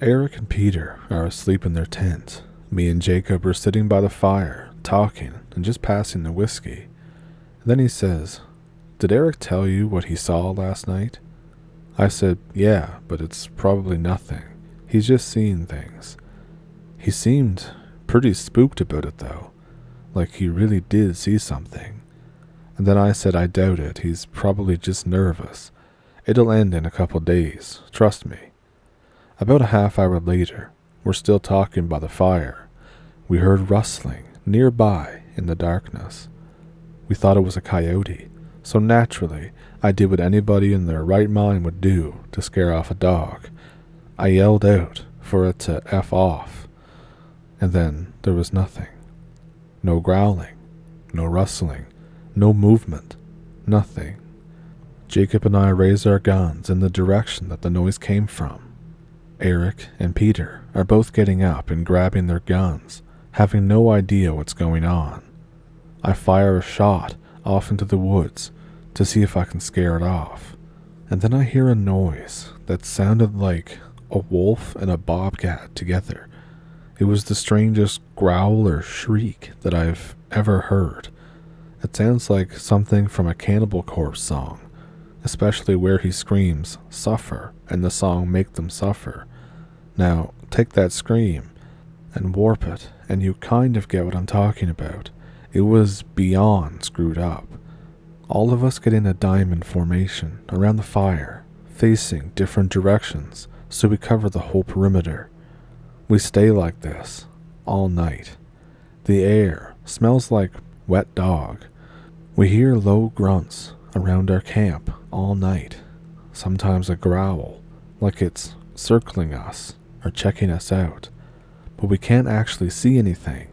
Eric and Peter are asleep in their tent. Me and Jacob are sitting by the fire, talking and just passing the whiskey. Then he says, "Did Eric tell you what he saw last night?" I said, "Yeah, but it's probably nothing. He's just seeing things." He seemed pretty spooked about it though, like he really did see something. And then I said I doubt it, he's probably just nervous. It'll end in a couple days, trust me. About a half hour later, we're still talking by the fire. We heard rustling nearby in the darkness. We thought it was a coyote, so naturally I did what anybody in their right mind would do to scare off a dog. I yelled out for it to F off, and then there was nothing. No growling, no rustling, no movement, nothing. Jacob and I raised our guns in the direction that the noise came from. Eric and Peter are both getting up and grabbing their guns, having no idea what's going on. I fire a shot off into the woods to see if I can scare it off, and then I hear a noise that sounded like a wolf and a bobcat together. It was the strangest growl or shriek that I've ever heard, It sounds like something from a Cannibal Corpse song, especially where he screams, "Suffer," and the song "Make Them Suffer." Now, take that scream and warp it, and you kind of get what I'm talking about. It was beyond screwed up. All of us get in a diamond formation around the fire, facing different directions, so we cover the whole perimeter. We stay like this all night. The air smells like wet dog. We hear low grunts around our camp all night, sometimes a growl, like it's circling us or checking us out, but we can't actually see anything.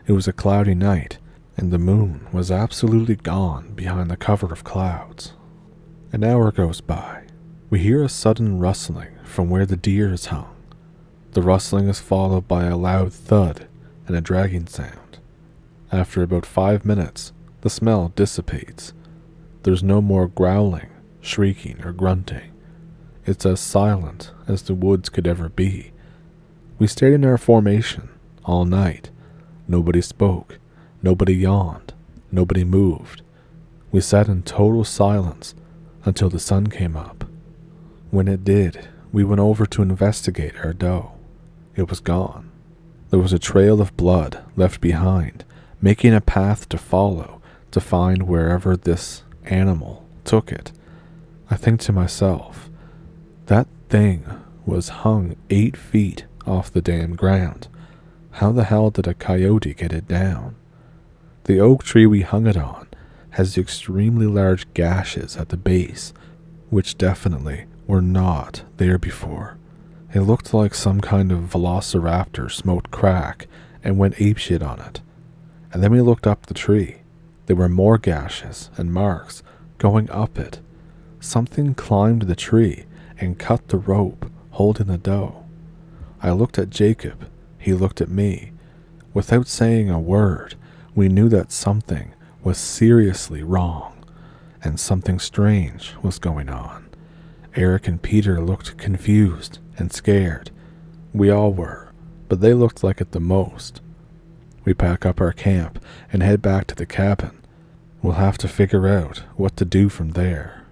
It was a cloudy night, and the moon was absolutely gone behind the cover of clouds. An hour goes by. We hear a sudden rustling from where the deer is hung. The rustling is followed by a loud thud and a dragging sound. After about 5 minutes, the smell dissipates. There's no more growling, shrieking, or grunting. It's as silent as the woods could ever be. We stayed in our formation all night. Nobody spoke. Nobody yawned. Nobody moved. We sat in total silence until the sun came up. When it did, we went over to investigate our doe. It was gone. There was a trail of blood left behind, making a path to follow to find wherever this animal took it. I think to myself, that thing was hung 8 feet off the damn ground. How the hell did a coyote get it down? The oak tree we hung it on has extremely large gashes at the base, which definitely were not there before. It looked like some kind of velociraptor smoked crack and went apeshit on it. And then we looked up the tree. There were more gashes and marks going up it. Something climbed the tree and cut the rope holding the doe. I looked at Jacob. He looked at me. Without saying a word, we knew that something was seriously wrong, and something strange was going on. Eric and Peter looked confused and scared. We all were, but they looked like it the most. We pack up our camp and head back to the cabin. We'll have to figure out what to do from there.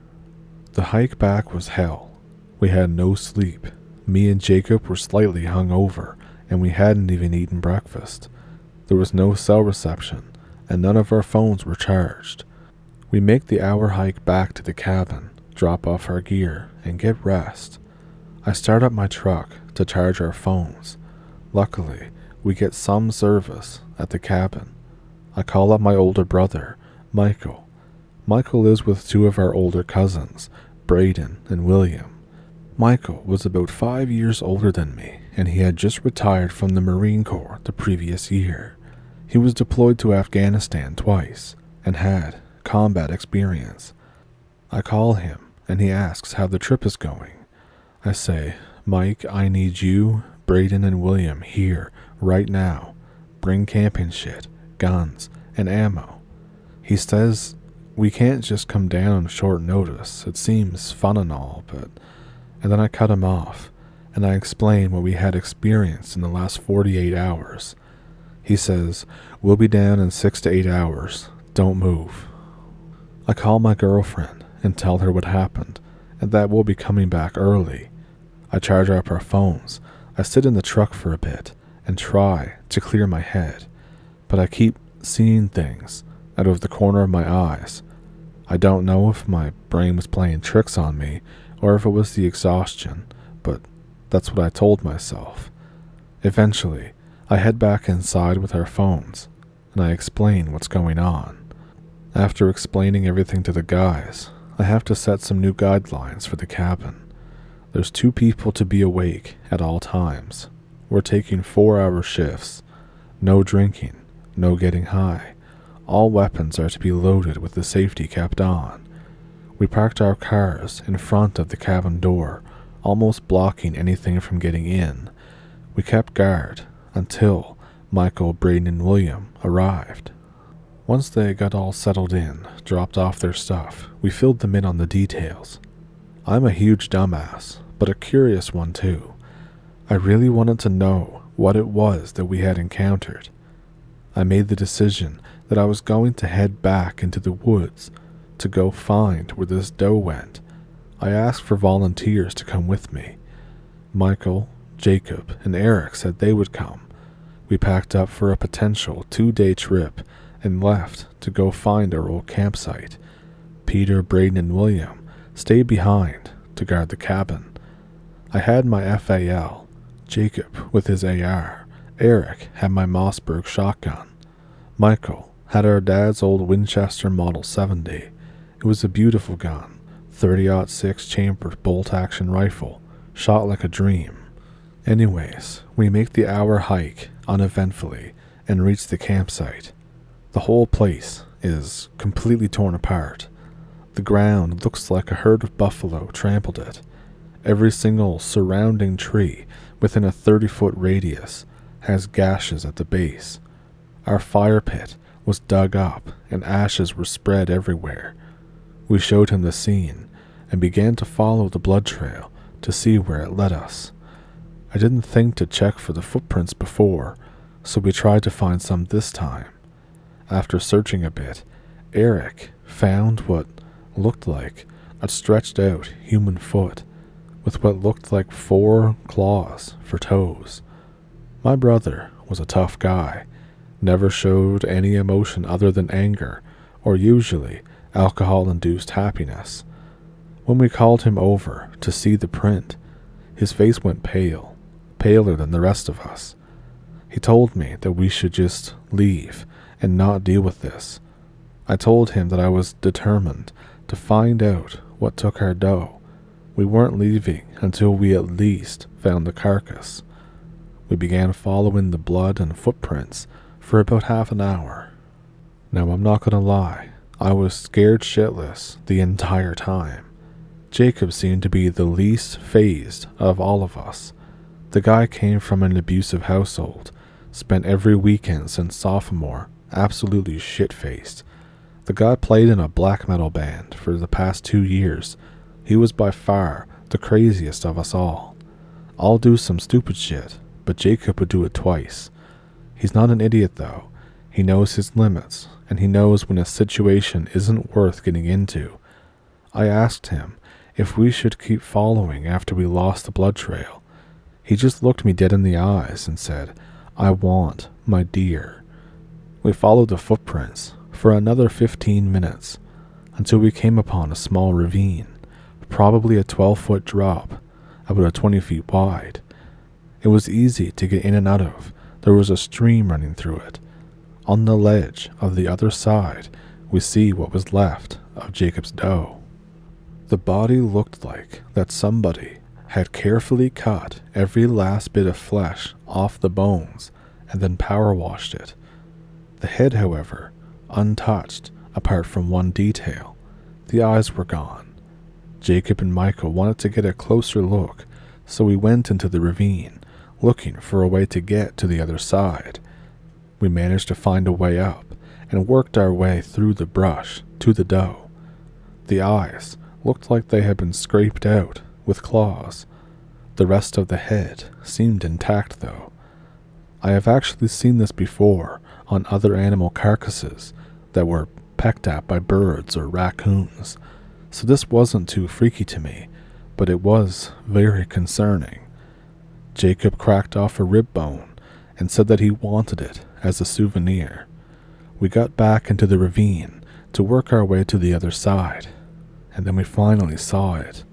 The hike back was hell. We had no sleep. Me and Jacob were slightly hungover, and we hadn't even eaten breakfast. There was no cell reception, and none of our phones were charged. We make the hour hike back to the cabin, drop off our gear, and get rest. I start up my truck to charge our phones. Luckily, we get some service at the cabin. I call up my older brother, Michael. Michael lives with 2 of our older cousins, Braden and William. Michael was about 5 years older than me, and he had just retired from the Marine Corps the previous year. He was deployed to Afghanistan twice and had combat experience. I call him, and he asks how the trip is going. I say, "Mike, I need you, Braden, and William here, right now. Bring camping shit, guns, and ammo." He says, "We can't just come down on short notice. It seems fun and all, but..." And then I cut him off, and I explain what we had experienced in the last 48 hours. He says, "We'll be down in 6 to 8 hours. Don't move." I call my girlfriend and tell her what happened, and that we'll be coming back early. I charge up our phones. I sit in the truck for a bit and try to clear my head, but I keep seeing things out of the corner of my eyes. I don't know if my brain was playing tricks on me or if it was the exhaustion, but that's what I told myself. Eventually, I head back inside with our phones, and I explain what's going on. After explaining everything to the guys, I have to set some new guidelines for the cabin. There's 2 people to be awake at all times. We're taking 4-hour shifts. No drinking, no getting high. All weapons are to be loaded with the safety kept on. We parked our cars in front of the cabin door, almost blocking anything from getting in. We kept guard until Michael, Braden, and William arrived. Once they got all settled in, dropped off their stuff, we filled them in on the details. I'm a huge dumbass, but a curious one too. I really wanted to know what it was that we had encountered. I made the decision that I was going to head back into the woods to go find where this doe went. I asked for volunteers to come with me. Michael, Jacob, and Eric said they would come. We packed up for a potential 2-day trip and left to go find our old campsite. Peter, Braden, and William stayed behind to guard the cabin. I had my FAL, Jacob with his AR, Eric had my Mossberg shotgun. Michael had our dad's old Winchester Model 70. It was a beautiful gun, 30-06 chamber bolt-action rifle, shot like a dream. Anyways, we make the hour hike uneventfully and reach the campsite. The whole place is completely torn apart. The ground looks like a herd of buffalo trampled it. Every single surrounding tree within a 30-foot radius has gashes at the base. Our fire pit was dug up and ashes were spread everywhere. We showed him the scene and began to follow the blood trail to see where it led us. I didn't think to check for the footprints before, so we tried to find some this time. After searching a bit, Eric found what looked like a stretched out human foot with what looked like 4 claws for toes. My brother was a tough guy, never showed any emotion other than anger or usually alcohol-induced happiness. When we called him over to see the print, his face went pale, paler than the rest of us. He told me that we should just leave and not deal with this. I told him that I was determined to find out what took our doe. We weren't leaving until we at least found the carcass. We began following the blood and footprints for about half an hour. Now I'm not gonna lie, I was scared shitless the entire time. Jacob seemed to be the least fazed of all of us. The guy came from an abusive household, spent every weekend since sophomore absolutely shit-faced. The guy played in a black metal band for the past 2 years. He was by far the craziest of us all. I'll do some stupid shit, but Jacob would do it twice. He's not an idiot though. He knows his limits, and he knows when a situation isn't worth getting into. I asked him if we should keep following after we lost the blood trail. He just looked me dead in the eyes and said, "I want my deer." We followed the footprints for another 15 minutes until we came upon a small ravine, probably a 12-foot drop, about 20 feet wide. It was easy to get in and out of. There was a stream running through it. On the ledge of the other side, we see what was left of Jacob's doe. The body looked like that somebody had carefully cut every last bit of flesh off the bones and then power washed it. The head, however, untouched apart from one detail. The eyes were gone. Jacob and Michael wanted to get a closer look, so we went into the ravine, looking for a way to get to the other side. We managed to find a way up and worked our way through the brush to the doe. The eyes looked like they had been scraped out with claws. The rest of the head seemed intact though. I have actually seen this before on other animal carcasses that were pecked at by birds or raccoons, so this wasn't too freaky to me, but it was very concerning. Jacob cracked off a rib bone and said that he wanted it as a souvenir. We got back into the ravine to work our way to the other side, and then we finally saw it.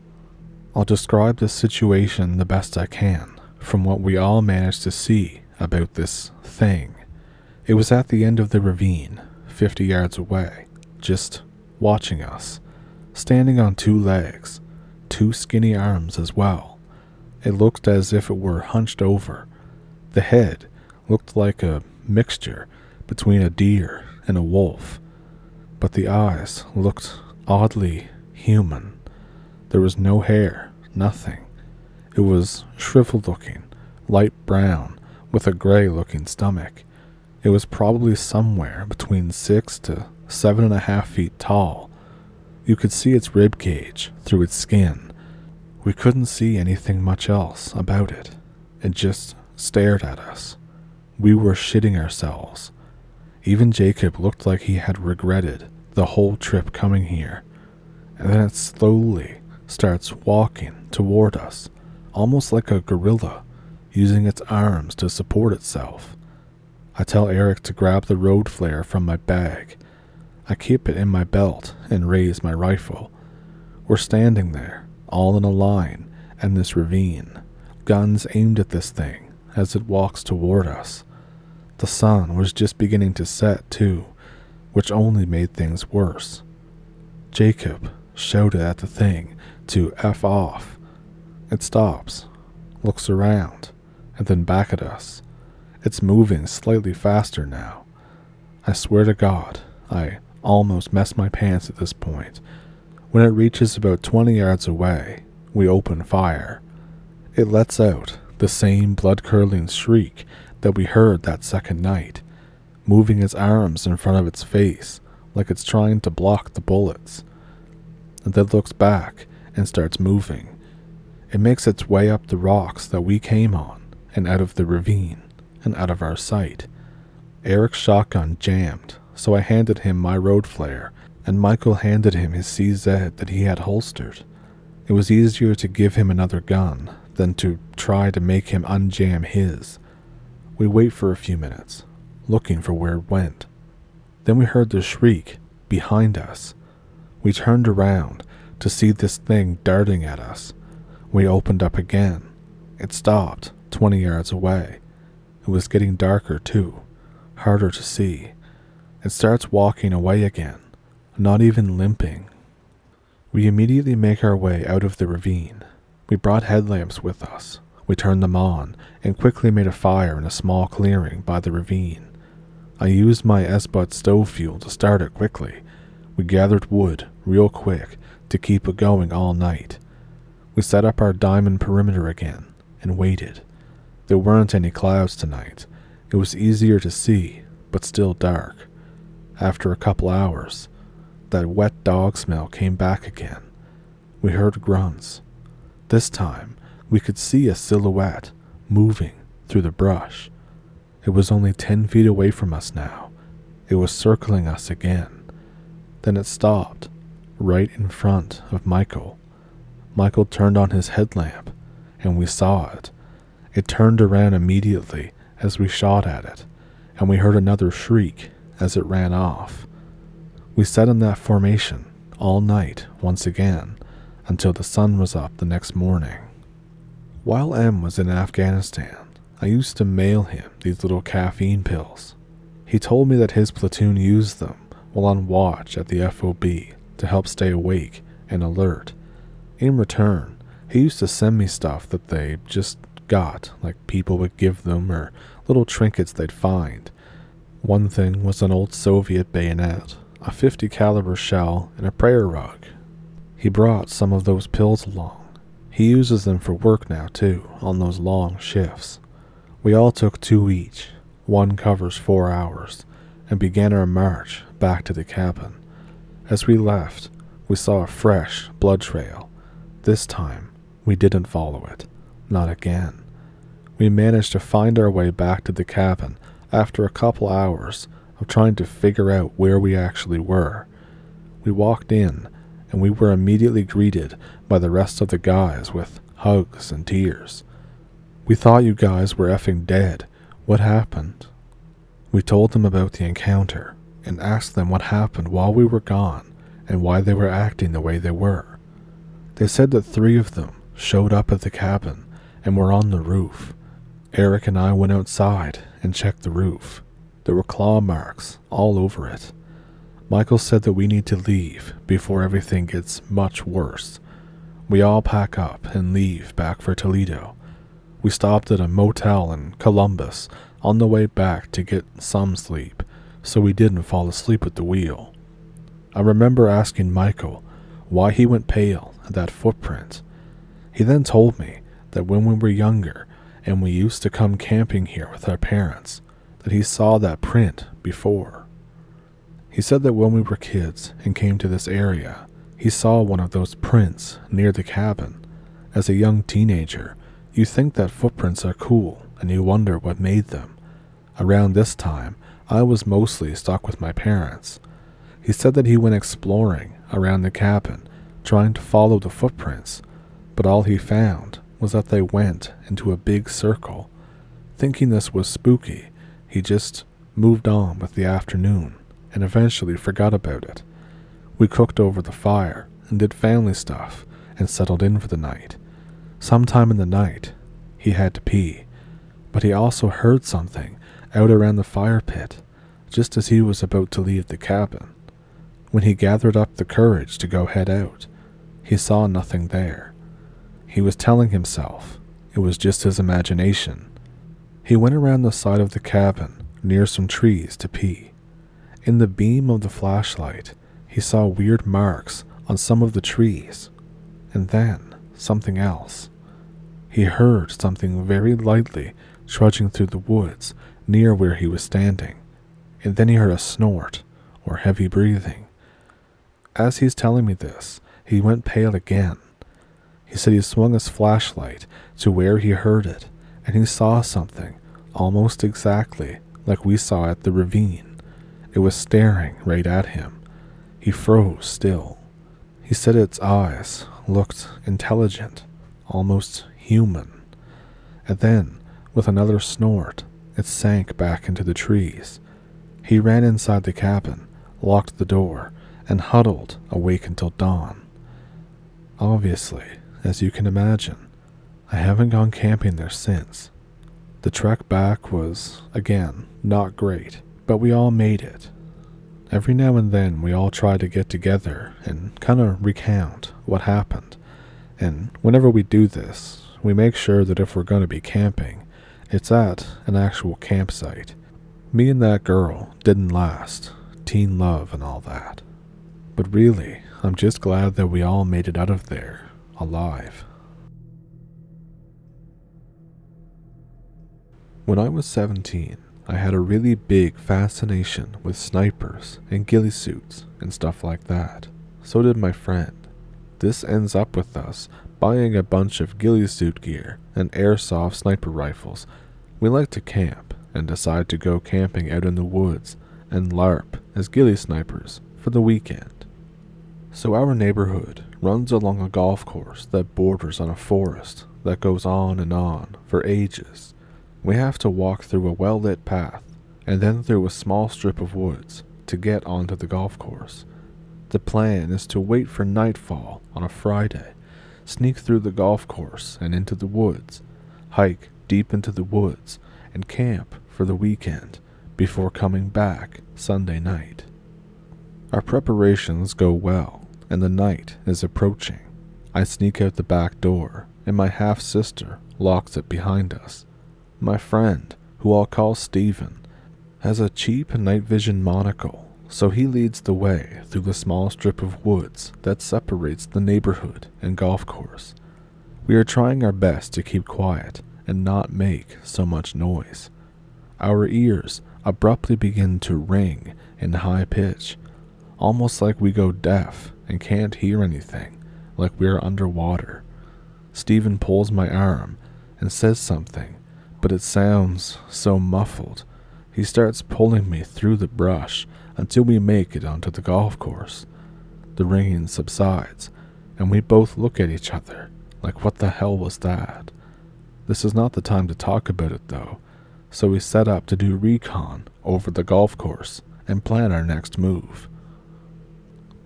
I'll describe this situation the best I can from what we all managed to see about this thing. It was at the end of the ravine, 50 yards away, just watching us, standing on 2 legs, 2 skinny arms as well. It looked as if it were hunched over. The head looked like a mixture between a deer and a wolf, but the eyes looked oddly human. There was no hair, nothing. It was shriveled looking, light brown, with a gray-looking stomach. It was probably somewhere between 6 to 7.5 feet tall. You could see its rib cage through its skin. We couldn't see anything much else about it. It just stared at us. We were shitting ourselves. Even Jacob looked like he had regretted the whole trip coming here. And then it slowly starts walking toward us, almost like a gorilla, using its arms to support itself. I tell Eric to grab the road flare from my bag. I keep it in my belt and raise my rifle. We're standing there, all in a line, in this ravine, guns aimed at this thing as it walks toward us. The sun was just beginning to set, too, which only made things worse. Jacob shouted at the thing to F off. It stops, looks around, and then back at us. It's moving slightly faster now. I swear to God, I almost messed my pants at this point. When it reaches about 20 yards away, we open fire. It lets out the same blood-curdling shriek that we heard that second night, moving its arms in front of its face like it's trying to block the bullets. And then looks back and starts moving. It makes its way up the rocks that we came on and out of the ravine and out of our sight. Eric's shotgun jammed, so I handed him my road flare, and Michael handed him his CZ that he had holstered. It was easier to give him another gun than to try to make him unjam his. We wait for a few minutes, looking for where it went. Then we heard the shriek behind us. We turned around to see this thing darting at us. We opened up again. It stopped 20 yards away. It was getting darker too, harder to see. It starts walking away again, not even limping. We immediately make our way out of the ravine. We brought headlamps with us. We turned them on and quickly made a fire in a small clearing by the ravine. I used my S-Butt stove fuel to start it quickly. We gathered wood real quick to keep it going all night. We set up our diamond perimeter again and waited. There weren't any clouds tonight. It was easier to see, but still dark. After a couple hours, that wet dog smell came back again. We heard grunts. This time, we could see a silhouette moving through the brush. It was only 10 feet away from us now. It was circling us again. Then it stopped, right in front of Michael. Michael turned on his headlamp, and we saw it. It turned around immediately as we shot at it, and we heard another shriek as it ran off. We sat in that formation all night once again, until the sun was up the next morning. While M was in Afghanistan, I used to mail him these little caffeine pills. He told me that his platoon used them while on watch at the FOB to help stay awake and alert. In return, he used to send me stuff that they just got, like people would give them or little trinkets they'd find. One thing was an old Soviet bayonet, a .50 caliber shell, and a prayer rug. He brought some of those pills along. He uses them for work now too, on those long shifts. We all took 2 each. One covers 4 hours, and began our march back to the cabin. As we left, we saw a fresh blood trail. This time, we didn't follow it. Not again. We managed to find our way back to the cabin after a couple hours of trying to figure out where we actually were. We walked in, and we were immediately greeted by the rest of the guys with hugs and tears. "We thought you guys were effing dead. What happened?" We told them about the encounter and asked them what happened while we were gone and why they were acting the way they were. They said that 3 of them showed up at the cabin and were on the roof. Eric and I went outside and checked the roof. There were claw marks all over it. Michael said that we need to leave before everything gets much worse. We all pack up and leave back for Toledo. We stopped at a motel in Columbus on the way back to get some sleep, so we didn't fall asleep at the wheel. I remember asking Michael why he went pale at that footprint. He then told me that when we were younger and we used to come camping here with our parents, that he saw that print before. He said that when we were kids and came to this area, he saw one of those prints near the cabin. As a young teenager, you think that footprints are cool and you wonder what made them. Around this time, I was mostly stuck with my parents. He said that he went exploring around the cabin, trying to follow the footprints, but all he found was that they went into a big circle. Thinking this was spooky, he just moved on with the afternoon and eventually forgot about it. We cooked over the fire and did family stuff and settled in for the night. Sometime in the night, he had to pee, but he also heard something out around the fire pit just as he was about to leave the cabin. When he gathered up the courage to go head out, he saw nothing there. He was telling himself it was just his imagination. He went around the side of the cabin near some trees to pee. In the beam of the flashlight, he saw weird marks on some of the trees, and then something else. He heard something very lightly trudging through the woods near where he was standing, and then he heard a snort or heavy breathing. As he's telling me this, he went pale again. He said he swung his flashlight to where he heard it, and he saw something almost exactly like we saw at the ravine. It was staring right at him. He froze still. He said its eyes looked intelligent, almost human. And then, with another snort, it sank back into the trees. He ran inside the cabin, locked the door, and huddled awake until dawn. Obviously, as you can imagine, I haven't gone camping there since. The trek back was, again, not great, but we all made it. Every now and then we all try to get together and kind of recount what happened, and whenever we do this, we make sure that if we're going to be camping, it's at an actual campsite. Me and that girl didn't last, teen love and all that. But really, I'm just glad that we all made it out of there, alive. When I was 17, I had a really big fascination with snipers and ghillie suits and stuff like that. So did my friend. This ends up with us buying a bunch of ghillie suit gear and airsoft sniper rifles. We like to camp and decide to go camping out in the woods and LARP as ghillie snipers for the weekend. So our neighborhood runs along a golf course that borders on a forest that goes on and on for ages. We have to walk through a well-lit path and then through a small strip of woods to get onto the golf course. The plan is to wait for nightfall on a Friday, sneak through the golf course and into the woods, hike deep into the woods, and camp for the weekend before coming back Sunday night. Our preparations go well, and the night is approaching. I sneak out the back door, and my half-sister locks it behind us. My friend, who I'll call Steven, has a cheap night vision monocle, so he leads the way through the small strip of woods that separates the neighborhood and golf course. We are trying our best to keep quiet and not make so much noise. Our ears abruptly begin to ring in high pitch, almost like we go deaf and can't hear anything, like we're underwater. Steven pulls my arm and says something, but it sounds so muffled. He starts pulling me through the brush until we make it onto the golf course. The ringing subsides, and we both look at each other like, what the hell was that? This is not the time to talk about it though, so we set up to do recon over the golf course and plan our next move.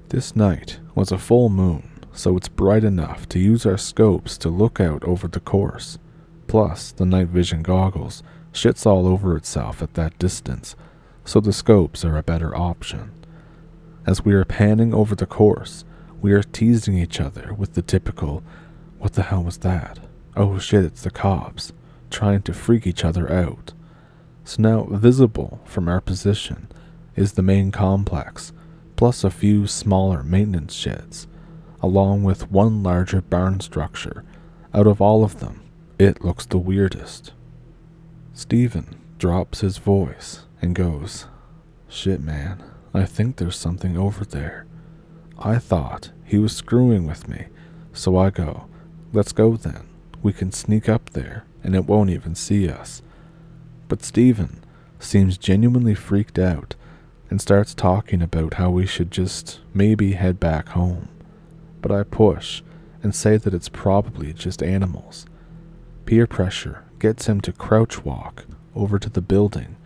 This night was a full moon, so it's bright enough to use our scopes to look out over the course. Plus, the night vision goggles shits all over itself at that distance, so the scopes are a better option. As we are panning over the course, we are teasing each other with the typical, "What the hell was that? Oh shit, it's the cops," trying to freak each other out. So now, visible from our position is the main complex, plus a few smaller maintenance sheds, along with one larger barn structure. Out of all of them, it looks the weirdest. Steven drops his voice and goes, "Shit, man, I think there's something over there." I thought he was screwing with me, so I go, "Let's go then. We can sneak up there and it won't even see us." But Steven seems genuinely freaked out and starts talking about how we should just maybe head back home. But I push and say that it's probably just animals. Peer pressure gets him to crouch walk over to the building.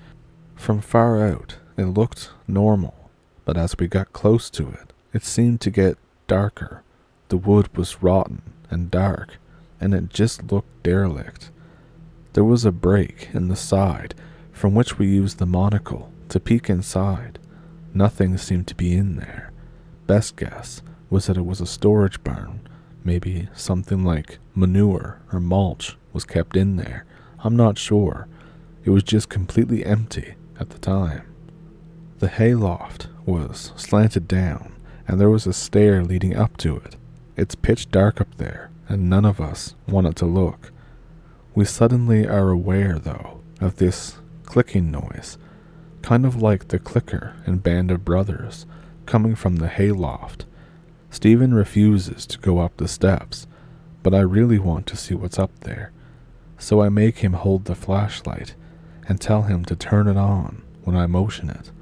From far out, it looked normal, but as we got close to it, it seemed to get darker. The wood was rotten and dark, and it just looked derelict. There was a break in the side from which we used the monocle to peek inside. Nothing seemed to be in there. Best guess was that it was a storage barn. Maybe something like manure or mulch was kept in there. I'm not sure. It was just completely empty at the time. The hayloft was slanted down, and there was a stair leading up to it. It's pitch dark up there, and none of us wanted to look. We suddenly are aware, though, of this clicking noise, kind of like the clicker in Band of Brothers, coming from the hayloft. Stephen refuses to go up the steps, but I really want to see what's up there, so I make him hold the flashlight and tell him to turn it on when I motion it.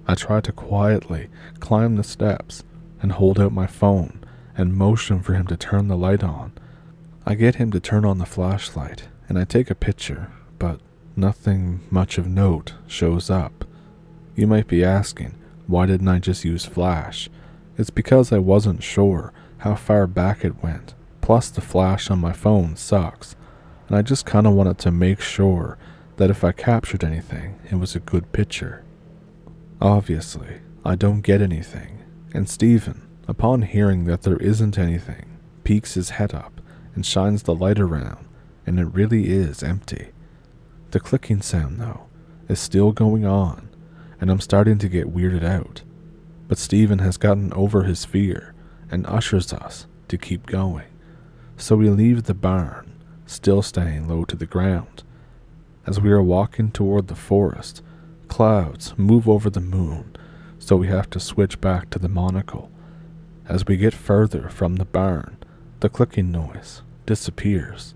I try to quietly climb the steps and hold out my phone and motion for him to turn the light on. I get him to turn on the flashlight, and I take a picture, but nothing much of note shows up. You might be asking, why didn't I just use flash? It's because I wasn't sure how far back it went, plus the flash on my phone sucks, and I just kinda wanted to make sure that if I captured anything, it was a good picture. Obviously, I don't get anything, and Stephen, upon hearing that there isn't anything, peeks his head up and shines the light around, and it really is empty. The clicking sound, though, is still going on, and I'm starting to get weirded out. But Stephen has gotten over his fear and ushers us to keep going. So we leave the barn, still staying low to the ground. As we are walking toward the forest, clouds move over the moon, so we have to switch back to the monocle. As we get further from the barn, the clicking noise disappears.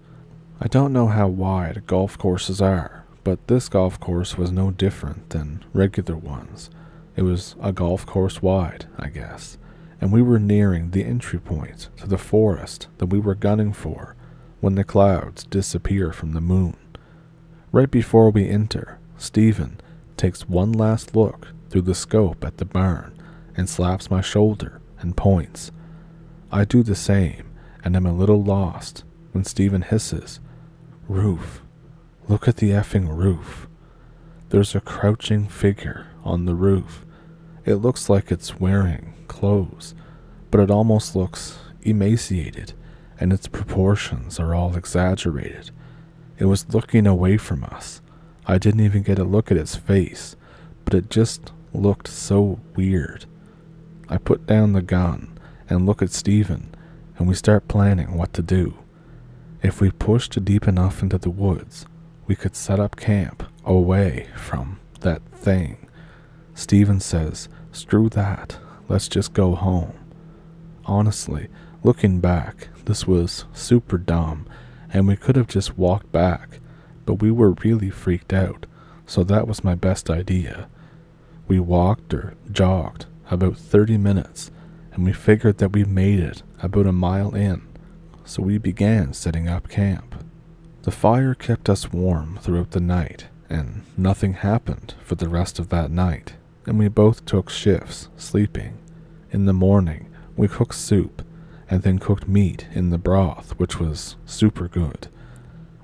I don't know how wide golf courses are, but this golf course was no different than regular ones. It was a golf course wide, I guess, and we were nearing the entry point to the forest that we were gunning for when the clouds disappear from the moon. Right before we enter, Stephen takes one last look through the scope at the barn and slaps my shoulder and points. I do the same and am a little lost when Stephen hisses, "Roof. Look at the effing roof." There's a crouching figure on the roof. It looks like it's wearing clothes, but it almost looks emaciated, and its proportions are all exaggerated. It was looking away from us. I didn't even get a look at its face, but it just looked so weird. I put down the gun and look at Stephen, and we start planning what to do. If we pushed deep enough into the woods, we could set up camp away from that thing. Stephen says, "Screw that, let's just go home." Honestly, looking back, this was super dumb, and we could have just walked back, but we were really freaked out, so that was my best idea. We walked or jogged about 30 minutes, and we figured that we made it about a mile in, so we began setting up camp. The fire kept us warm throughout the night, and nothing happened for the rest of that night, and we both took shifts sleeping. In the morning, we cooked soup, and then cooked meat in the broth, which was super good.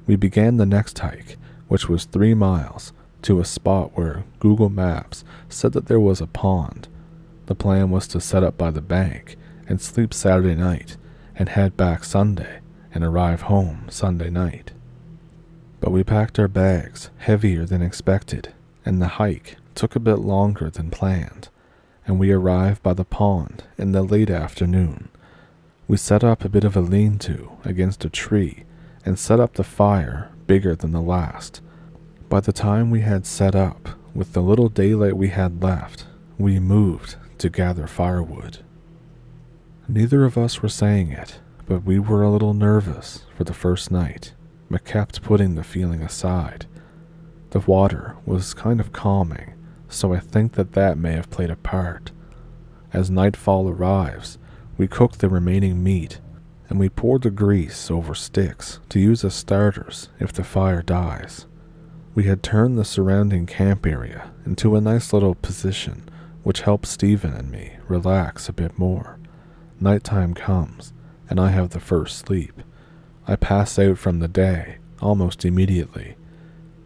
We began the next hike, which was 3 miles, to a spot where Google Maps said that there was a pond. The plan was to set up by the bank and sleep Saturday night and head back Sunday and arrive home Sunday night. But we packed our bags heavier than expected, and the hike took a bit longer than planned, and we arrived by the pond in the late afternoon. We set up a bit of a lean-to against a tree and set up the fire bigger than the last. By the time we had set up, with the little daylight we had left, we moved to gather firewood. Neither of us were saying it, but we were a little nervous for the first night, but kept putting the feeling aside. The water was kind of calming, so I think that may have played a part. As nightfall arrives, we cook the remaining meat, and we pour the grease over sticks to use as starters if the fire dies. We had turned the surrounding camp area into a nice little position, which helped Stephen and me relax a bit more. Nighttime comes, and I have the first sleep. I pass out from the day almost immediately.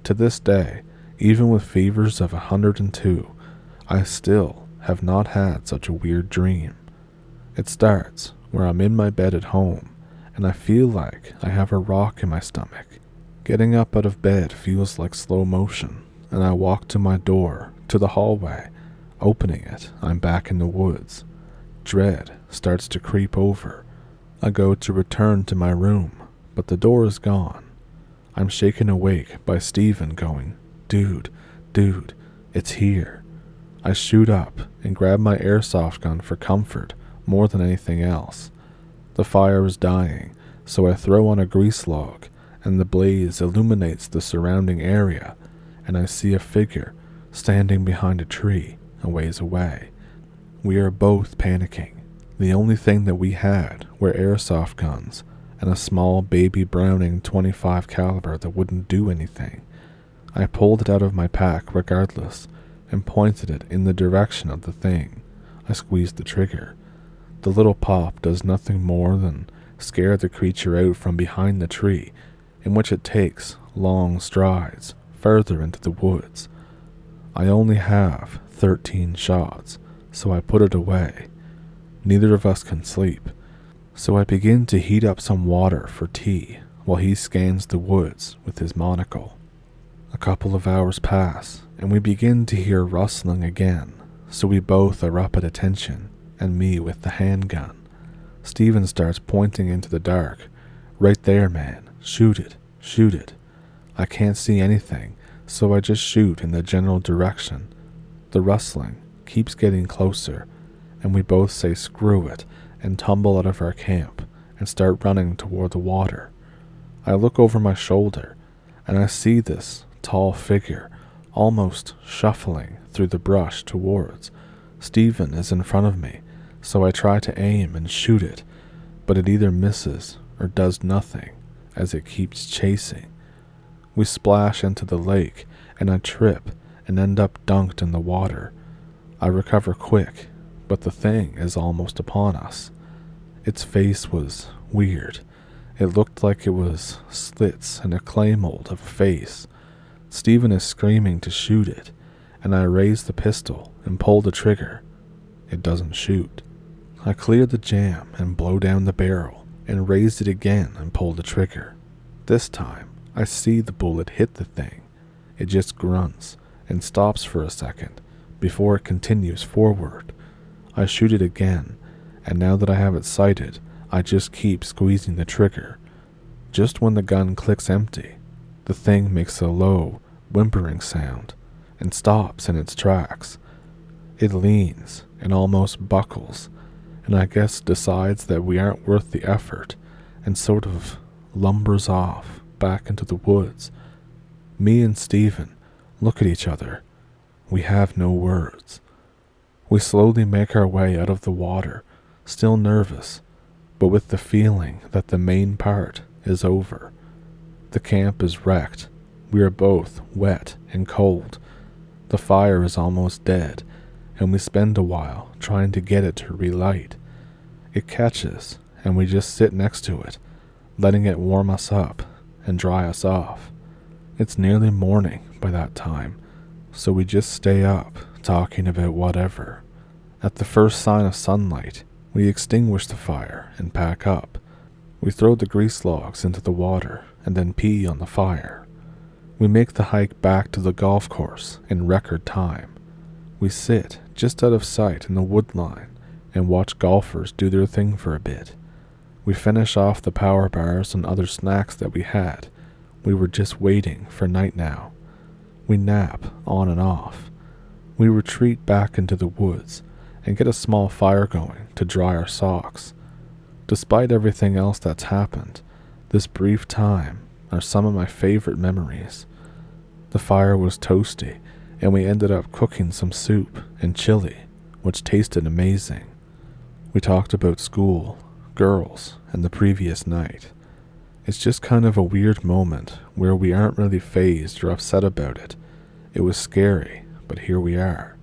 To this day, even with fevers of 102, I still have not had such a weird dream. It starts where I'm in my bed at home, and I feel like I have a rock in my stomach. Getting up out of bed feels like slow motion, and I walk to my door, to the hallway. Opening it, I'm back in the woods. Dread starts to creep over. I go to return to my room, but the door is gone. I'm shaken awake by Stephen going, Dude, it's here." I shoot up and grab my airsoft gun for comfort more than anything else. The fire is dying, so I throw on a grease log, and the blaze illuminates the surrounding area, and I see a figure standing behind a tree a ways away. We are both panicking. The only thing that we had were airsoft guns and a small baby Browning .25 caliber that wouldn't do anything. I pulled it out of my pack regardless and pointed it in the direction of the thing. I squeezed the trigger. The little pop does nothing more than scare the creature out from behind the tree, in which it takes long strides further into the woods. I only have 13 shots, so I put it away. Neither of us can sleep, so I begin to heat up some water for tea while he scans the woods with his monocle. A couple of hours pass, and we begin to hear rustling again, so we both are up at attention, and me with the handgun. Stephen starts pointing into the dark. "Right there, man. Shoot it. Shoot it." I can't see anything, so I just shoot in the general direction. The rustling keeps getting closer, and we both say screw it and tumble out of our camp and start running toward the water. I look over my shoulder, and I see this tall figure almost shuffling through the brush towards. Stephen is in front of me, so I try to aim and shoot it, but it either misses or does nothing as it keeps chasing. We splash into the lake, and I trip and end up dunked in the water. I recover quick, but the thing is almost upon us. Its face was weird. It looked like it was slits in a clay mold of a face. Stephen is screaming to shoot it, and I raise the pistol and pull the trigger. It doesn't shoot. I clear the jam and blow down the barrel, and raise it again and pull the trigger. This time, I see the bullet hit the thing. It just grunts and stops for a second before it continues forward. I shoot it again, and now that I have it sighted, I just keep squeezing the trigger. Just when the gun clicks empty, the thing makes a low, whimpering sound and stops in its tracks. It leans and almost buckles, and I guess decides that we aren't worth the effort, and sort of lumbers off back into the woods. Me and Stephen look at each other. We have no words. We slowly make our way out of the water, still nervous, but with the feeling that the main part is over. The camp is wrecked. We are both wet and cold. The fire is almost dead, and we spend a while trying to get it to relight. It catches, and we just sit next to it, letting it warm us up and dry us off. It's nearly morning by that time, so we just stay up talking about whatever. At the first sign of sunlight, we extinguish the fire and pack up. We throw the grease logs into the water and then pee on the fire. We make the hike back to the golf course in record time. We sit just out of sight in the woodline and watch golfers do their thing for a bit. We finish off the power bars and other snacks that we had. We were just waiting for night now. We nap on and off. We retreat back into the woods and get a small fire going to dry our socks. Despite everything else that's happened, this brief time are some of my favorite memories. The fire was toasty, and we ended up cooking some soup and chili, which tasted amazing. We talked about school, girls, and the previous night. It's just kind of a weird moment where we aren't really fazed or upset about it. It was scary, but here we are.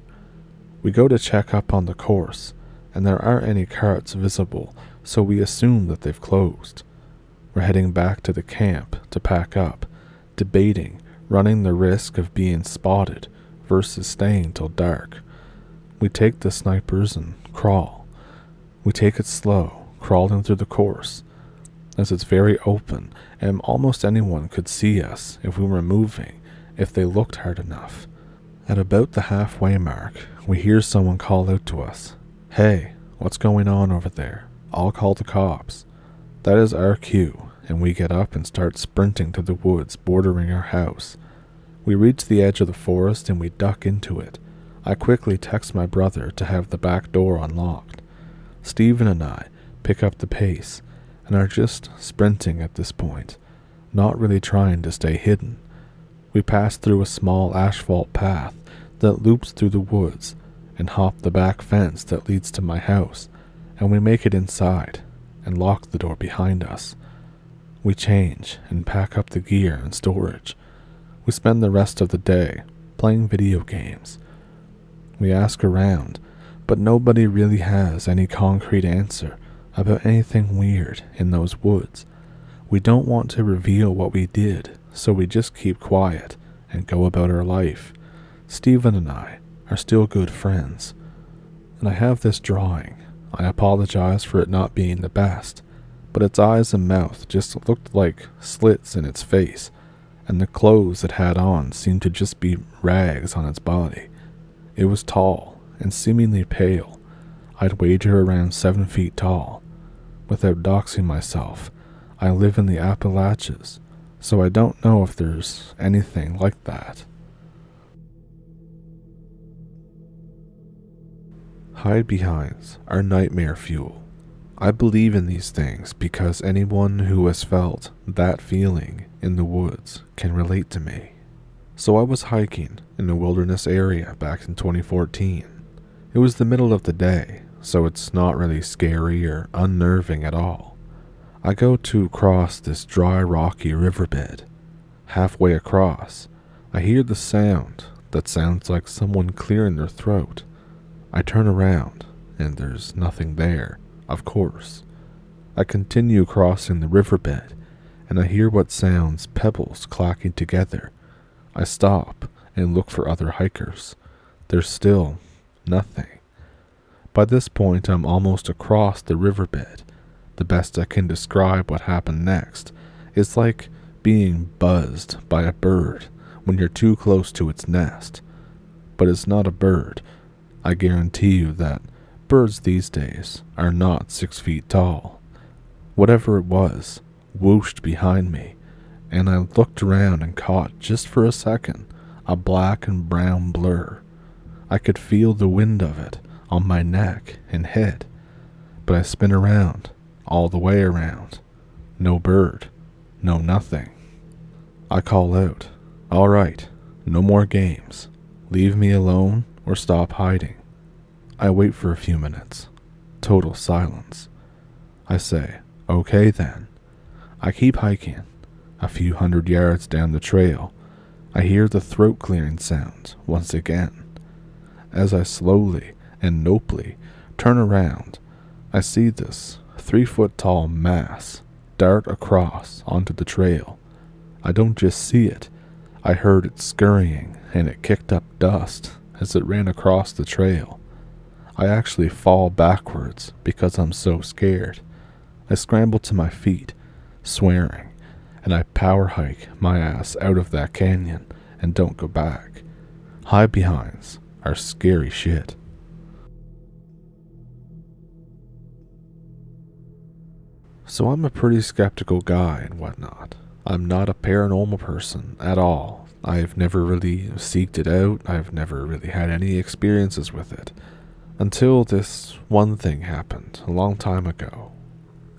We go to check up on the course, and there aren't any carts visible, so we assume that they've closed. We're heading back to the camp to pack up, debating running the risk of being spotted versus staying till dark. We take the snipers and crawl. We take it slow, crawling through the course, as it's very open and almost anyone could see us if we were moving if they looked hard enough. At about the halfway mark, we hear someone call out to us, "Hey, what's going on over there? I'll call the cops." That is our cue, and we get up and start sprinting to the woods bordering our house. We reach the edge of the forest and we duck into it. I quickly text my brother to have the back door unlocked. Stephen and I pick up the pace and are just sprinting at this point, not really trying to stay hidden. We pass through a small asphalt path that loops through the woods and hop the back fence that leads to my house, and we make it inside and lock the door behind us. We change and pack up the gear and storage. We spend the rest of the day playing video games. We ask around, but nobody really has any concrete answer about anything weird in those woods. We don't want to reveal what we did, so we just keep quiet and go about our life. Stephen and I are still good friends. And I have this drawing. I apologize for it not being the best, but its eyes and mouth just looked like slits in its face, and the clothes it had on seemed to just be rags on its body. It was tall and seemingly pale. I'd wager around 7 feet tall. Without doxing myself, I live in the Appalachias, so I don't know if there's anything like that. Hide-behinds are nightmare fuel. I believe in these things because anyone who has felt that feeling in the woods can relate to me. So I was hiking in a wilderness area back in 2014. It was the middle of the day, so it's not really scary or unnerving at all. I go to cross this dry, rocky riverbed. Halfway across, I hear the sound that sounds like someone clearing their throat. I turn around, and there's nothing there, of course. I continue crossing the riverbed, and I hear what sounds pebbles clacking together. I stop and look for other hikers. There's still nothing. By this point, I'm almost across the riverbed. The best I can describe what happened next is like being buzzed by a bird when you're too close to its nest. But it's not a bird. I guarantee you that birds these days are not 6 feet tall. Whatever it was whooshed behind me, and I looked around and caught, just for a second, a black and brown blur. I could feel the wind of it on my neck and head, but I spin around, all the way around. No bird, no nothing. I call out, "All right, no more games. Leave me alone or stop hiding." I wait for a few minutes. Total silence. I say, "Okay then." I keep hiking. A few hundred yards down the trail, I hear the throat clearing sound once again. As I slowly and nopely turn around, I see this 3-foot tall mass dart across onto the trail. I don't just see it, I heard it scurrying, and it kicked up dust as it ran across the trail. I actually fall backwards because I'm so scared. I scramble to my feet, swearing, and I power hike my ass out of that canyon and don't go back. Hide-behinds are scary shit. So I'm a pretty skeptical guy and whatnot. I'm not a paranormal person at all. I've never really seeked it out. I've never really had any experiences with it. Until this one thing happened a long time ago.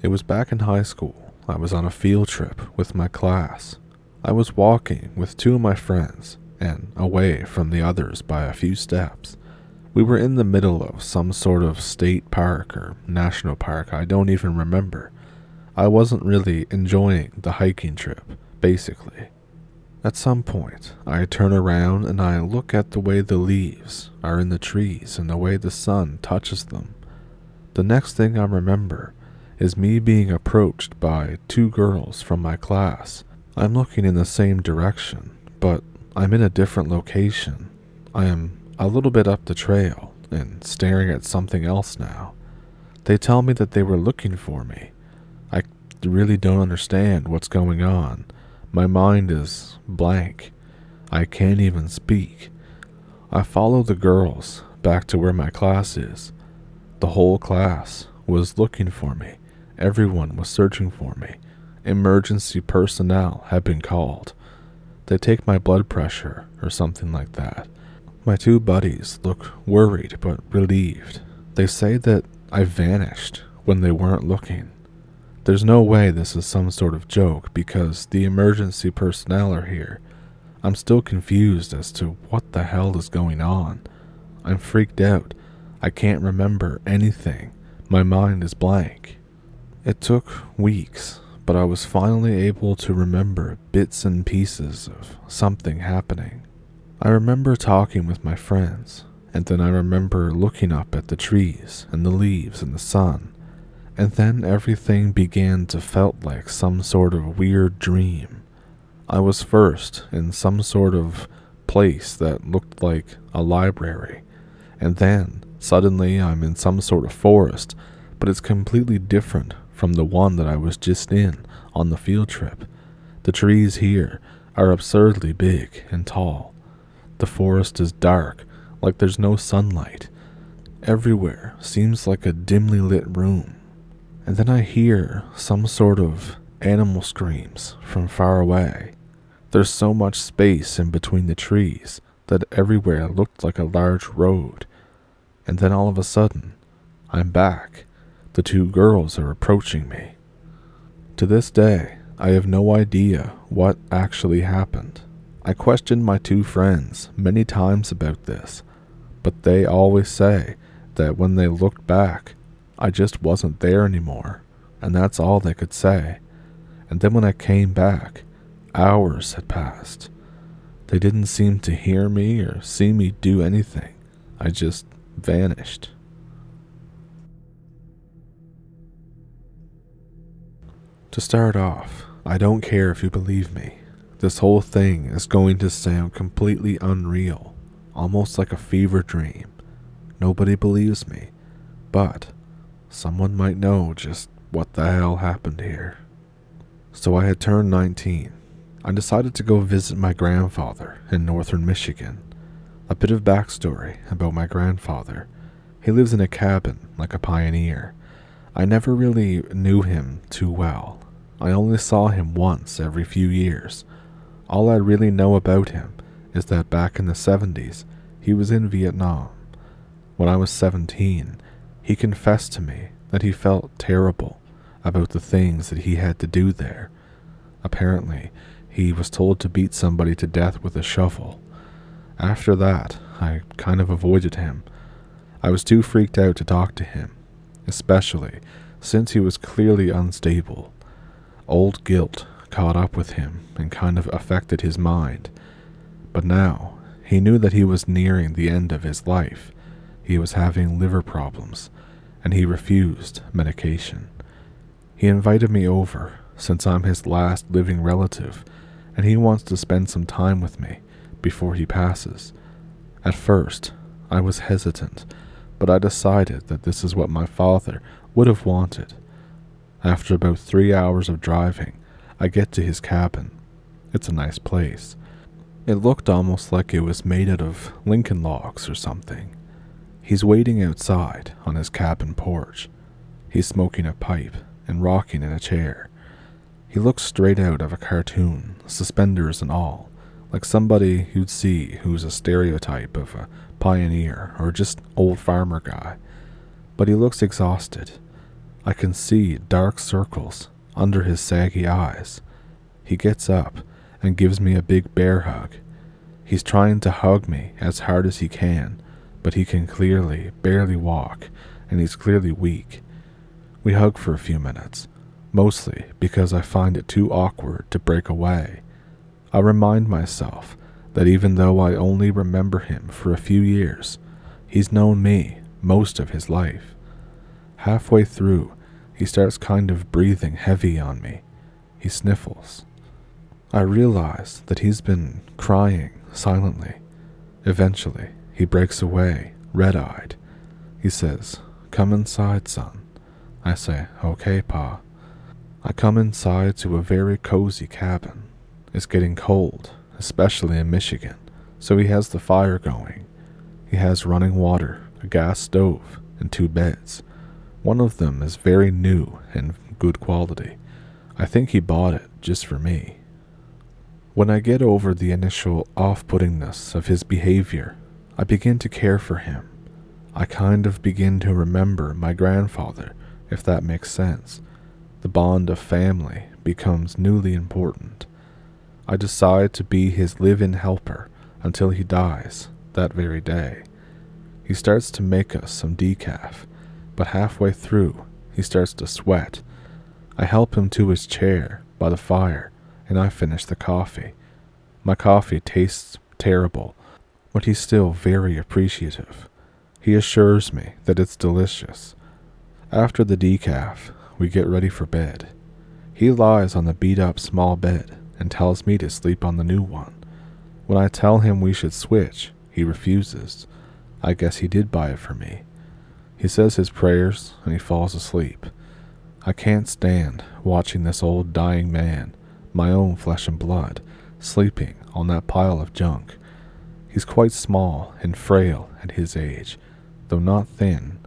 It was back in high school. I was on a field trip with my class. I was walking with two of my friends and away from the others by a few steps. We were in the middle of some sort of state park or national park, I don't even remember. I wasn't really enjoying the hiking trip, basically. At some point, I turn around and I look at the way the leaves are in the trees and the way the sun touches them. The next thing I remember is me being approached by two girls from my class. I'm looking in the same direction, but I'm in a different location. I am a little bit up the trail and staring at something else now. They tell me that they were looking for me. I really don't understand what's going on. My mind is blank. I can't even speak. I follow the girls back to where my class is. The whole class was looking for me. Everyone was searching for me. Emergency personnel had been called. They take my blood pressure or something like that. My two buddies look worried but relieved. They say that I vanished when they weren't looking. There's no way this is some sort of joke because the emergency personnel are here. I'm still confused as to what the hell is going on. I'm freaked out. I can't remember anything. My mind is blank. It took weeks, but I was finally able to remember bits and pieces of something happening. I remember talking with my friends, and then I remember looking up at the trees and the leaves and the sun. And then everything began to felt like some sort of weird dream. I was first in some sort of place that looked like a library, and then suddenly I'm in some sort of forest, but it's completely different from the one that I was just in on the field trip. The trees here are absurdly big and tall. The forest is dark, like there's no sunlight. Everywhere seems like a dimly lit room. And then I hear some sort of animal screams from far away. There's so much space in between the trees that everywhere looked like a large road. And then all of a sudden, I'm back. The two girls are approaching me. To this day, I have no idea what actually happened. I questioned my two friends many times about this, but they always say that when they looked back, I just wasn't there anymore, and that's all they could say. And then when I came back, hours had passed. They didn't seem to hear me or see me do anything. I just vanished. To start off, I don't care if you believe me. This whole thing is going to sound completely unreal, almost like a fever dream. Nobody believes me, but someone might know just what the hell happened here. So I had turned 19. I decided to go visit my grandfather in northern Michigan. A bit of backstory about my grandfather. He lives in a cabin like a pioneer. I never really knew him too well. I only saw him once every few years. All I really know about him is that back in the 70s, he was in Vietnam. When I was 17, he confessed to me that he felt terrible about the things that he had to do there. Apparently, he was told to beat somebody to death with a shovel. After that, I kind of avoided him. I was too freaked out to talk to him, especially since he was clearly unstable. Old guilt caught up with him and kind of affected his mind. But now, he knew that he was nearing the end of his life. He was having liver problems, and he refused medication. He invited me over, since I'm his last living relative, and he wants to spend some time with me before he passes. At first, I was hesitant, but I decided that this is what my father would have wanted. After about 3 hours of driving, I get to his cabin. It's a nice place. It looked almost like it was made out of Lincoln logs or something. He's waiting outside on his cabin porch. He's smoking a pipe and rocking in a chair. He looks straight out of a cartoon, suspenders and all, like somebody you'd see who's a stereotype of a pioneer or just old farmer guy. But he looks exhausted. I can see dark circles under his saggy eyes. He gets up and gives me a big bear hug. He's trying to hug me as hard as he can, but he can clearly barely walk, and he's clearly weak. We hug for a few minutes, mostly because I find it too awkward to break away. I remind myself that even though I only remember him for a few years, he's known me most of his life. Halfway through, he starts kind of breathing heavy on me. He sniffles. I realize that he's been crying silently. Eventually, he breaks away, red-eyed. He says, "Come inside, son." I say, "Okay, Pa." I come inside to a very cozy cabin. It's getting cold, especially in Michigan, so he has the fire going. He has running water, a gas stove, and 2 beds. One of them is very new and good quality. I think he bought it just for me. When I get over the initial off-puttingness of his behavior, I begin to care for him. I kind of begin to remember my grandfather, if that makes sense. The bond of family becomes newly important. I decide to be his live-in helper until he dies that very day. He starts to make us some decaf, but halfway through, he starts to sweat. I help him to his chair by the fire, and I finish the coffee. My coffee tastes terrible, but he's still very appreciative. He assures me that it's delicious. After the decaf, we get ready for bed. He lies on the beat-up small bed and tells me to sleep on the new one. When I tell him we should switch, he refuses. I guess he did buy it for me. He says his prayers and he falls asleep. I can't stand watching this old dying man, my own flesh and blood, sleeping on that pile of junk. He's quite small and frail at his age, though not thin.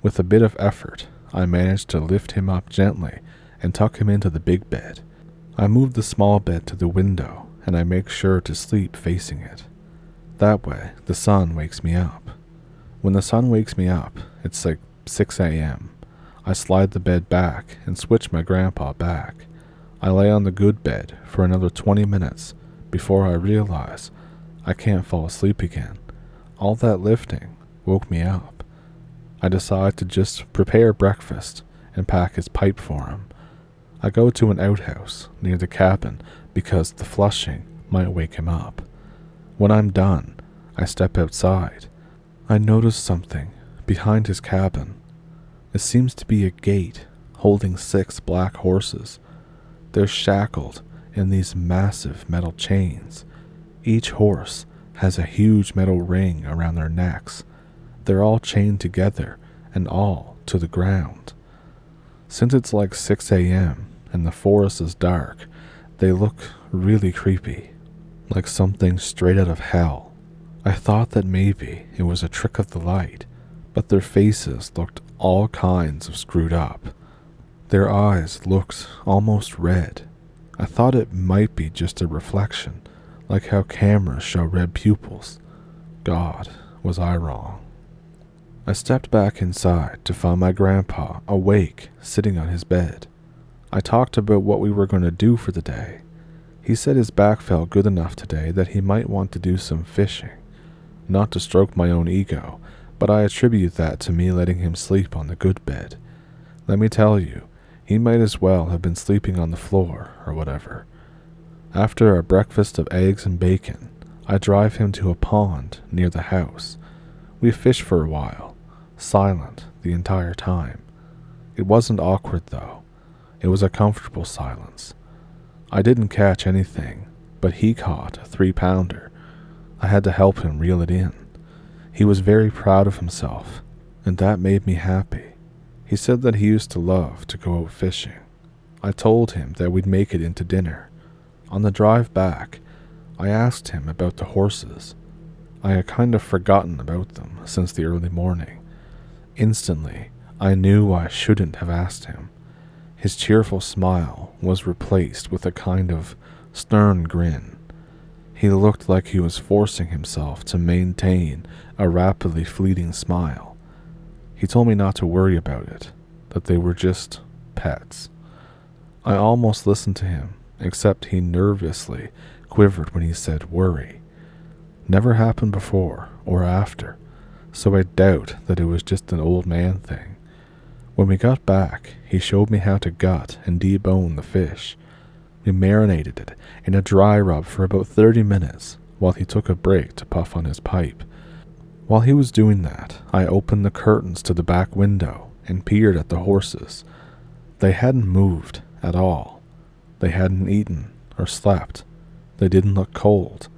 With a bit of effort, I manage to lift him up gently and tuck him into the big bed. I move the small bed to the window and I make sure to sleep facing it. That way, the sun wakes me up. When the sun wakes me up, it's like 6 a.m. I slide the bed back and switch my grandpa back. I lay on the good bed for another 20 minutes before I realize I can't fall asleep again. All that lifting woke me up. I decide to just prepare breakfast and pack his pipe for him. I go to an outhouse near the cabin because the flushing might wake him up. When I'm done, I step outside. I notice something behind his cabin. It seems to be a gate holding 6 black horses. They're shackled in these massive metal chains. Each horse has a huge metal ring around their necks. They're all chained together and all to the ground. Since it's like 6 a.m. and the forest is dark, they look really creepy, like something straight out of hell. I thought that maybe it was a trick of the light, but their faces looked all kinds of screwed up. Their eyes looked almost red. I thought it might be just a reflection, like how cameras show red pupils. God, was I wrong. I stepped back inside to find my grandpa awake, sitting on his bed. I talked about what we were going to do for the day. He said his back felt good enough today that he might want to do some fishing. Not to stroke my own ego, but I attribute that to me letting him sleep on the good bed. Let me tell you, he might as well have been sleeping on the floor or whatever. After a breakfast of eggs and bacon, I drive him to a pond near the house. We fish for a while, silent the entire time. It wasn't awkward though. It was a comfortable silence. I didn't catch anything, but he caught a 3-pounder. I had to help him reel it in. He was very proud of himself, and that made me happy. He said that he used to love to go out fishing. I told him that we'd make it into dinner. On the drive back, I asked him about the horses. I had kind of forgotten about them since the early morning. Instantly, I knew I shouldn't have asked him. His cheerful smile was replaced with a kind of stern grin. He looked like he was forcing himself to maintain a rapidly fleeting smile. He told me not to worry about it, that they were just pets. I almost listened to him except he nervously quivered when he said worry. Never happened before or after, so I doubt that it was just an old man thing. When we got back, he showed me how to gut and debone the fish. We marinated it in a dry rub for about 30 minutes while he took a break to puff on his pipe. While he was doing that, I opened the curtains to the back window and peered at the horses. They hadn't moved at all. They hadn't eaten or slept. They didn't look cold,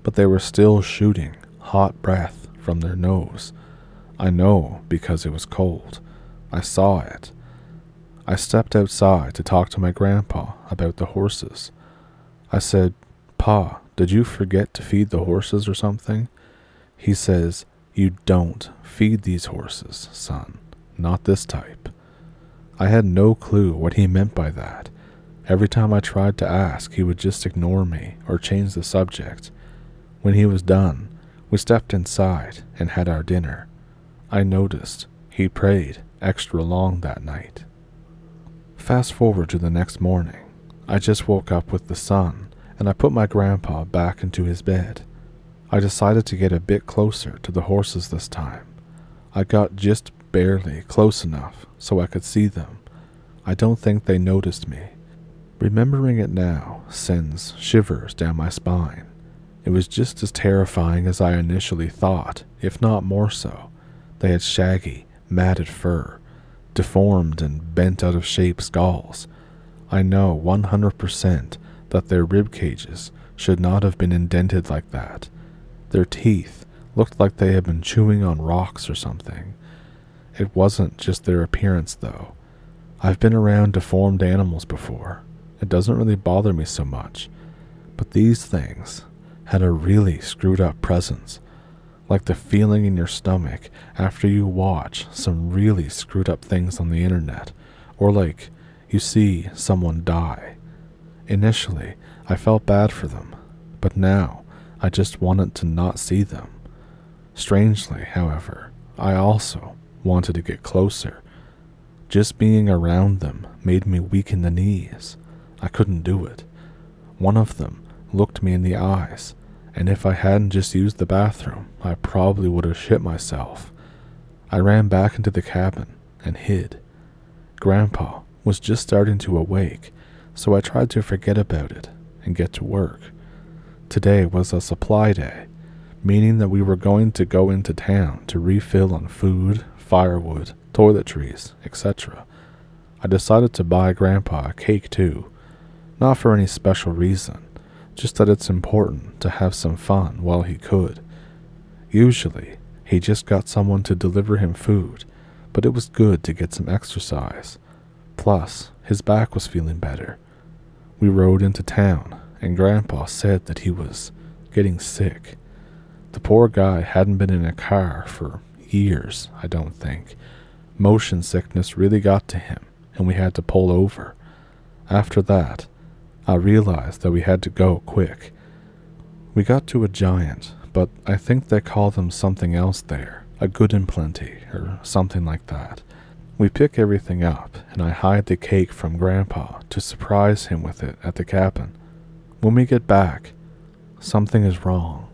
but they were still shooting hot breath from their nose. I know because it was cold. I saw it. I stepped outside to talk to my grandpa about the horses. I said, "Pa, did you forget to feed the horses or something?" He says, "You don't feed these horses, son. Not this type." I had no clue what he meant by that. Every time I tried to ask, he would just ignore me or change the subject. When he was done, we stepped inside and had our dinner. I noticed he prayed extra long that night. Fast forward to the next morning. I just woke up with the sun, and I put my grandpa back into his bed. I decided to get a bit closer to the horses this time. I got just barely close enough so I could see them. I don't think they noticed me. Remembering it now sends shivers down my spine. It was just as terrifying as I initially thought, if not more so. They had shaggy, matted fur, deformed and bent out of shape skulls. I know 100% that their rib cages should not have been indented like that. Their teeth looked like they had been chewing on rocks or something. It wasn't just their appearance, though. I've been around deformed animals before. It doesn't really bother me so much. But these things had a really screwed up presence, like the feeling in your stomach after you watch some really screwed up things on the internet, or like you see someone die. Initially, I felt bad for them, but now I just wanted to not see them. Strangely, however, I also wanted to get closer. Just being around them made me weak in the knees. I couldn't do it. One of them looked me in the eyes, and if I hadn't just used the bathroom, I probably would have shit myself. I ran back into the cabin and hid. Grandpa was just starting to awake, so I tried to forget about it and get to work. Today was a supply day, meaning that we were going to go into town to refill on food, firewood, toiletries, etc. I decided to buy Grandpa a cake too, not for any special reason, just that it's important to have some fun while he could. Usually, he just got someone to deliver him food, but it was good to get some exercise. Plus, his back was feeling better. We rode into town, and Grandpa said that he was getting sick. The poor guy hadn't been in a car for years, I don't think. Motion sickness really got to him, and we had to pull over. After that, I realized that we had to go quick. We got to a giant, but I think they call them something else there, a good and plenty, or something like that. We pick everything up, and I hide the cake from Grandpa to surprise him with it at the cabin. When we get back, something is wrong.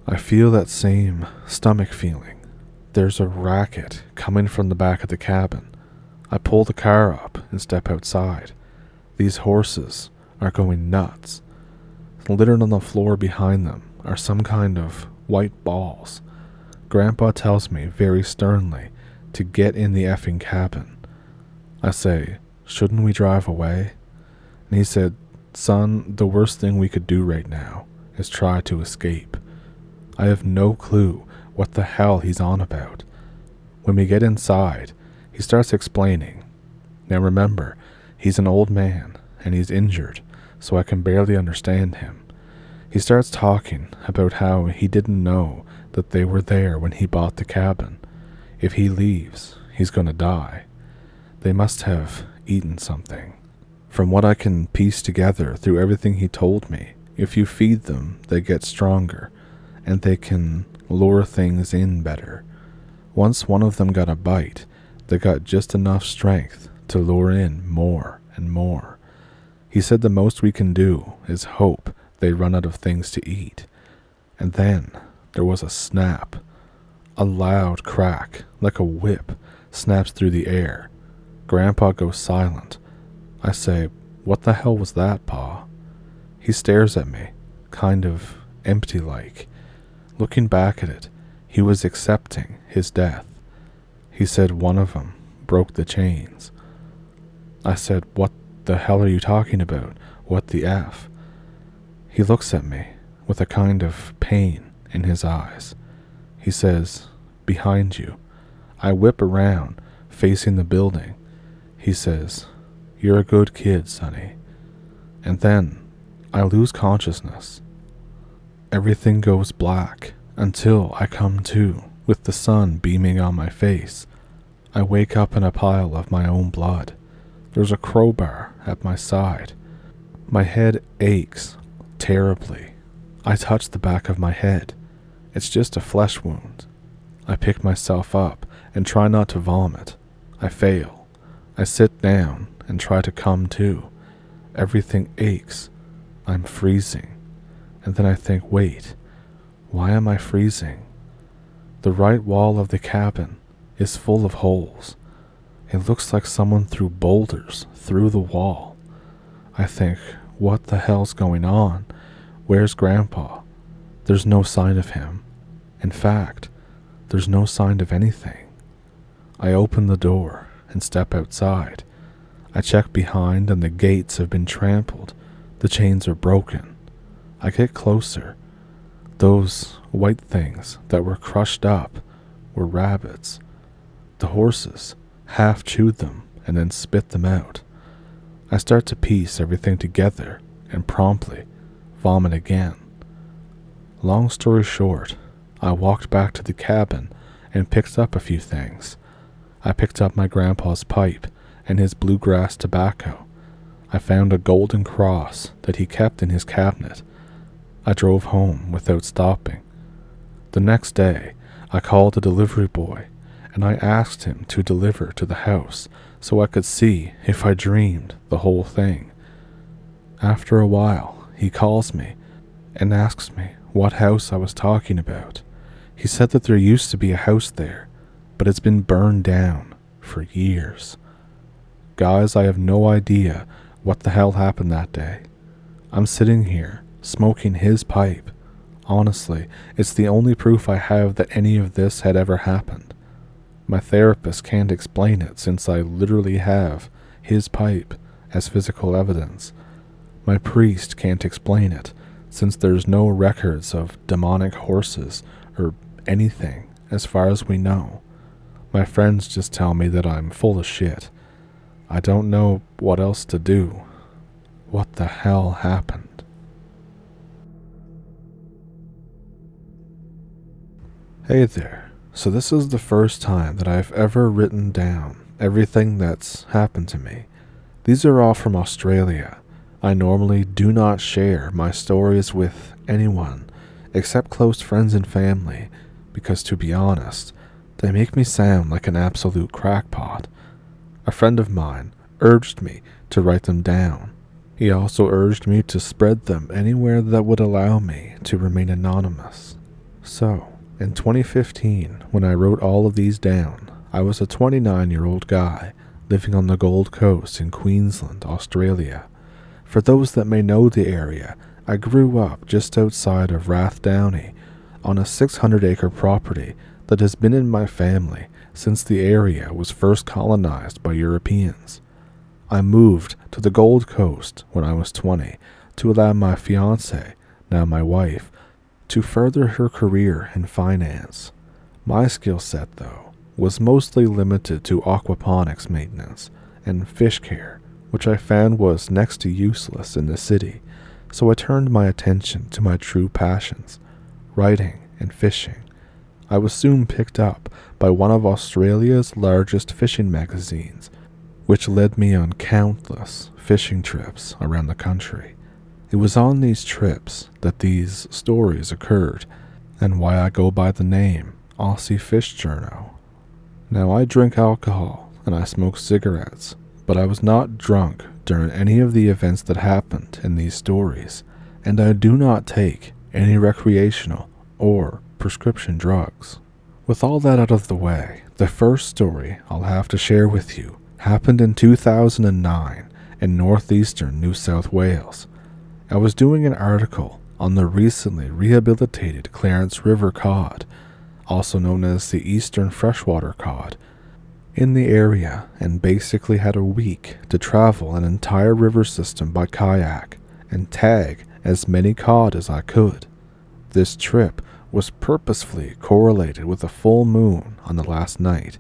I feel that same stomach feeling. There's a racket coming from the back of the cabin. I pull the car up and step outside. These horses are going nuts. Littered on the floor behind them are some kind of white balls. Grandpa tells me very sternly to get in the effing cabin. I say, "Shouldn't we drive away?" And he said, "Son, the worst thing we could do right now is try to escape." I have no clue what the hell he's on about. When we get inside, he starts explaining. Now remember, he's an old man, and he's injured, so I can barely understand him. He starts talking about how he didn't know that they were there when he bought the cabin. If he leaves, he's gonna die. They must have eaten something. From what I can piece together through everything he told me, if you feed them, they get stronger, and they can lure things in better. Once one of them got a bite, they got just enough strength to lure in more and more. He said the most we can do is hope they run out of things to eat. And then there was a snap. A loud crack, like a whip, snaps through the air. Grandpa goes silent. I say, "What the hell was that, Pa?" He stares at me, kind of empty-like. Looking back at it, he was accepting his death. He said one of them broke the chains. I said, "What the hell are you talking about? What the F?" He looks at me with a kind of pain in his eyes. He says, "Behind you." I whip around, facing the building. He says, "You're a good kid, Sonny." And then I lose consciousness. Everything goes black until I come to with the sun beaming on my face. I wake up in a pile of my own blood. There's a crowbar at my side. My head aches terribly. I touch the back of my head. It's just a flesh wound. I pick myself up and try not to vomit. I fail. I sit down and try to come to. Everything aches. I'm freezing. And then I think, wait, why am I freezing? The right wall of the cabin is full of holes. It looks like someone threw boulders through the wall. I think, what the hell's going on? Where's Grandpa? There's no sign of him. In fact, there's no sign of anything. I open the door and step outside. I check behind and the gates have been trampled. The chains are broken. I get closer. Those white things that were crushed up were rabbits. The horses half chewed them and then spit them out. I start to piece everything together and promptly vomit again. Long story short, I walked back to the cabin and picked up a few things. I picked up my grandpa's pipe and his bluegrass tobacco. I found a golden cross that he kept in his cabinet. I drove home without stopping. The next day, I called a delivery boy and I asked him to deliver to the house so I could see if I dreamed the whole thing. After a while, he calls me and asks me what house I was talking about. He said that there used to be a house there, but it's been burned down for years. Guys, I have no idea what the hell happened that day. I'm sitting here, smoking his pipe. Honestly, it's the only proof I have that any of this had ever happened. My therapist can't explain it since I literally have his pipe as physical evidence. My priest can't explain it since there's no records of demonic horses or anything as far as we know. My friends just tell me that I'm full of shit. I don't know what else to do. What the hell happened? Hey there. So this is the first time that I've ever written down everything that's happened to me. These are all from Australia. I normally do not share my stories with anyone except close friends and family because, to be honest, they make me sound like an absolute crackpot. A friend of mine urged me to write them down. He also urged me to spread them anywhere that would allow me to remain anonymous. So, in 2015, when I wrote all of these down, I was a 29-year-old guy living on the Gold Coast in Queensland, Australia. For those that may know the area, I grew up just outside of Rathdowney on a 600-acre property that has been in my family since the area was first colonized by Europeans. I moved to the Gold Coast when I was 20 to allow my fiancée, now my wife, to further her career in finance. My skill set, though, was mostly limited to aquaponics maintenance and fish care, which I found was next to useless in the city, so I turned my attention to my true passions, writing and fishing. I was soon picked up by one of Australia's largest fishing magazines, which led me on countless fishing trips around the country. It was on these trips that these stories occurred, and why I go by the name Aussie Fish Journal. Now, I drink alcohol and I smoke cigarettes, but I was not drunk during any of the events that happened in these stories, and I do not take any recreational or prescription drugs. With all that out of the way, the first story I'll have to share with you happened in 2009 in northeastern New South Wales. I was doing an article on the recently rehabilitated Clarence River cod, also known as the Eastern Freshwater cod, in the area, and basically had a week to travel an entire river system by kayak and tag as many cod as I could. This trip was purposefully correlated with a full moon on the last night,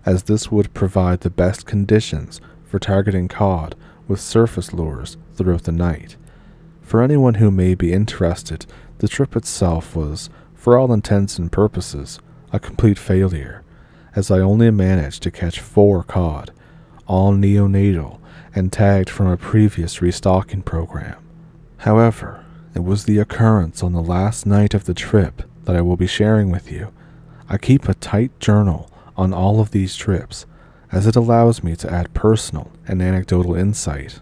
as this would provide the best conditions for targeting cod with surface lures throughout the night. For anyone who may be interested, the trip itself was, for all intents and purposes, a complete failure, as I only managed to catch 4 cod, all neonatal and tagged from a previous restocking program. However, it was the occurrence on the last night of the trip that I will be sharing with you. I keep a tight journal on all of these trips, as it allows me to add personal and anecdotal insight,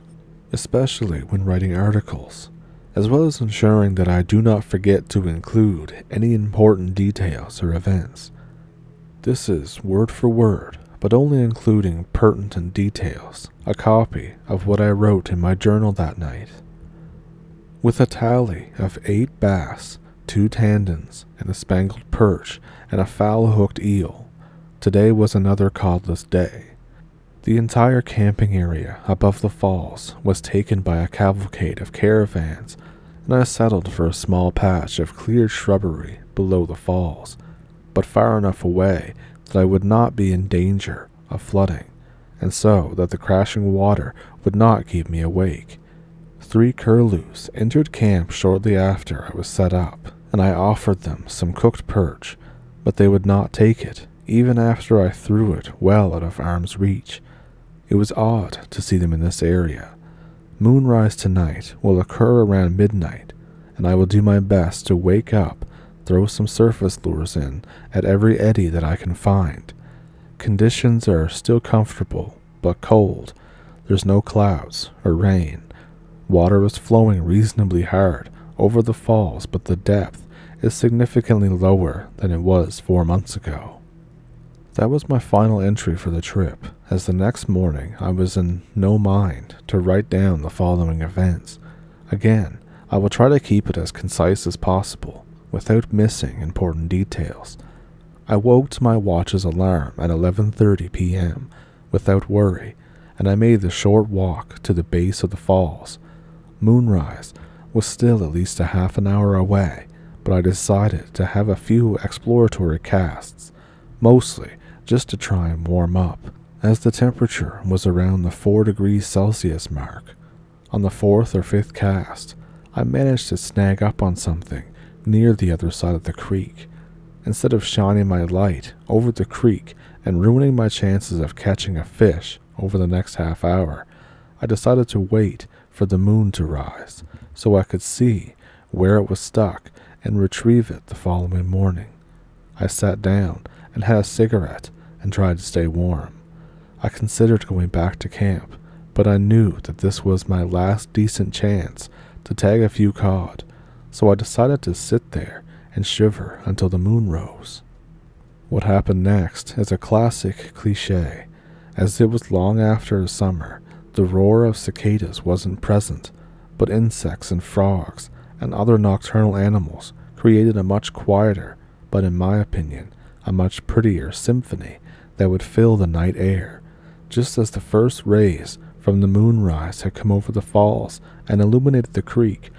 especially when writing articles, as well as ensuring that I do not forget to include any important details or events. This is word for word, but only including pertinent details, a copy of what I wrote in my journal that night. With a tally of 8 bass, 2 tandons, and a spangled perch, and a foul-hooked eel, today was another codless day. The entire camping area above the falls was taken by a cavalcade of caravans, and I settled for a small patch of cleared shrubbery below the falls, but far enough away that I would not be in danger of flooding, and so that the crashing water would not keep me awake. 3 curlews entered camp shortly after I was set up, and I offered them some cooked perch, but they would not take it, even after I threw it well out of arm's reach. It was odd to see them in this area. Moonrise tonight will occur around midnight, and I will do my best to wake up, throw some surface lures in at every eddy that I can find. Conditions are still comfortable, but cold. There's no clouds or rain. Water is flowing reasonably hard over the falls, but the depth is significantly lower than it was 4 months ago. That was my final entry for the trip, as the next morning I was in no mind to write down the following events. Again, I will try to keep it as concise as possible, without missing important details. I woke to my watch's alarm at 11:30 p.m. without worry, and I made the short walk to the base of the falls. Moonrise was still at least a half an hour away, but I decided to have a few exploratory casts, mostly just to try and warm up, as the temperature was around the 4 degrees Celsius mark. On the 4th or 5th cast, I managed to snag up on something near the other side of the creek. Instead of shining my light over the creek and ruining my chances of catching a fish over the next half hour, I decided to wait for the moon to rise so I could see where it was stuck and retrieve it the following morning. I sat down and had a cigarette and tried to stay warm. I considered going back to camp, but I knew that this was my last decent chance to tag a few cod, so I decided to sit there and shiver until the moon rose. What happened next is a classic cliche, as it was long after summer. The roar of cicadas wasn't present, but insects and frogs and other nocturnal animals created a much quieter, but in my opinion, a much prettier symphony that would fill the night air. Just as the first rays from the moonrise had come over the falls and illuminated the creek,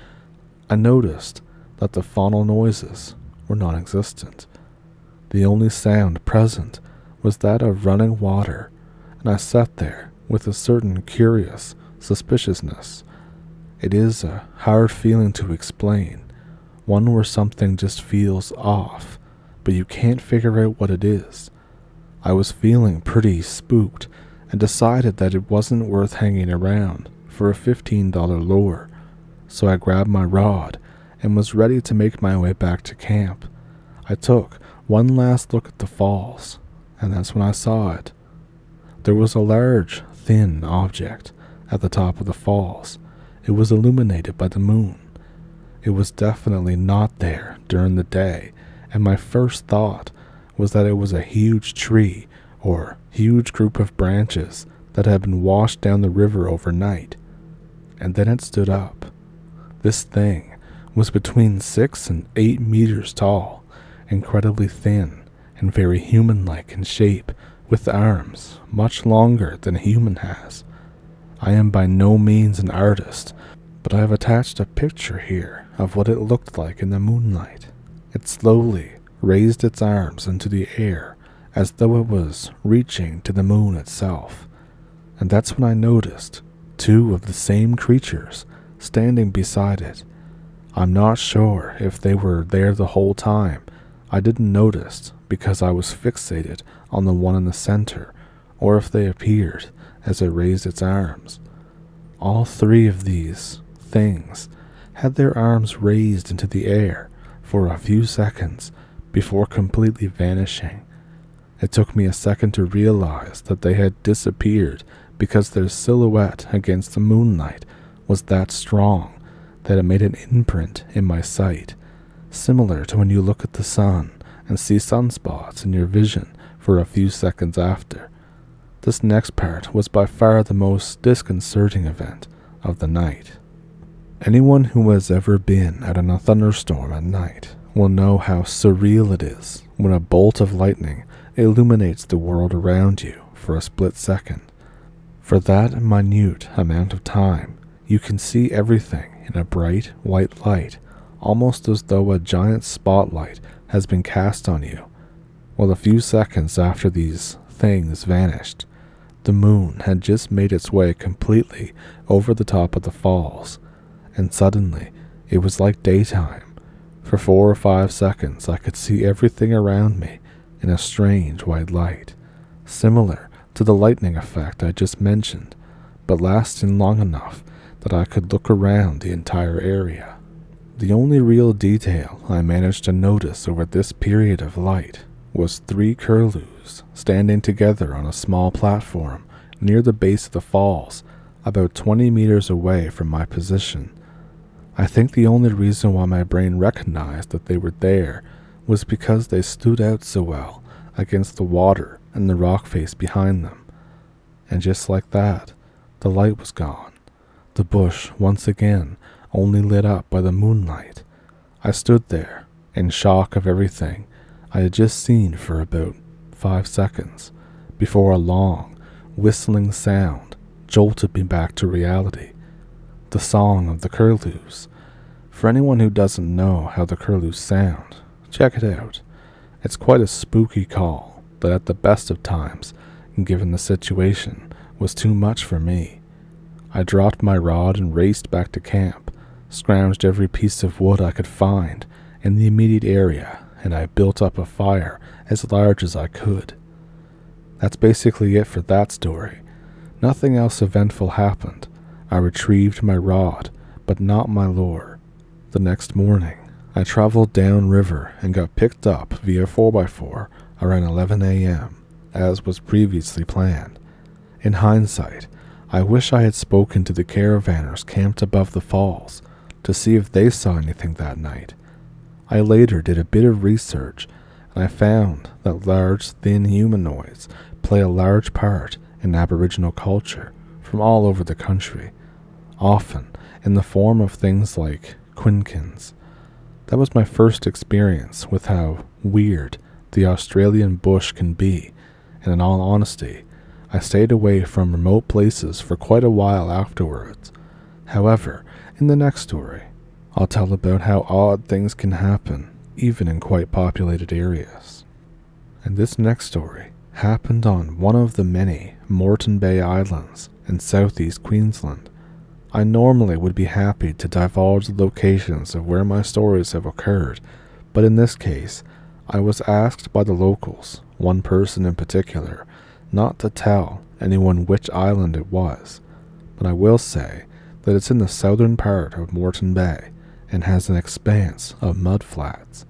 I noticed that the faunal noises were non-existent. The only sound present was that of running water, and I sat there with a certain curious suspiciousness. It is a hard feeling to explain, one where something just feels off, but you can't figure out what it is. I was feeling pretty spooked and decided that it wasn't worth hanging around for a $15 lure, so I grabbed my rod and was ready to make my way back to camp. I took one last look at the falls, and that's when I saw it. There was a large, thin object at the top of the falls. It was illuminated by the moon. It was definitely not there during the day, and my first thought was that it was a huge tree or huge group of branches that had been washed down the river overnight. And then it stood up. This thing was between 6 and 8 meters tall, incredibly thin and very human-like in shape, with arms much longer than a human has. I am by no means an artist, but I have attached a picture here of what it looked like in the moonlight. It slowly raised its arms into the air as though it was reaching to the moon itself. And that's when I noticed 2 of the same creatures standing beside it. I'm not sure if they were there the whole time. I didn't notice because I was fixated on the one in the center, or if they appeared as it raised its arms. All 3 of these things had their arms raised into the air for a few seconds before completely vanishing. It took me a second to realize that they had disappeared because their silhouette against the moonlight was that strong that it made an imprint in my sight, similar to when you look at the sun and see sunspots in your vision for a few seconds after. This next part was by far the most disconcerting event of the night. Anyone who has ever been out in a thunderstorm at night will know how surreal it is when a bolt of lightning illuminates the world around you for a split second. For that minute amount of time, you can see everything in a bright white light, almost as though a giant spotlight has been cast on you. Well, a few seconds after these things vanished, the moon had just made its way completely over the top of the falls, and suddenly it was like daytime. For 4 or 5 seconds I could see everything around me in a strange white light, similar to the lightning effect I just mentioned, but lasting long enough that I could look around the entire area. The only real detail I managed to notice over this period of light was 3 curlews standing together on a small platform near the base of the falls, about 20 meters away from my position. I think the only reason why my brain recognized that they were there was because they stood out so well against the water and the rock face behind them. And just like that, the light was gone. The bush, once again, only lit up by the moonlight. I stood there, in shock of everything I had just seen for about 5 seconds, before a long, whistling sound jolted me back to reality. The song of the curlews. For anyone who doesn't know how the curlews sound, check it out. It's quite a spooky call that at the best of times, given the situation, was too much for me. I dropped my rod and raced back to camp, scrounged every piece of wood I could find in the immediate area, and I built up a fire as large as I could. That's basically it for that story. Nothing else eventful happened. I retrieved my rod, but not my lure. The next morning, I traveled downriver and got picked up via 4x4 around 11 a.m., as was previously planned. In hindsight, I wish I had spoken to the caravanners camped above the falls to see if they saw anything that night. I later did a bit of research, and I found that large, thin humanoids play a large part in Aboriginal culture from all over the country, often in the form of things like quinkins. That was my first experience with how weird the Australian bush can be, and in all honesty, I stayed away from remote places for quite a while afterwards. However, in the next story, I'll tell about how odd things can happen, even in quite populated areas. And this next story happened on one of the many Moreton Bay Islands in southeast Queensland. I normally would be happy to divulge the locations of where my stories have occurred, but in this case, I was asked by the locals, one person in particular, not to tell anyone which island it was, but I will say that it's in the southern part of Moreton Bay and has an expanse of mudflats.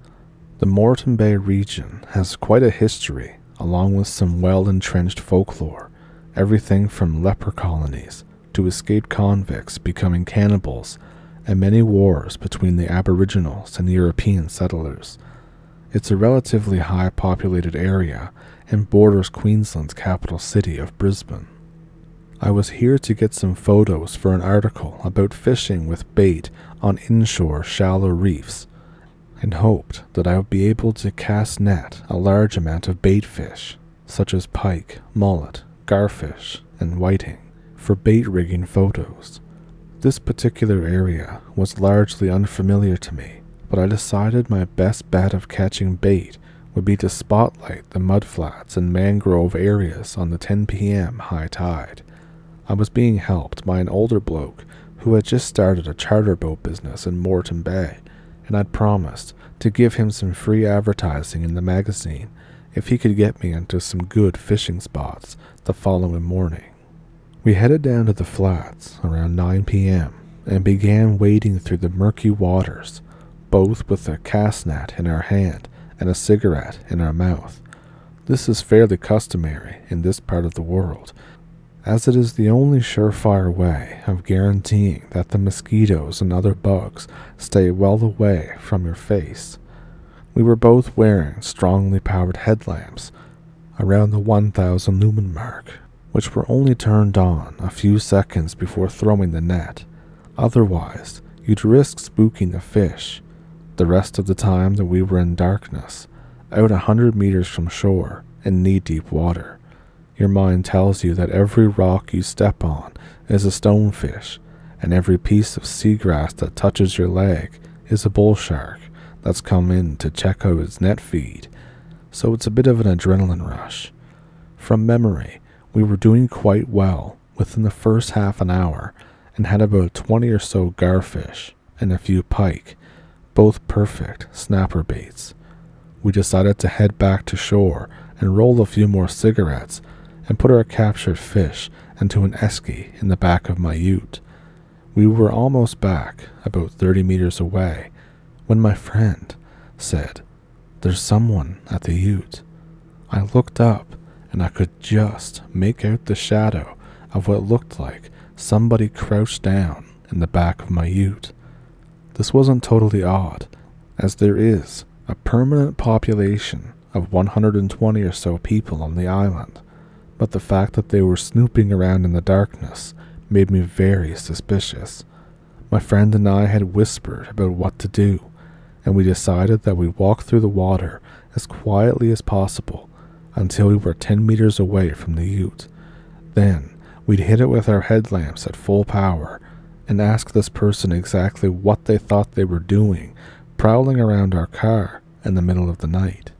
The Moreton Bay region has quite a history, along with some well-entrenched folklore, everything from leper colonies, to escaped convicts becoming cannibals, and many wars between the Aboriginals and European settlers. It's a relatively high populated area and borders Queensland's capital city of Brisbane. I was here to get some photos for an article about fishing with bait on inshore shallow reefs, and hoped that I would be able to cast net a large amount of bait fish, such as pike, mullet, garfish, and whiting, for bait rigging photos. This particular area was largely unfamiliar to me, but I decided my best bet of catching bait would be to spotlight the mudflats and mangrove areas on the 10 p.m. high tide. I was being helped by an older bloke who had just started a charter boat business in Moreton Bay, and I'd promised to give him some free advertising in the magazine if he could get me into some good fishing spots the following morning. We headed down to the flats around 9 p.m. and began wading through the murky waters, both with a cast net in our hand and a cigarette in our mouth. This is fairly customary in this part of the world, as it is the only surefire way of guaranteeing that the mosquitoes and other bugs stay well away from your face. We were both wearing strongly powered headlamps around the 1,000 lumen mark, which were only turned on a few seconds before throwing the net. Otherwise, you'd risk spooking the fish. The rest of the time that we were in darkness, out 100 meters from shore in knee-deep water. Your mind tells you that every rock you step on is a stonefish, and every piece of seagrass that touches your leg is a bull shark that's come in to check out its net feed. So it's a bit of an adrenaline rush. From memory, we were doing quite well within the first half an hour and had about 20 or so garfish and a few pike, both perfect snapper baits. We decided to head back to shore and roll a few more cigarettes and put our captured fish into an esky in the back of my ute. We were almost back, about 30 meters away, when my friend said, "There's someone at the ute." I looked up and I could just make out the shadow of what looked like somebody crouched down in the back of my ute. This wasn't totally odd, as there is a permanent population of 120 or so people on the island, but the fact that they were snooping around in the darkness made me very suspicious. My friend and I had whispered about what to do, and we decided that we'd walk through the water as quietly as possible until we were 10 meters away from the ute. Then we'd hit it with our headlamps at full power and ask this person exactly what they thought they were doing, prowling around our car in the middle of the night.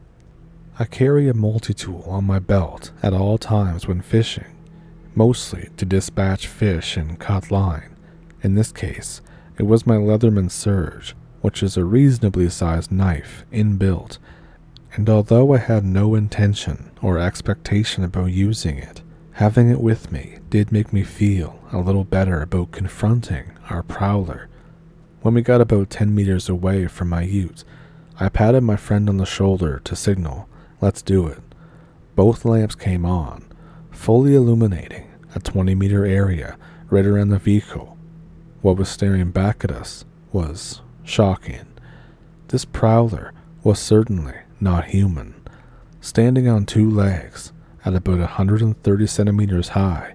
I carry a multi-tool on my belt at all times when fishing, mostly to dispatch fish and cut line. In this case, it was my Leatherman Surge, which is a reasonably sized knife inbuilt, and although I had no intention or expectation about using it, having it with me did make me feel a little better about confronting our prowler. When we got about 10 meters away from my ute, I patted my friend on the shoulder to signal, "Let's do it." Both lamps came on, fully illuminating a 20-meter area right around the vehicle. What was staring back at us was shocking. This prowler was certainly not human. Standing on two legs, at about 130 centimeters high,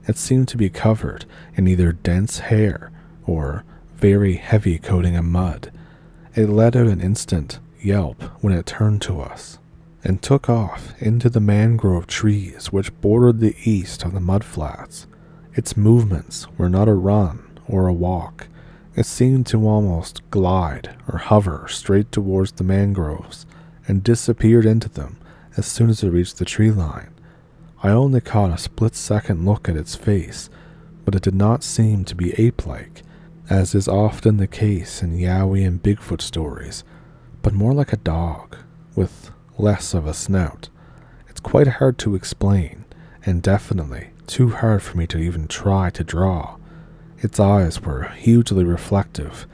it seemed to be covered in either dense hair or very heavy coating of mud. It let out an instant yelp when it turned to us, and took off into the mangrove trees which bordered the east of the mudflats. Its movements were not a run or a walk. It seemed to almost glide or hover straight towards the mangroves, and disappeared into them as soon as it reached the tree line. I only caught a split-second look at its face, but it did not seem to be ape-like, as is often the case in Yowie and Bigfoot stories, but more like a dog, with less of a snout. It's quite hard to explain, and definitely too hard for me to even try to draw. Its eyes were hugely reflective.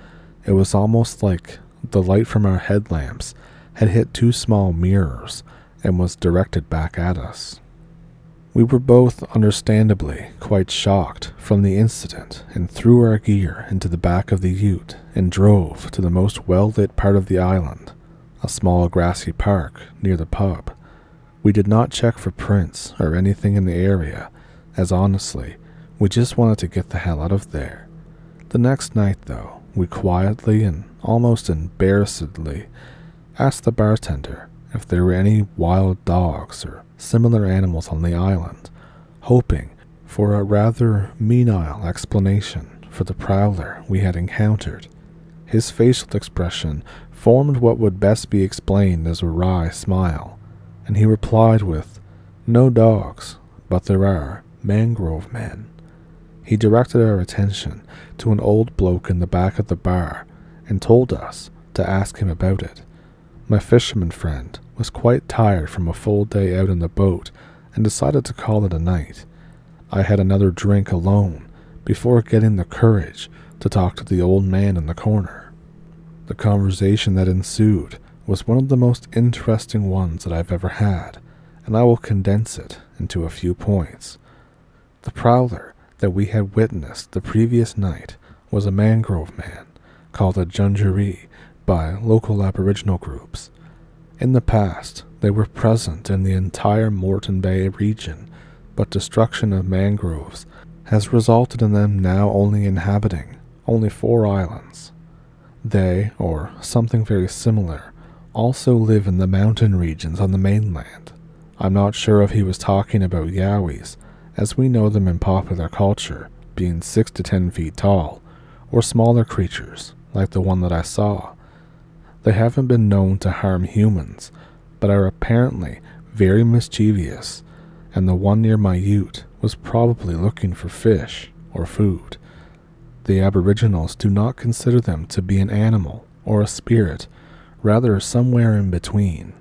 It was almost like the light from our headlamps had hit two small mirrors and was directed back at us. We were both understandably quite shocked from the incident and threw our gear into the back of the ute and drove to the most well-lit part of the island, a small grassy park near the pub. We did not check for prints or anything in the area, as honestly, we just wanted to get the hell out of there. The next night, though, we quietly and almost embarrassedly asked the bartender if there were any wild dogs or similar animals on the island, hoping for a rather menial explanation for the prowler we had encountered. His facial expression formed what would best be explained as a wry smile, and he replied with, "No dogs, but there are mangrove men." He directed our attention to an old bloke in the back of the bar and told us to ask him about it. My fisherman friend was quite tired from a full day out in the boat and decided to call it a night. I had another drink alone before getting the courage to talk to the old man in the corner. The conversation that ensued was one of the most interesting ones that I've ever had, and I will condense it into a few points. The prowler that we had witnessed the previous night was a mangrove man called a Jungeree by local Aboriginal groups. In the past, they were present in the entire Moreton Bay region, but destruction of mangroves has resulted in them now only inhabiting 4 islands. They, or something very similar, also live in the mountain regions on the mainland. I'm not sure if he was talking about yowies, as we know them in popular culture, being 6 to 10 feet tall, or smaller creatures, like the one that I saw. They haven't been known to harm humans, but are apparently very mischievous, and the one near my ute was probably looking for fish or food. The Aboriginals do not consider them to be an animal or a spirit, rather somewhere in between.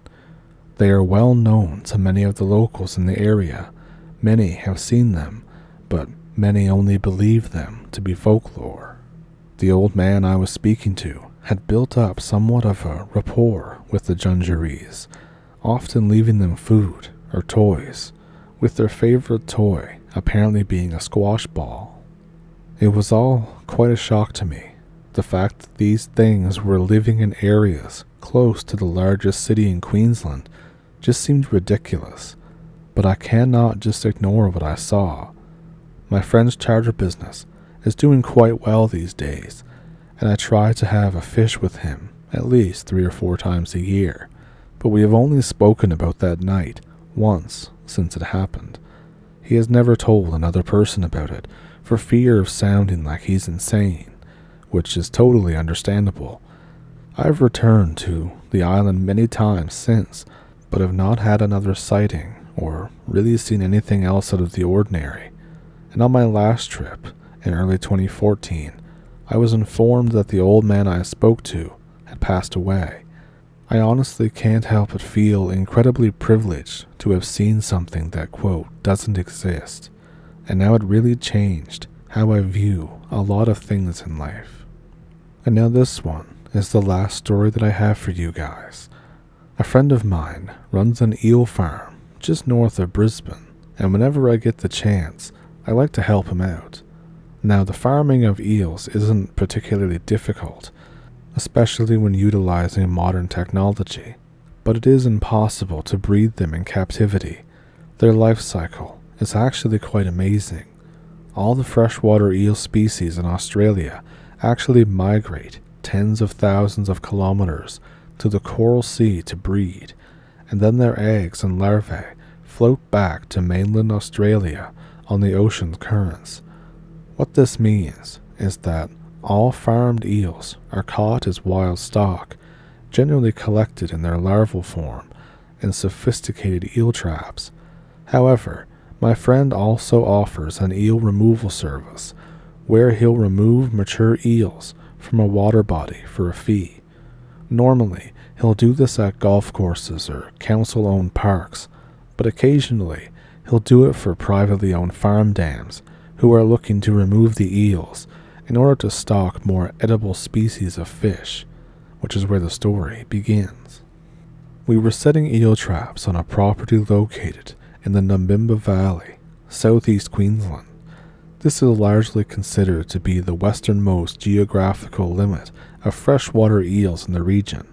They are well known to many of the locals in the area. Many have seen them, but many only believe them to be folklore. The old man I was speaking to had built up somewhat of a rapport with the Jungerees, often leaving them food or toys, with their favorite toy apparently being a squash ball. It was all quite a shock to me. The fact that these things were living in areas close to the largest city in Queensland just seemed ridiculous, but I cannot just ignore what I saw. My friend's charter business is doing quite well these days, and I try to have a fish with him at least 3 or 4 times a year, but we have only spoken about that night once since it happened. He has never told another person about it for fear of sounding like he's insane, which is totally understandable. I've returned to the island many times since, but have not had another sighting or really seen anything else out of the ordinary. And on my last trip, in early 2014, I was informed that the old man I spoke to had passed away. I honestly can't help but feel incredibly privileged to have seen something that, quote, doesn't exist, and now it really changed how I view a lot of things in life. And now this one is the last story that I have for you guys. A friend of mine runs an eel farm just north of Brisbane, and whenever I get the chance, I like to help him out. Now, the farming of eels isn't particularly difficult, especially when utilizing modern technology, but it is impossible to breed them in captivity. Their life cycle is actually quite amazing. All the freshwater eel species in Australia actually migrate tens of thousands of kilometers to the Coral Sea to breed, and then their eggs and larvae float back to mainland Australia on the ocean currents. What this means is that all farmed eels are caught as wild stock, generally collected in their larval form in sophisticated eel traps. However, my friend also offers an eel removal service, where he'll remove mature eels from a water body for a fee. Normally, he'll do this at golf courses or council-owned parks, but occasionally he'll do it for privately owned farm dams who are looking to remove the eels in order to stock more edible species of fish, which is where the story begins. We were setting eel traps on a property located in the Nambimba Valley, southeast Queensland. This is largely considered to be the westernmost geographical limit of freshwater eels in the region,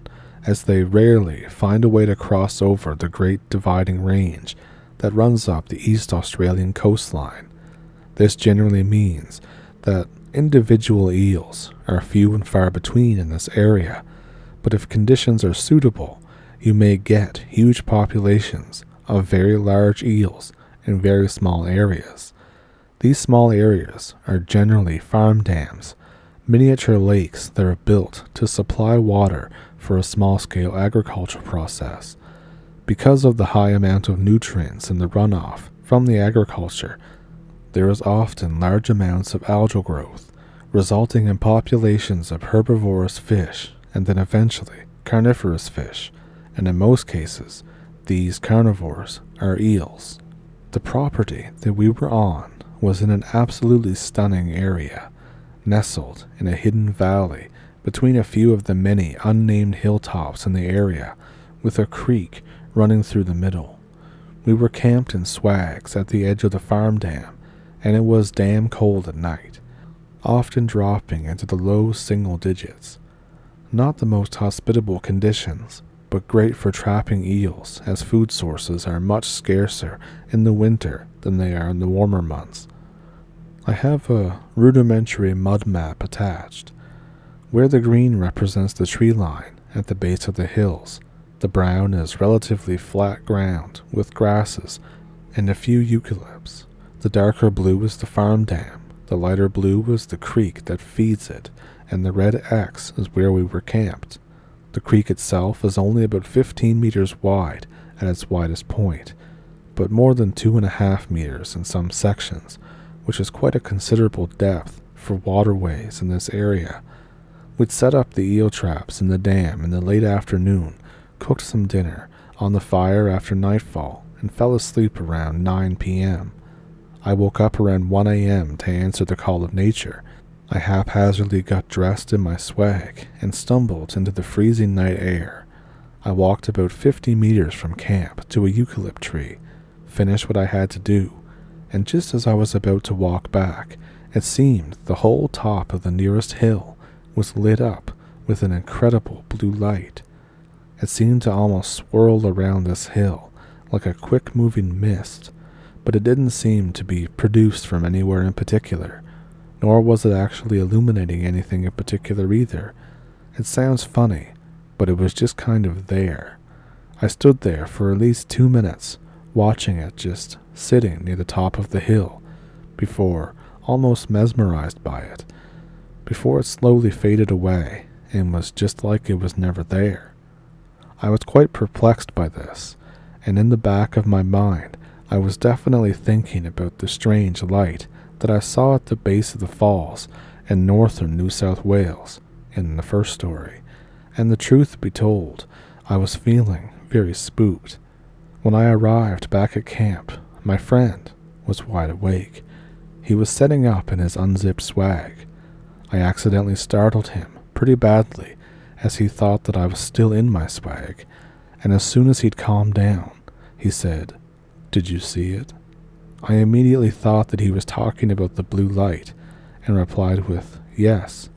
as they rarely find a way to cross over the Great Dividing Range that runs up the East Australian coastline. This generally means that individual eels are few and far between in this area, but if conditions are suitable, you may get huge populations of very large eels in very small areas. These small areas are generally farm dams, miniature lakes that are built to supply water for a small-scale agricultural process. Because of the high amount of nutrients in the runoff from the agriculture, there is often large amounts of algal growth, resulting in populations of herbivorous fish and then eventually carnivorous fish, and in most cases, these carnivores are eels. The property that we were on was in an absolutely stunning area, nestled in a hidden valley between a few of the many unnamed hilltops in the area, with a creek running through the middle. We were camped in swags at the edge of the farm dam, and it was damn cold at night, often dropping into the low single digits. Not the most hospitable conditions, but great for trapping eels, as food sources are much scarcer in the winter than they are in the warmer months. I have a rudimentary mud map attached. Where the green represents the tree line at the base of the hills, the brown is relatively flat ground with grasses and a few eucalypts. The darker blue is the farm dam, the lighter blue is the creek that feeds it, and the red X is where we were camped. The creek itself is only about 15 meters wide at its widest point, but more than 2.5 meters in some sections, which is quite a considerable depth for waterways in this area. We'd set up the eel traps in the dam in the late afternoon, cooked some dinner on the fire after nightfall, and fell asleep around 9 p.m. I woke up around 1 a.m. to answer the call of nature. I haphazardly got dressed in my swag and stumbled into the freezing night air. I walked about 50 meters from camp to a eucalypt tree, finished what I had to do, and just as I was about to walk back, it seemed the whole top of the nearest hill was lit up with an incredible blue light. It seemed to almost swirl around this hill like a quick-moving mist, but it didn't seem to be produced from anywhere in particular, nor was it actually illuminating anything in particular either. It sounds funny, but it was just kind of there. I stood there for at least 2 minutes, watching it just sitting near the top of the hill, before almost mesmerized by it, before it slowly faded away and was just like it was never there. I was quite perplexed by this, and in the back of my mind, I was definitely thinking about the strange light that I saw at the base of the falls in northern New South Wales in the first story, and the truth be told, I was feeling very spooked. When I arrived back at camp, my friend was wide awake. He was setting up in his unzipped swag. I accidentally startled him pretty badly, as he thought that I was still in my swag, and as soon as he'd calmed down, he said, "Did you see it?" I immediately thought that he was talking about the blue light, and replied with, "Yes,"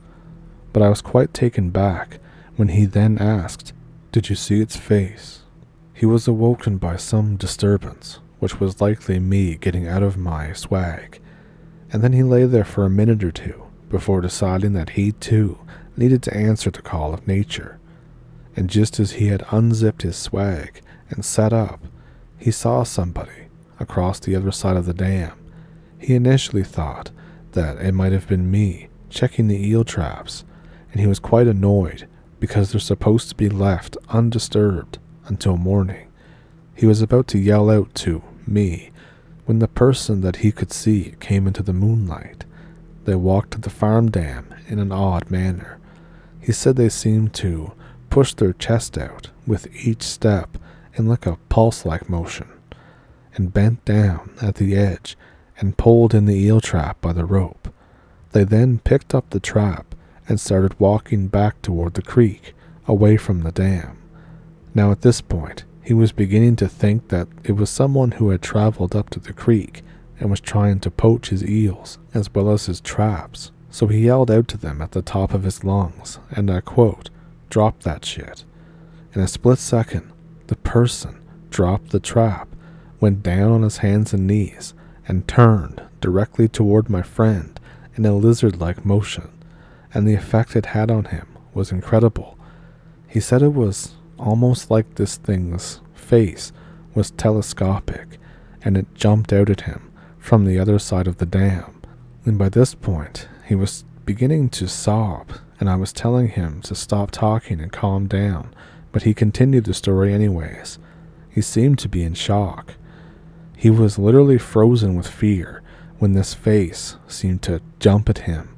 but I was quite taken back when he then asked, "Did you see its face?" He was awoken by some disturbance, which was likely me getting out of my swag, and then he lay there for a minute or two before deciding that he too needed to answer the call of nature. And just as he had unzipped his swag and sat up, he saw somebody across the other side of the dam. He initially thought that it might have been me checking the eel traps, and he was quite annoyed because they're supposed to be left undisturbed until morning. He was about to yell out to me when the person that he could see came into the moonlight. They walked to the farm dam in an odd manner. He said they seemed to push their chest out with each step in like a pulse-like motion, and bent down at the edge and pulled in the eel trap by the rope. They then picked up the trap and started walking back toward the creek, away from the dam. Now at this point, He was beginning to think that it was someone who had traveled up to the creek and was trying to poach his eels as well as his traps, so he yelled out to them at the top of his lungs, and I quote, "Drop that shit." In a split second, the person dropped the trap, went down on his hands and knees, and turned directly toward my friend in a lizard-like motion, and the effect it had on him was incredible. He said it was almost like this thing's face was telescopic, and it jumped out at him from the other side of the dam, and by this point he was beginning to sob, and I was telling him to stop talking and calm down, but he continued the story anyways. He seemed to be in shock. He was literally frozen with fear when this face seemed to jump at him,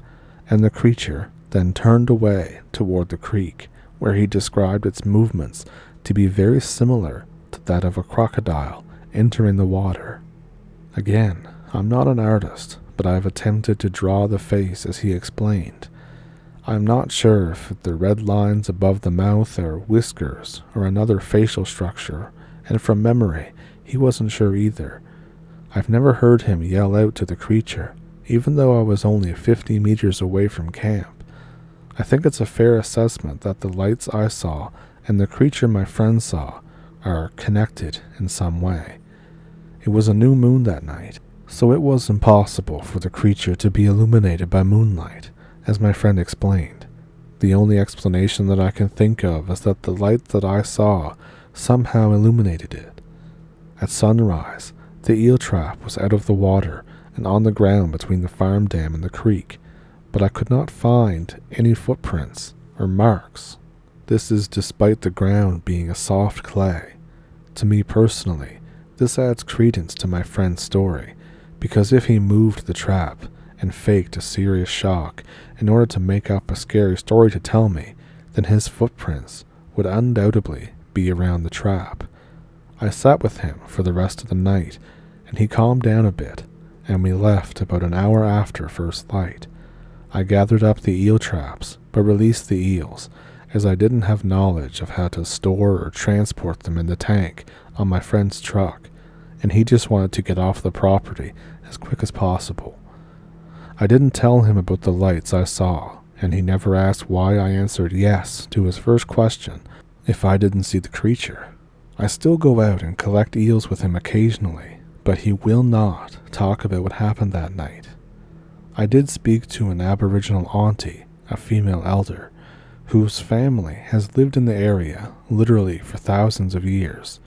and the creature then turned away toward the creek, where he described its movements to be very similar to that of a crocodile entering the water. Again, I'm not an artist, but I have attempted to draw the face as he explained. I'm not sure if the red lines above the mouth are whiskers or another facial structure, and from memory, he wasn't sure either. I've never heard him yell out to the creature, even though I was only 50 meters away from camp. I think it's a fair assessment that the lights I saw and the creature my friend saw are connected in some way. It was a new moon that night, so it was impossible for the creature to be illuminated by moonlight, as my friend explained. The only explanation that I can think of is that the light that I saw somehow illuminated it. At sunrise, the eel trap was out of the water and on the ground between the farm dam and the creek, but I could not find any footprints or marks. This is despite the ground being a soft clay. To me personally, this adds credence to my friend's story, because if he moved the trap and faked a serious shock in order to make up a scary story to tell me, then his footprints would undoubtedly be around the trap. I sat with him for the rest of the night, and he calmed down a bit, and we left about an hour after first light. I gathered up the eel traps, but released the eels, as I didn't have knowledge of how to store or transport them in the tank on my friend's truck, and he just wanted to get off the property as quick as possible. I didn't tell him about the lights I saw, and he never asked why I answered yes to his first question if I didn't see the creature. I still go out and collect eels with him occasionally, but he will not talk about what happened that night. I did speak to an Aboriginal auntie, a female elder, whose family has lived in the area literally for thousands of years,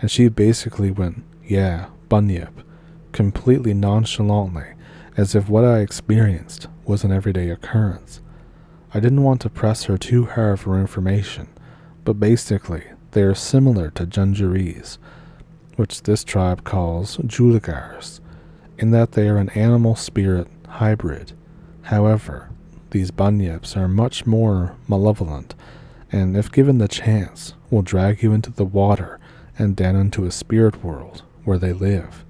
and she basically went, "Yeah, bunyip," completely nonchalantly, as if what I experienced was an everyday occurrence. I didn't want to press her too hard for information, but basically they are similar to Junjarees, which this tribe calls Juligars, in that they are an animal spirit hybrid. However, these bunyips are much more malevolent, and if given the chance, will drag you into the water and down into a spirit world where they live,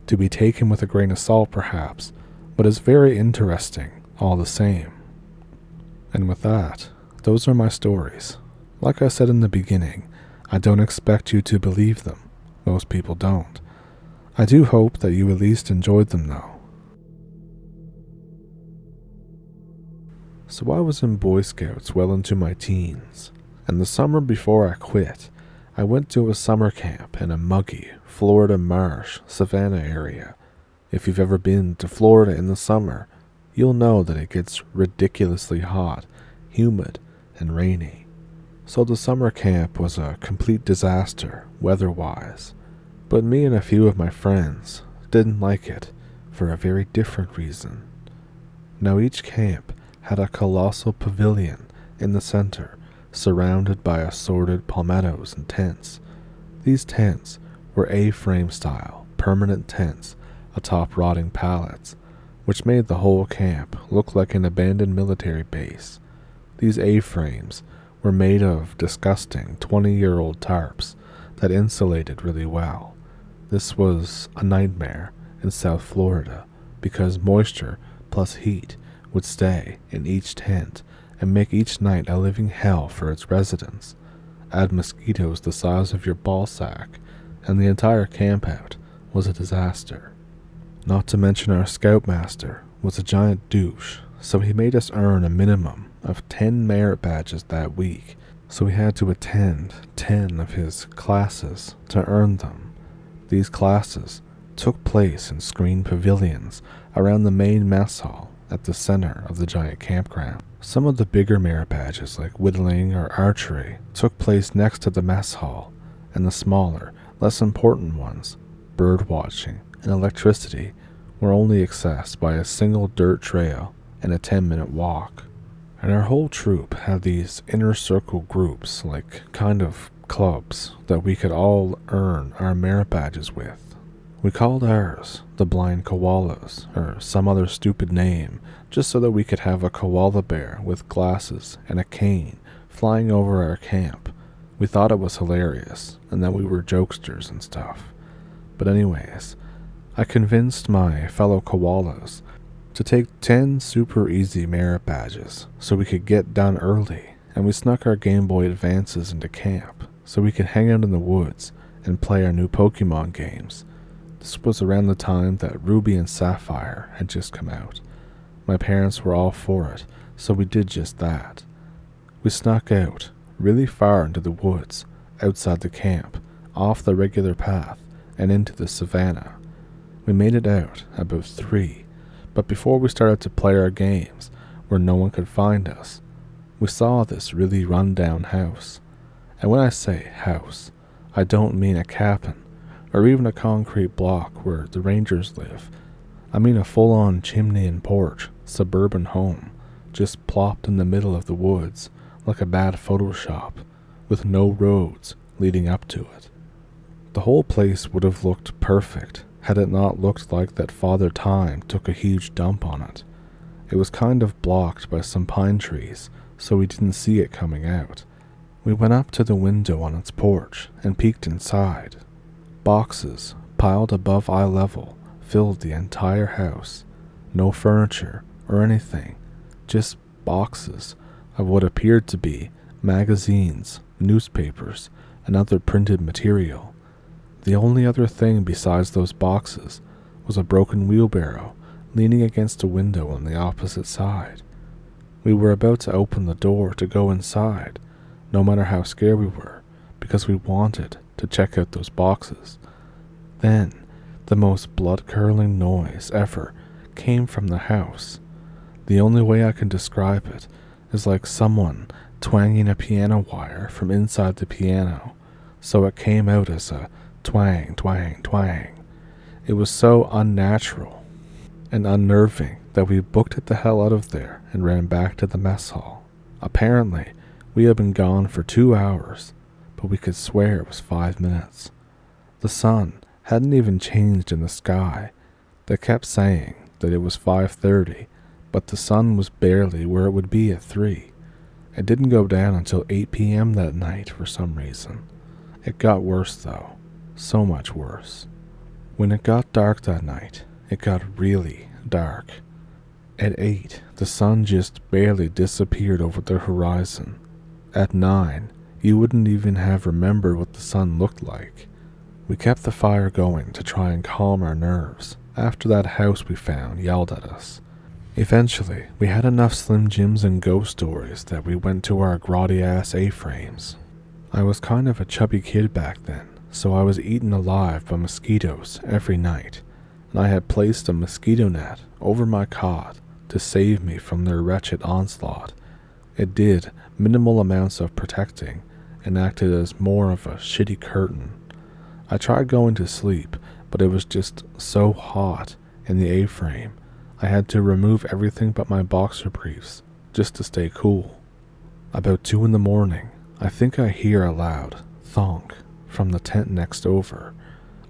to be taken with a grain of salt perhaps, but is very interesting all the same. And with that, those are my stories. Like I said in the beginning, I don't expect you to believe them. Most people don't. I do hope that you at least enjoyed them though. So I was in Boy Scouts well into my teens, and the summer before I quit, I went to a summer camp in a muggy Florida marsh savanna area. If you've ever been to Florida in the summer, you'll know that it gets ridiculously hot, humid, and rainy. So the summer camp was a complete disaster weather-wise, but me and a few of my friends didn't like it for a very different reason. Now each camp had a colossal pavilion in the center, surrounded by assorted palmettos and tents. These tents were A-frame style, permanent tents atop rotting pallets, which made the whole camp look like an abandoned military base. These A-frames were made of disgusting 20-year-old tarps that insulated really well. This was a nightmare in South Florida because moisture plus heat would stay in each tent and make each night a living hell for its residents. add mosquitoes the size of your ball sack, and the entire campout was a disaster. Not to mention our scoutmaster was a giant douche, so he made us earn a minimum of 10 merit badges that week, so we had to attend 10 of his classes to earn them. These classes took place in screened pavilions around the main mess hall at the center of the giant campground. Some of the bigger merit badges like whittling or archery took place next to the mess hall, and the smaller, less important ones, bird watching and electricity, were only accessed by a single dirt trail and a 10-minute walk. And our whole troop had these inner circle groups, like kind of clubs, that we could all earn our merit badges with. We called ours the Blind Koalas, or some other stupid name, just so that we could have a koala bear with glasses and a cane flying over our camp. We thought it was hilarious, and that we were jokesters and stuff. But anyways, I convinced my fellow koalas to take 10 super easy merit badges so we could get done early, and we snuck our Game Boy Advances into camp so we could hang out in the woods and play our new Pokemon games. This was around the time that Ruby and Sapphire had just come out. My parents were all for it, so we did just that. We snuck out really far into the woods, outside the camp, off the regular path, and into the savannah. We made it out about 3, but before we started to play our games, where no one could find us, we saw this really run-down house. And when I say house, I don't mean a cabin, or even a concrete block where the Rangers live. I mean a full-on chimney and porch, suburban home, just plopped in the middle of the woods, like a bad Photoshop, with no roads leading up to it. The whole place would have looked perfect had it not looked like that Father Time took a huge dump on it. It was kind of blocked by some pine trees, so we didn't see it coming out. We went up to the window on its porch and peeked inside. Boxes, piled above eye level, filled the entire house. No furniture or anything, just boxes of what appeared to be magazines, newspapers, and other printed material. The only other thing besides those boxes was a broken wheelbarrow leaning against a window on the opposite side. We were about to open the door to go inside, no matter how scared we were, because we wanted to check out those boxes. Then, the most blood-curdling noise ever came from the house. The only way I can describe it is like someone twanging a piano wire from inside the piano, so it came out as a twang, twang, twang. It was so unnatural and unnerving that we booked it the hell out of there and ran back to the mess hall. Apparently, we had been gone for 2 hours, but we could swear it was 5 minutes. The sun hadn't even changed in the sky. They kept saying that it was 5:30, but the sun was barely where it would be at 3. It didn't go down until 8 p.m. that night for some reason. It got worse though, so much worse. When it got dark that night, it got really dark. At 8, the sun just barely disappeared over the horizon. At 9, you wouldn't even have remembered what the sun looked like. We kept the fire going to try and calm our nerves after that house we found yelled at us. Eventually, we had enough Slim Jims and ghost stories that we went to our grotty-ass A-frames. I was kind of a chubby kid back then, so I was eaten alive by mosquitoes every night, and I had placed a mosquito net over my cot to save me from their wretched onslaught. It did minimal amounts of protecting and acted as more of a shitty curtain. I tried going to sleep, but it was just so hot in the A-frame. I had to remove everything but my boxer briefs just to stay cool. About 2 in the morning, I think I hear a loud thonk from the tent next over.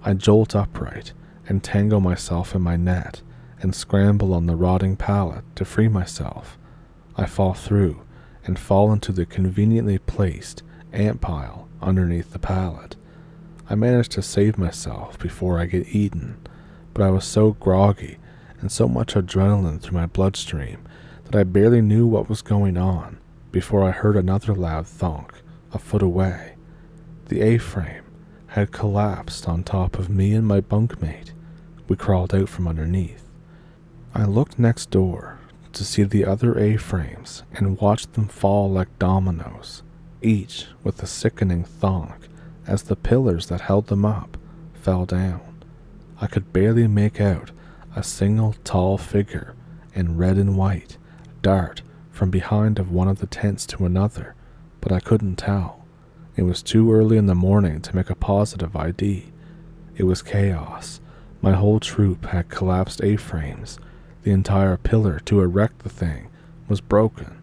I jolt upright and tangle myself in my net and scramble on the rotting pallet to free myself. I fall through and fall into the conveniently placed ant pile underneath the pallet. I manage to save myself before I get eaten, but I was so groggy and so much adrenaline through my bloodstream that I barely knew what was going on before I heard another loud thonk a foot away. The A-frame had collapsed on top of me and my bunkmate. We crawled out from underneath. I looked next door to see the other A-frames and watched them fall like dominoes, each with a sickening thonk as the pillars that held them up fell down. I could barely make out a single tall figure in red and white dart from behind of one of the tents to another, but I couldn't tell. It was too early in the morning to make a positive ID. It was chaos. My whole troop had collapsed A-frames. The entire pillar to erect the thing was broken.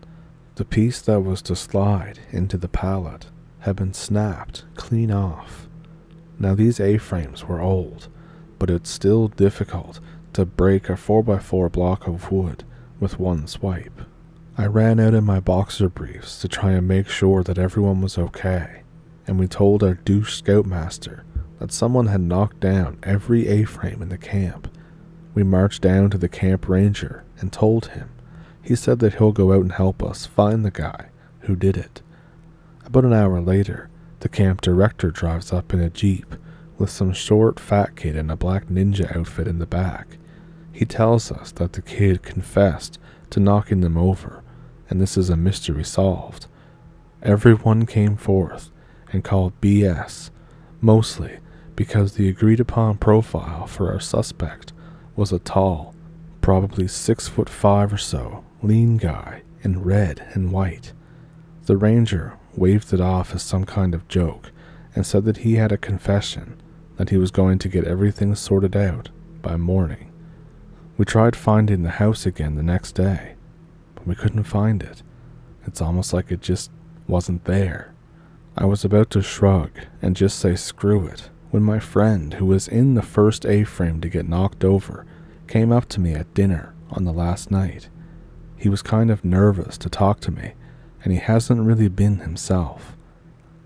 The piece that was to slide into the pallet had been snapped clean off. Now these A-frames were old, but it's still difficult to break a 4x4 block of wood with one swipe. I ran out in my boxer briefs to try and make sure that everyone was okay, and we told our douche scoutmaster that someone had knocked down every A-frame in the camp. We marched down to the camp ranger and told him. He said that he'll go out and help us find the guy who did it. About an hour later, the camp director drives up in a jeep with some short, fat kid in a black ninja outfit in the back. He tells us that the kid confessed to knocking them over, and this is a mystery solved. Everyone came forth and called BS, mostly because the agreed upon profile for our suspect was a tall, probably 6'5" or so, lean guy in red and white. The ranger waved it off as some kind of joke and said that he had a confession, that he was going to get everything sorted out by morning. We tried finding the house again the next day, but we couldn't find it. It's almost like it just wasn't there. I was about to shrug and just say screw it when my friend, who was in the first A-frame to get knocked over, came up to me at dinner on the last night. He was kind of nervous to talk to me, and he hasn't really been himself.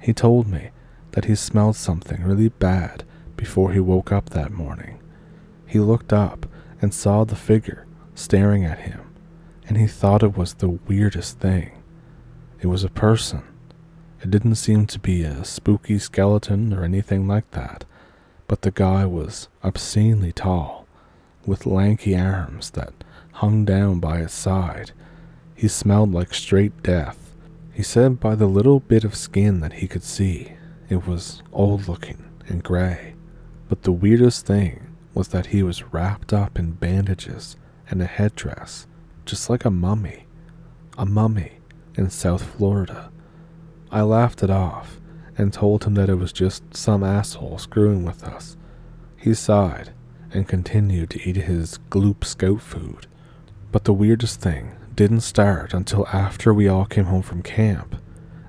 He told me that he smelled something really bad before he woke up that morning. He looked up and saw the figure staring at him, and he thought it was the weirdest thing. It was a person. It didn't seem to be a spooky skeleton or anything like that, but the guy was obscenely tall, with lanky arms that hung down by his side. He smelled like straight death. He said by the little bit of skin that he could see, it was old-looking and gray. But the weirdest thing was that he was wrapped up in bandages and a headdress, just like a mummy. A mummy in South Florida. I laughed it off and told him that it was just some asshole screwing with us. He sighed and continued to eat his gloop scout food. But the weirdest thing didn't start until after we all came home from camp.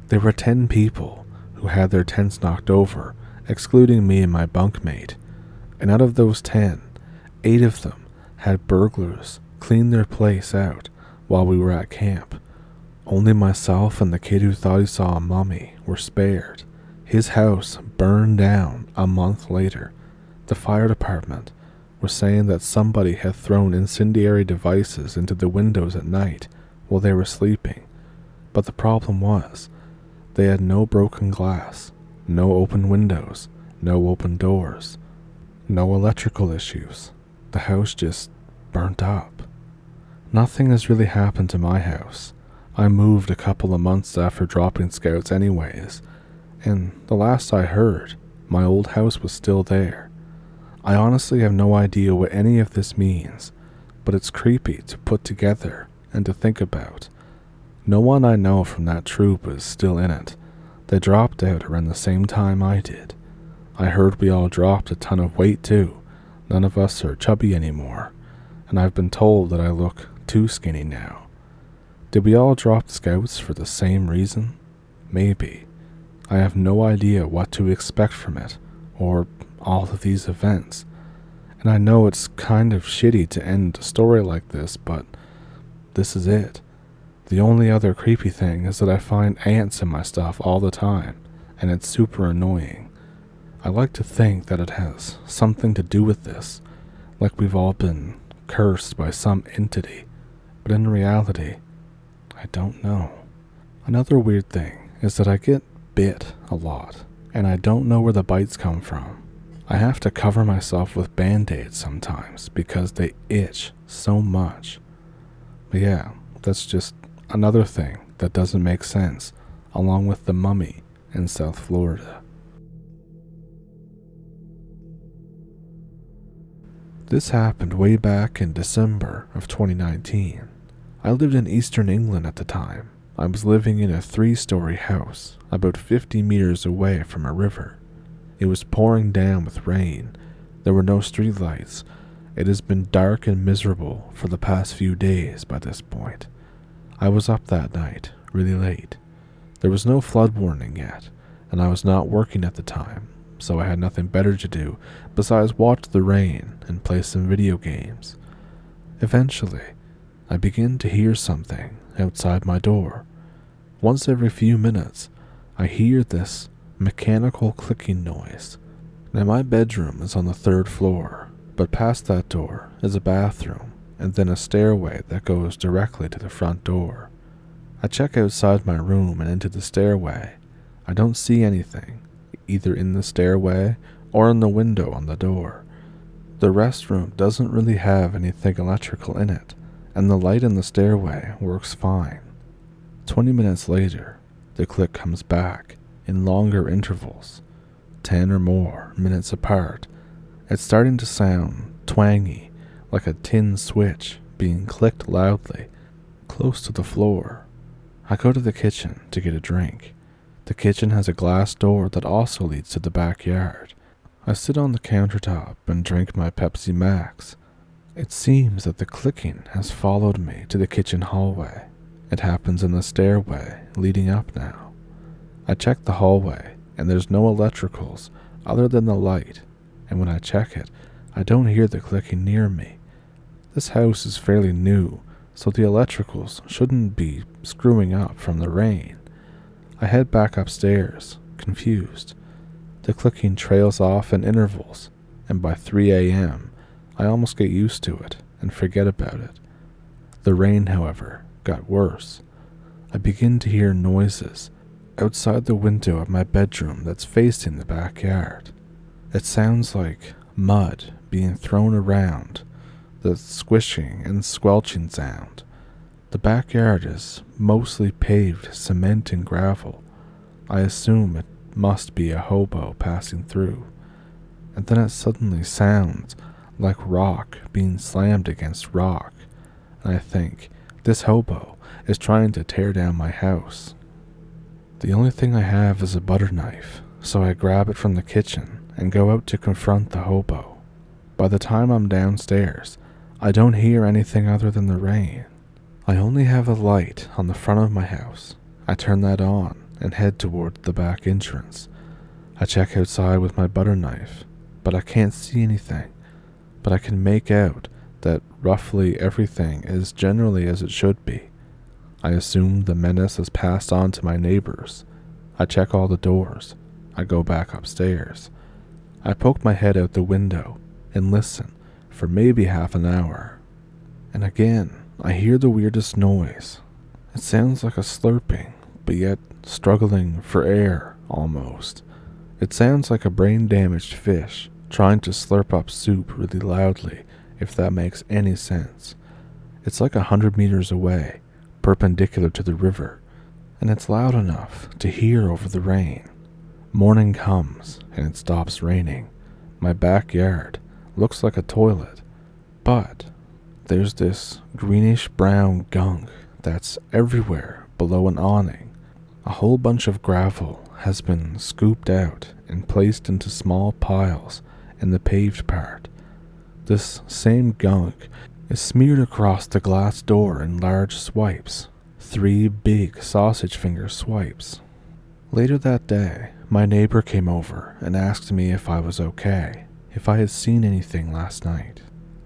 There were 10 people who had their tents knocked over, excluding me and my bunkmate. And out of those 10, 8 of them had burglars clean their place out while we were at camp. Only myself and the kid who thought he saw a mummy were spared. His house burned down a month later. The fire department were saying that somebody had thrown incendiary devices into the windows at night while they were sleeping. But the problem was, they had no broken glass, no open windows, no open doors, no electrical issues. The house just burnt up. Nothing has really happened to my house. I moved a couple of months after dropping scouts anyways, and the last I heard, my old house was still there. I honestly have no idea what any of this means, but it's creepy to put together and to think about. No one I know from that troop is still in it. They dropped out around the same time I did. I heard we all dropped a ton of weight too. None of us are chubby anymore, and I've been told that I look too skinny now. Did we all drop scouts for the same reason? Maybe. I have no idea what to expect from it, or all of these events. And I know it's kind of shitty to end a story like this, but this is it. The only other creepy thing is that I find ants in my stuff all the time, and it's super annoying. I like to think that it has something to do with this, like we've all been cursed by some entity, but in reality, I don't know. Another weird thing is that I get bit a lot, and I don't know where the bites come from. I have to cover myself with band-aids sometimes because they itch so much. But yeah, that's just another thing that doesn't make sense, along with the mummy in South Florida. This happened way back in December of 2019. I lived in eastern England at the time. I was living in a 3-story house, about 50 meters away from a river. It was pouring down with rain. There were no streetlights. It has been dark and miserable for the past few days by this point. I was up that night, really late. There was no flood warning yet, and I was not working at the time, so I had nothing better to do besides watch the rain and play some video games. Eventually, I begin to hear something outside my door. Once every few minutes, I hear this mechanical clicking noise. Now my bedroom is on the 3rd floor, but past that door is a bathroom and then a stairway that goes directly to the front door. I check outside my room and into the stairway. I don't see anything, either in the stairway or in the window on the door. The restroom doesn't really have anything electrical in it, and the light in the stairway works fine. 20 minutes later, the click comes back in longer intervals, 10 or more minutes apart. It's starting to sound twangy, like a tin switch being clicked loudly, close to the floor. I go to the kitchen to get a drink. The kitchen has a glass door that also leads to the backyard. I sit on the countertop and drink my Pepsi Max. It seems that the clicking has followed me to the kitchen hallway. It happens in the stairway leading up now. I check the hallway, and there's no electricals other than the light, and when I check it, I don't hear the clicking near me. This house is fairly new, so the electricals shouldn't be screwing up from the rain. I head back upstairs, confused. The clicking trails off in intervals, and by 3 a.m., I almost get used to it and forget about it. The rain, however, got worse. I begin to hear noises outside the window of my bedroom that's facing the backyard. It sounds like mud being thrown around, the squishing and squelching sound. The backyard is mostly paved cement and gravel. I assume it must be a hobo passing through. And then it suddenly sounds like rock being slammed against rock, and I think this hobo is trying to tear down my house. The only thing I have is a butter knife, so I grab it from the kitchen and go out to confront the hobo. By the time I'm downstairs, I don't hear anything other than the rain. I only have a light on the front of my house. I turn that on and head toward the back entrance. I check outside with my butter knife, but I can't see anything. But I can make out that roughly everything is generally as it should be. I assume the menace has passed on to my neighbors. I check all the doors. I go back upstairs. I poke my head out the window and listen for maybe half an hour. And again, I hear the weirdest noise. It sounds like a slurping, but yet struggling for air almost. It sounds like a brain-damaged fish trying to slurp up soup really loudly, if that makes any sense. It's like 100 meters away, perpendicular to the river, and it's loud enough to hear over the rain. Morning comes, and it stops raining. My backyard looks like a toilet, but there's this greenish-brown gunk that's everywhere below an awning. A whole bunch of gravel has been scooped out and placed into small piles in the paved part. This same gunk is smeared across the glass door in large swipes, 3 big sausage finger swipes. Later that day, my neighbor came over and asked me if I was okay, if I had seen anything last night.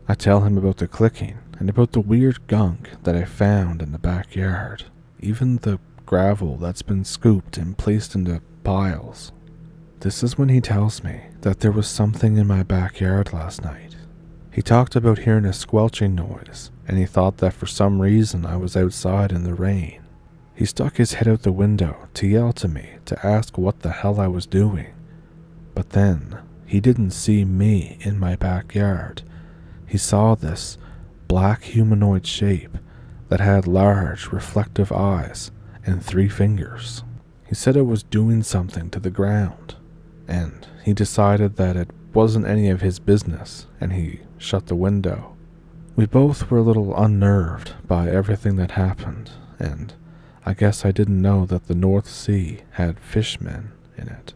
I tell him about the clicking and about the weird gunk that I found in the backyard, even the gravel that's been scooped and placed into piles. This is when he tells me that there was something in my backyard last night. He talked about hearing a squelching noise, and he thought that for some reason I was outside in the rain. He stuck his head out the window to yell to me to ask what the hell I was doing, But then, he didn't see me in my backyard. He saw this black humanoid shape that had large reflective eyes and 3 fingers. He said it was doing something to the ground, and he decided that it wasn't any of his business, and he shut the window. We both were a little unnerved by everything that happened, and I guess I didn't know that the North Sea had fishmen in it.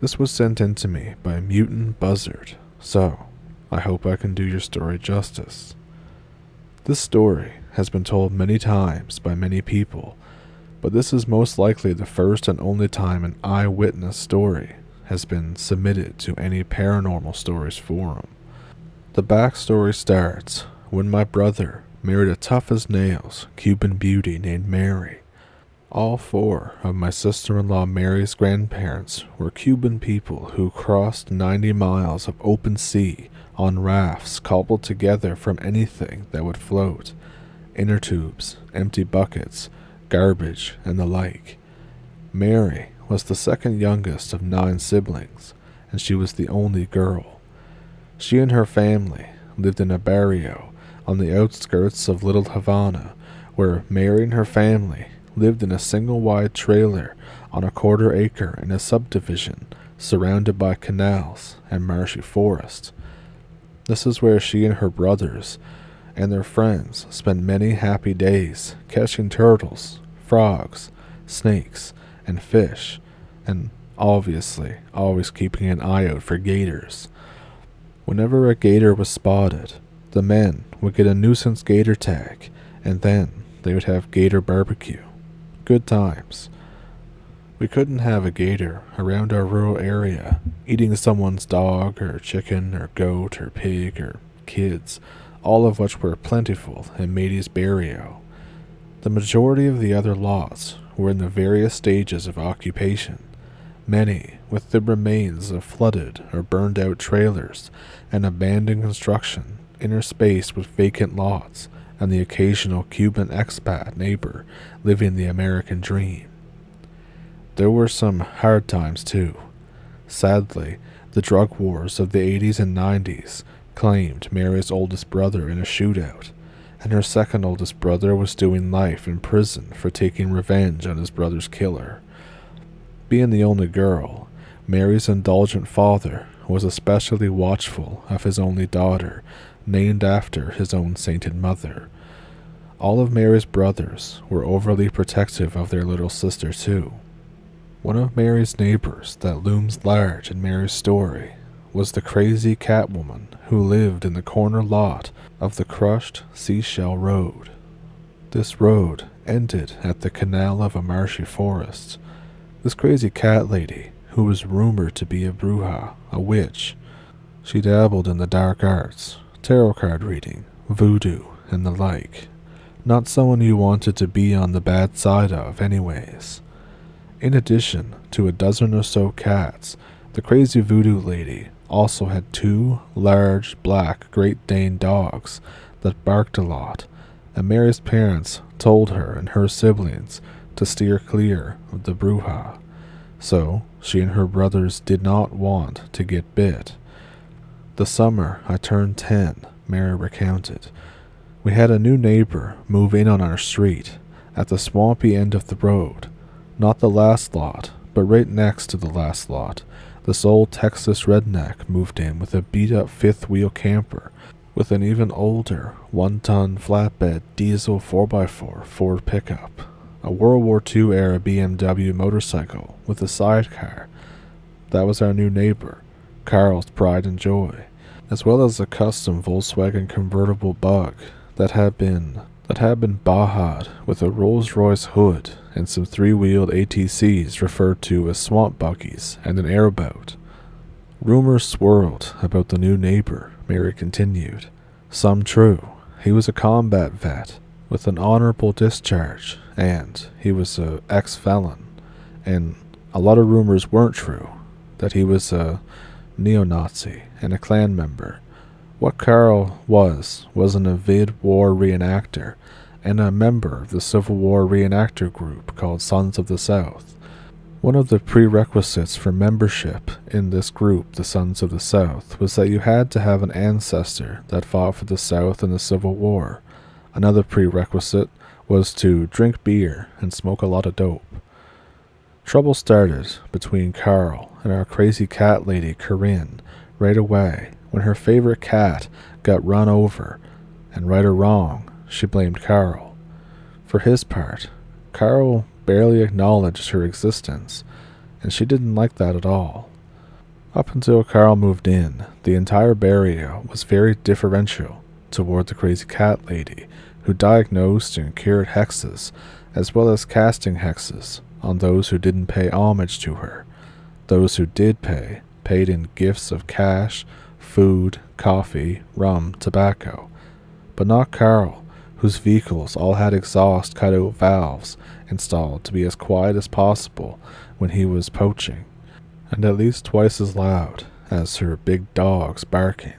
This was sent in to me by Mutant Buzzard, so I hope I can do your story justice. This story has been told many times by many people, but this is most likely the first and only time an eyewitness story has been submitted to any paranormal stories forum. The backstory starts when my brother married a tough-as-nails Cuban beauty named Mary. All 4 of my sister-in-law Mary's grandparents were Cuban people who crossed 90 miles of open sea on rafts cobbled together from anything that would float, inner tubes, empty buckets, garbage, and the like. Mary was the second youngest of 9 siblings, and she was the only girl. She and her family lived in a barrio on the outskirts of Little Havana, where Mary and her family lived in a single-wide trailer on a 1/4 acre in a subdivision surrounded by canals and marshy forest. This is where she and her brothers and their friends spent many happy days catching turtles, frogs, snakes, and fish, and obviously always keeping an eye out for gators. Whenever a gator was spotted, the men would get a nuisance gator tag, and then they would have gator barbecue. Good times. We couldn't have a gator around our rural area, eating someone's dog or chicken or goat or pig or kids, all of which were plentiful in Matey's barrio. The majority of the other lots were in the various stages of occupation, many with the remains of flooded or burned out trailers and abandoned construction interspaced with vacant lots and the occasional Cuban expat neighbor living the American dream. There were some hard times too. Sadly, the drug wars of the 80s and 90s claimed Mary's oldest brother in a shootout, and her second oldest brother was doing life in prison for taking revenge on his brother's killer. Being the only girl, Mary's indulgent father was especially watchful of his only daughter, named after his own sainted mother. All of Mary's brothers were overly protective of their little sister too. One of Mary's neighbors that looms large in Mary's story was the crazy Catwoman who lived in the corner lot of the crushed Seashell Road. This road ended at the canal of a marshy forest. This crazy cat lady, who was rumored to be a bruja, a witch, she dabbled in the dark arts, tarot card reading, voodoo, and the like. Not someone you wanted to be on the bad side of anyways. In addition to a dozen or so cats, the crazy voodoo lady also had 2 large black Great Dane dogs that barked a lot, and Mary's parents told her and her siblings to steer clear of the bruja, so she and her brothers did not want to get bit. The summer I turned 10, Mary recounted, we had a new neighbor move in on our street at the swampy end of the road. Not the last lot, but right next to the last lot. This old Texas redneck moved in with a beat-up 5th-wheel camper with an even older 1-ton flatbed diesel 4x4 Ford pickup, a World War II-era BMW motorcycle with a sidecar. That was our new neighbor, Carl's pride and joy, as well as a custom Volkswagen convertible bug that had been bahad with a Rolls-Royce hood and some 3-wheeled ATCs referred to as swamp buggies and an airboat. Rumors swirled about the new neighbor, Mary continued. Some true. He was a combat vet with an honorable discharge, and he was an ex-felon. And a lot of rumors weren't true, that he was a neo-Nazi and a Klan member. What Carl wasn't a vid war reenactor, and a member of the Civil War reenactor group called Sons of the South. One of the prerequisites for membership in this group, the Sons of the South, was that you had to have an ancestor that fought for the South in the Civil War. Another prerequisite was to drink beer and smoke a lot of dope. Trouble started between Carl and our crazy cat lady Corinne right away when her favorite cat got run over, and right or wrong, she blamed Carl. For his part, Carl barely acknowledged her existence, and she didn't like that at all. Up until Carl moved in, the entire area was very differential toward the crazy cat lady, who diagnosed and cured hexes, as well as casting hexes on those who didn't pay homage to her. Those who did pay paid in gifts of cash, food, coffee, rum, tobacco. But not Carl, whose vehicles all had exhaust cut-out valves installed to be as quiet as possible when he was poaching, and at least twice as loud as her big dogs barking.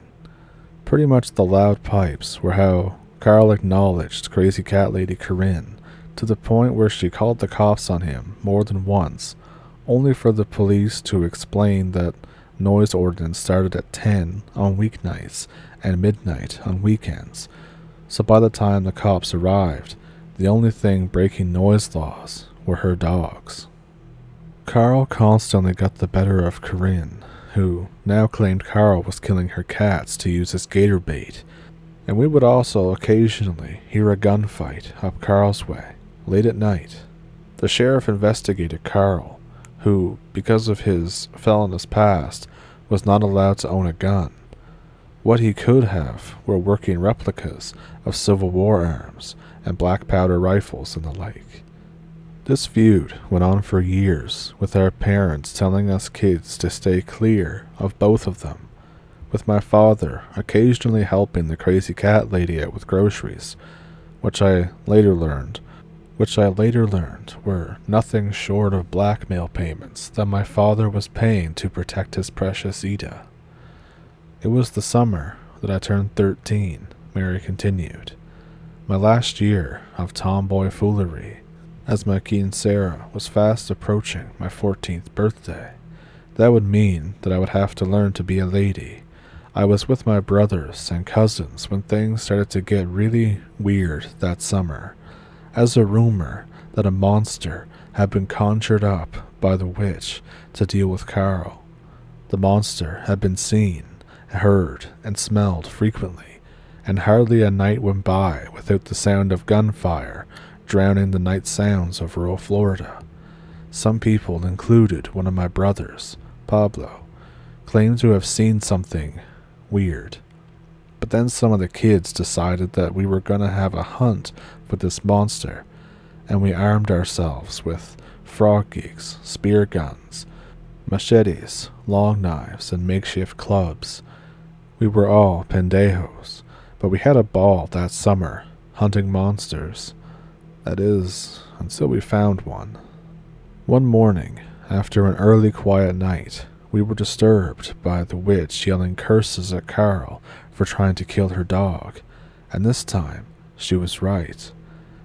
Pretty much the loud pipes were how Carl acknowledged crazy cat lady Corinne, to the point where she called the cops on him more than once, only for the police to explain that noise ordinance started at 10 on weeknights and midnight on weekends. So by the time the cops arrived, the only thing breaking noise laws were her dogs. Carl constantly got the better of Corinne, who now claimed Carl was killing her cats to use as gator bait, and we would also occasionally hear a gunfight up Carl's way, late at night. The sheriff investigated Carl, who, because of his felonious past, was not allowed to own a gun. What he could have were working replicas of Civil War arms and black powder rifles and the like. This feud went on for years, with our parents telling us kids to stay clear of both of them, with my father occasionally helping the crazy cat lady out with groceries, which I later learned were nothing short of blackmail payments that my father was paying to protect his precious Ida. It was the summer that I turned 13, Mary continued, my last year of tomboy foolery, as my keen Sarah was fast approaching my 14th birthday. That would mean that I would have to learn to be a lady. I was with my brothers and cousins when things started to get really weird that summer, as a rumor that a monster had been conjured up by the witch to deal with Carl. The monster had been seen, heard, and smelled frequently, and hardly a night went by without the sound of gunfire drowning the night sounds of rural Florida. Some people, included one of my brothers, Pablo, claimed to have seen something weird. But then some of the kids decided that we were going to have a hunt for this monster, and we armed ourselves with frog gigs, spear guns, machetes, long knives, and makeshift clubs. We were all pendejos, but we had a ball that summer, hunting monsters. That is, until we found one. One morning, after an early quiet night, we were disturbed by the witch yelling curses at Carl for trying to kill her dog, and this time she was right.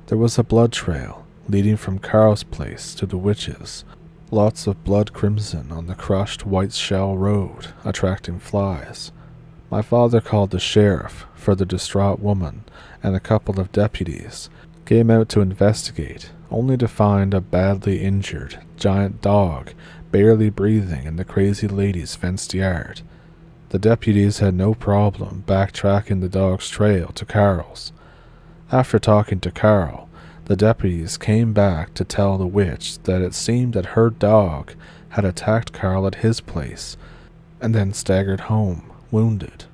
There was a blood trail leading from Carl's place to the witch's, lots of blood crimson on the crushed white shell road, attracting flies. My father called the sheriff for the distraught woman, and a couple of deputies came out to investigate, only to find a badly injured giant dog barely breathing in the crazy lady's fenced yard. The deputies had no problem backtracking the dog's trail to Carl's. After talking to Carl, the deputies came back to tell the witch that it seemed that her dog had attacked Carl at his place, and then staggered home, wounded.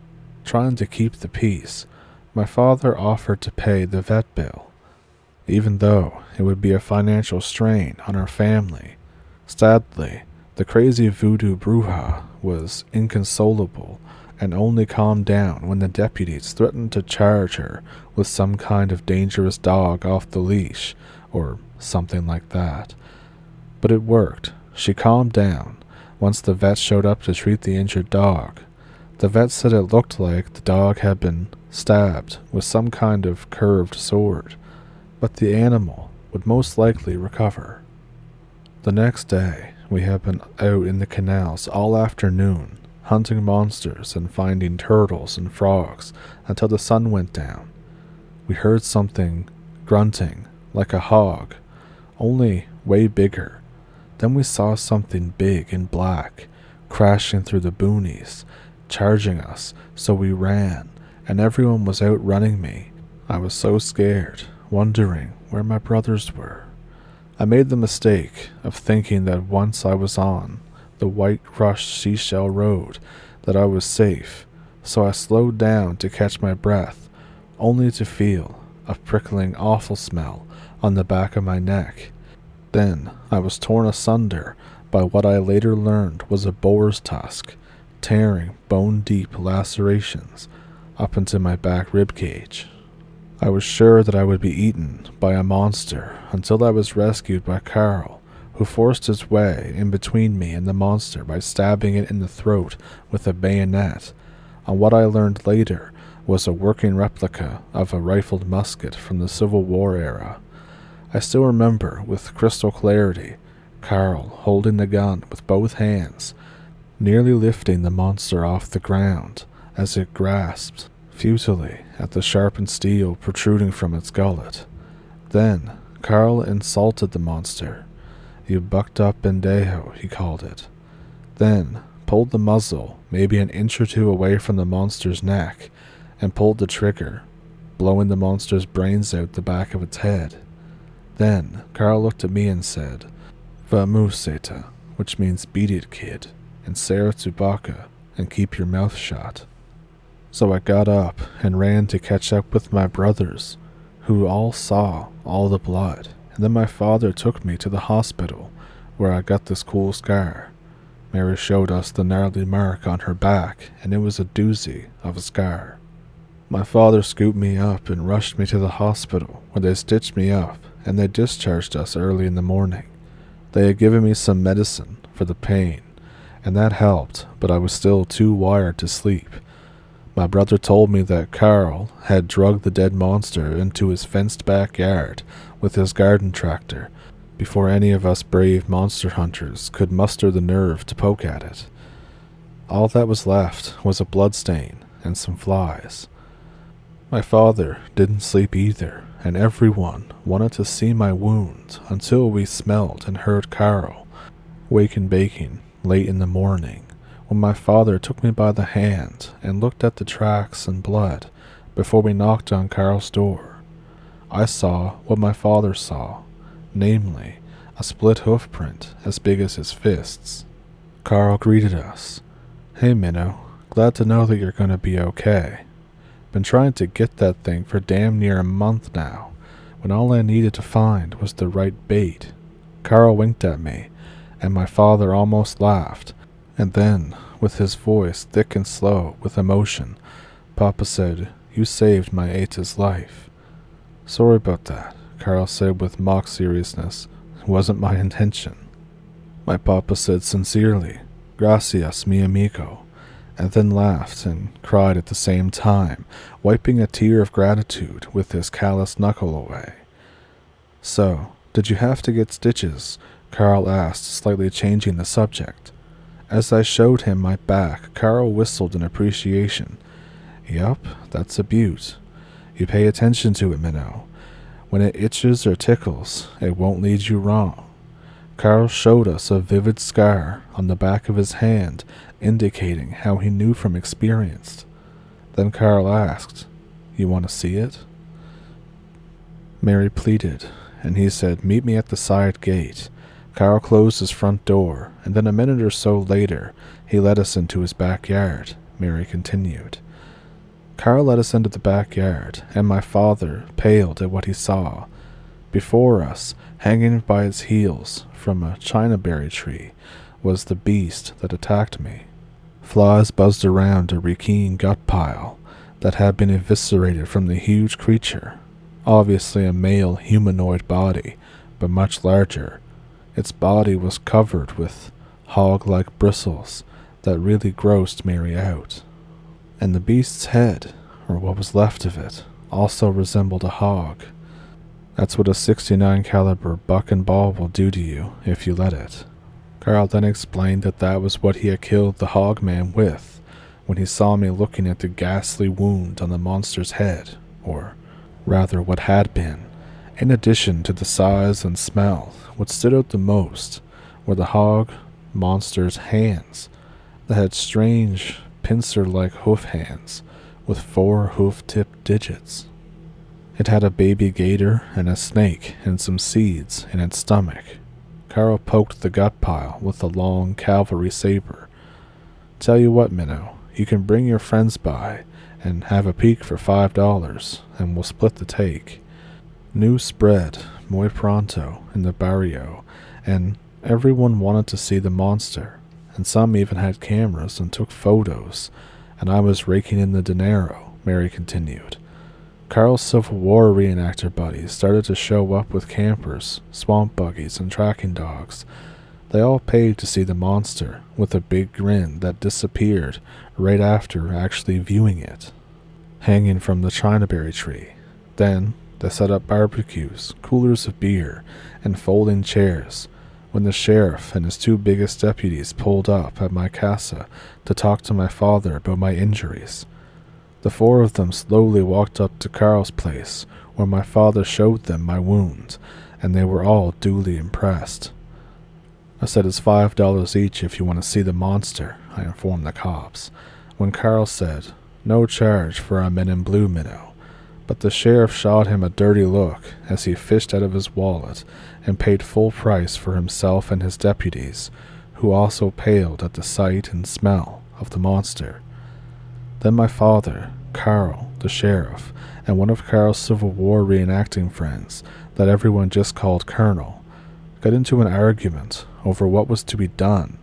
Trying to keep the peace, my father offered to pay the vet bill, even though it would be a financial strain on our family. Sadly, the crazy voodoo bruja was inconsolable and only calmed down when the deputies threatened to charge her with some kind of dangerous dog off the leash, or something like that. But it worked. She calmed down once the vet showed up to treat the injured dog. The vet said it looked like the dog had been stabbed with some kind of curved sword, but the animal would most likely recover. The next day, we had been out in the canals all afternoon, hunting monsters and finding turtles and frogs until the sun went down. We heard something grunting like a hog, only way bigger. Then we saw something big and black crashing through the boonies, charging us, so we ran, and everyone was outrunning me. I was so scared, wondering where my brothers were. I made the mistake of thinking that once I was on the white crushed seashell road that I was safe, so I slowed down to catch my breath, only to feel a prickling awful smell on the back of my neck. Then I was torn asunder by what I later learned was a boar's tusk, tearing bone-deep lacerations up into my back rib cage. I was sure that I would be eaten by a monster until I was rescued by Carl, who forced his way in between me and the monster by stabbing it in the throat with a bayonet, on what I learned later was a working replica of a rifled musket from the Civil War era. I still remember with crystal clarity Carl holding the gun with both hands, nearly lifting the monster off the ground as it grasped futilely at the sharpened steel protruding from its gullet. Then Carl insulted the monster. "You bucked up pendejo," he called it. Then pulled the muzzle maybe an inch or two away from the monster's neck and pulled the trigger, blowing the monster's brains out the back of its head. Then Carl looked at me and said, "Vamos, Seta," which means "beat it, kid," and "Sarah Tubaka," and "keep your mouth shut." So I got up and ran to catch up with my brothers, who all saw all the blood, and then my father took me to the hospital, where I got this cool scar. Mary showed us the gnarly mark on her back, and it was a doozy of a scar. My father scooped me up and rushed me to the hospital, where they stitched me up, and they discharged us early in the morning. They had given me some medicine for the pain, and that helped, but I was still too wired to sleep. My brother told me that Carl had dragged the dead monster into his fenced backyard with his garden tractor before any of us brave monster hunters could muster the nerve to poke at it. All that was left was a bloodstain and some flies. My father didn't sleep either, and everyone wanted to see my wound until we smelled and heard Carl waking baking late in the morning, when my father took me by the hand and looked at the tracks and blood before we knocked on Carl's door. I saw what my father saw, namely, a split hoof print as big as his fists. Carl greeted us. "Hey, Minnow, glad to know that you're going to be okay. Been trying to get that thing for damn near a month now, when all I needed to find was the right bait." Carl winked at me, and my father almost laughed, and then, with his voice thick and slow with emotion, Papa said, "You saved my Ata's life." "Sorry about that," Carl said with mock seriousness. "It wasn't my intention." My papa said sincerely, "Gracias, mi amigo," and then laughed and cried at the same time, wiping a tear of gratitude with his callous knuckle away. "So, did you have to get stitches?" Carl asked, slightly changing the subject. As I showed him my back, Carl whistled in appreciation. "Yup, that's a beaut. You pay attention to it, Minnow. When it itches or tickles, it won't lead you wrong." Carl showed us a vivid scar on the back of his hand, indicating how he knew from experience. Then Carl asked, "You want to see it?" Mary pleaded, and he said, "Meet me at the side gate." Carl closed his front door, and then a minute or so later, he led us into his backyard. Mary continued. Carl led us into the backyard, and my father paled at what he saw. Before us, hanging by its heels from a chinaberry tree, was the beast that attacked me. Flies buzzed around a reeking gut pile that had been eviscerated from the huge creature, obviously a male humanoid body, but much larger. Its body was covered with hog-like bristles that really grossed Mary out. And the beast's head, or what was left of it, also resembled a hog. That's what a 69 caliber buck and ball will do to you if you let it. Carl then explained that that was what he had killed the Hogman with when he saw me looking at the ghastly wound on the monster's head, or rather what had been. In addition to the size and smell, what stood out the most were the hog monster's hands that had strange pincer-like hoof hands with 4 hoof-tipped digits. It had a baby gator and a snake and some seeds in its stomach. Carl poked the gut pile with a long cavalry saber. Tell you what, Minnow, you can bring your friends by and have a peek for $5, and we'll split the take. News spread muy pronto in the barrio, and everyone wanted to see the monster, and some even had cameras and took photos, and I was raking in the dinero, Mary continued. Carl's Civil War reenactor buddies started to show up with campers, swamp buggies, and tracking dogs. They all paid to see the monster, with a big grin that disappeared right after actually viewing it, hanging from the chinaberry tree. Then they set up barbecues, coolers of beer, and folding chairs, when the sheriff and his 2 biggest deputies pulled up at my casa to talk to my father about my injuries. The 4 of them slowly walked up to Carl's place, where my father showed them my wound, and they were all duly impressed. I said it's $5 each if you want to see the monster, I informed the cops, when Carl said, no charge for our men in blue, Minnow. But the sheriff shot him a dirty look as he fished out of his wallet and paid full price for himself and his deputies, who also paled at the sight and smell of the monster. Then my father, Carl, the sheriff, and one of Carl's Civil War reenacting friends that everyone just called Colonel, got into an argument over what was to be done,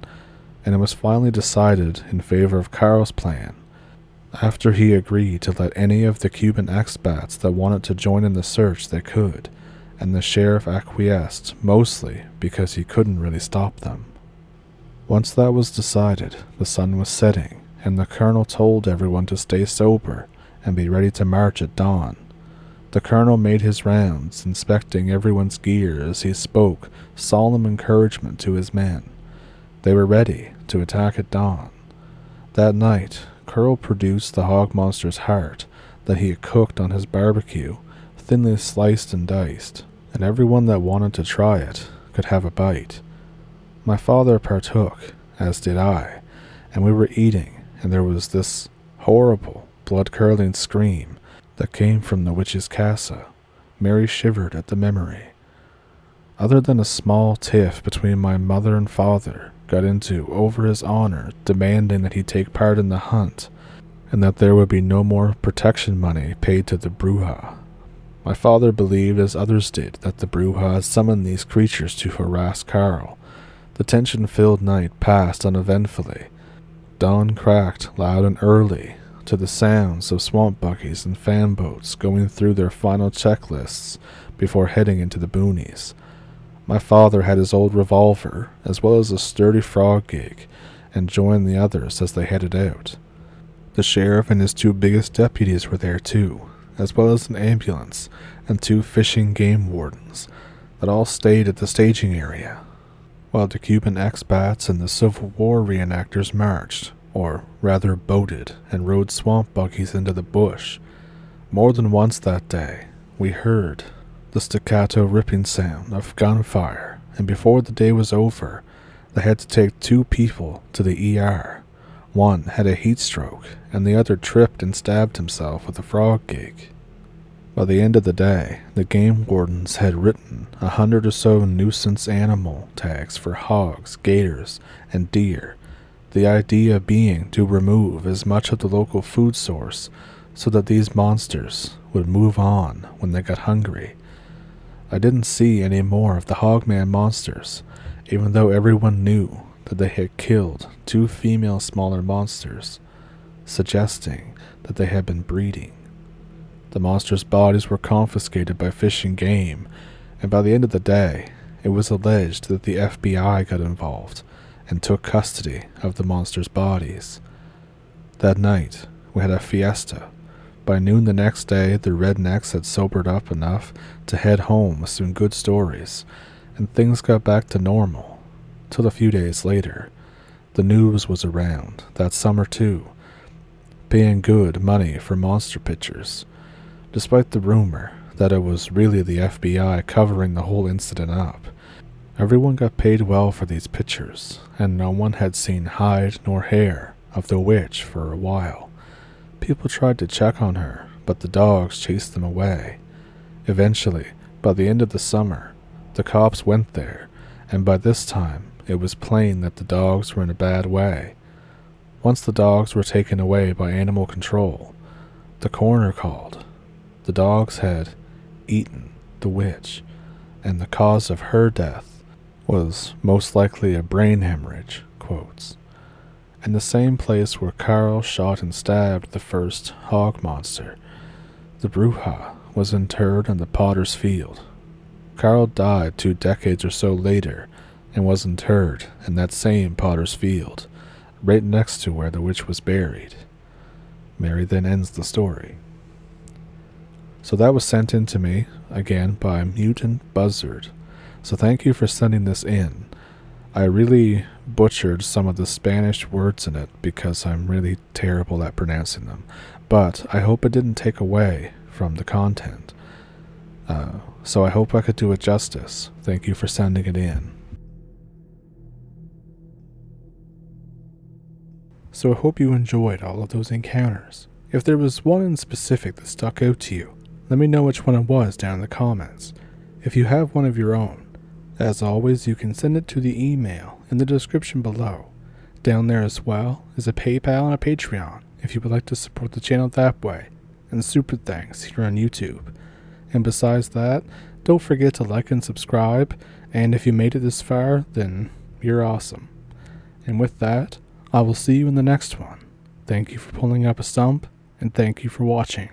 and it was finally decided in favor of Carl's plan. After he agreed to let any of the Cuban expats that wanted to join in the search they could, and the sheriff acquiesced mostly because he couldn't really stop them. Once that was decided, the sun was setting, and the colonel told everyone to stay sober and be ready to march at dawn. The colonel made his rounds, inspecting everyone's gear as he spoke solemn encouragement to his men. They were ready to attack at dawn. That night, Carl produced the hog monster's heart that he had cooked on his barbecue, thinly sliced and diced, and everyone that wanted to try it could have a bite. My father partook, as did I, and we were eating, and there was this horrible, blood-curdling scream that came from the witch's casa. Mary shivered at the memory. Other than a small tiff between my mother and father got into over his honor, demanding that he take part in the hunt, and that there would be no more protection money paid to the Bruja. My father believed, as others did, that the Bruja had summoned these creatures to harass Carl. The tension-filled night passed uneventfully. Dawn cracked loud and early, to the sounds of swamp buggies and fan boats going through their final checklists before heading into the boonies. My father had his old revolver, as well as a sturdy frog gig, and joined the others as they headed out. The sheriff and his 2 biggest deputies were there too, as well as an ambulance and 2 fishing game wardens that all stayed at the staging area, while the Cuban expats and the Civil War reenactors marched, or rather boated, and rode swamp buggies into the bush. More than once that day, we heard the staccato ripping sound of gunfire, and before the day was over, they had to take 2 people to the ER. One had a heat stroke, and the other tripped and stabbed himself with a frog gig. By the end of the day, the game wardens had written 100 or so nuisance animal tags for hogs, gators, and deer, the idea being to remove as much of the local food source so that these monsters would move on when they got hungry. I didn't see any more of the Hogman monsters, even though everyone knew that they had killed 2 female smaller monsters, suggesting that they had been breeding. The monsters' bodies were confiscated by Fish and Game, and by the end of the day, it was alleged that the FBI got involved and took custody of the monsters' bodies. That night, we had a fiesta, By noon the next day, the rednecks had sobered up enough to head home with some good stories, and things got back to normal. Till a few days later, the news was around that summer too, paying good money for monster pictures, despite the rumor that it was really the FBI covering the whole incident up. Everyone got paid well for these pictures, and no one had seen hide nor hair of the witch for a while. People tried to check on her, but the dogs chased them away. Eventually, by the end of the summer, the cops went there, and by this time, it was plain that the dogs were in a bad way. Once the dogs were taken away by animal control, the coroner called. The dogs had eaten the witch, and the cause of her death was most likely a brain hemorrhage, quotes. In the same place where Carl shot and stabbed the first hog monster, the Bruja was interred on the potter's field. Carl died 2 decades or so later and was interred in that same potter's field, right next to where the witch was buried. Mary then ends the story. So that was sent in to me, again, by Mutant Buzzard. So thank you for sending this in. I really butchered some of the Spanish words in it because I'm really terrible at pronouncing them, but I hope it didn't take away from the content. So I hope I could do it justice. Thank you for sending it in. So I hope you enjoyed all of those encounters. If there was one in specific that stuck out to you, let me know which one it was down in the comments. If you have one of your own, as always, you can send it to the email in the description below. Down there as well is a PayPal and a Patreon if you would like to support the channel that way, and super thanks here on YouTube. And besides that, don't forget to like and subscribe, and if you made it this far, then you're awesome. And with that, I will see you in the next one. Thank you for pulling up a stump, and thank you for watching.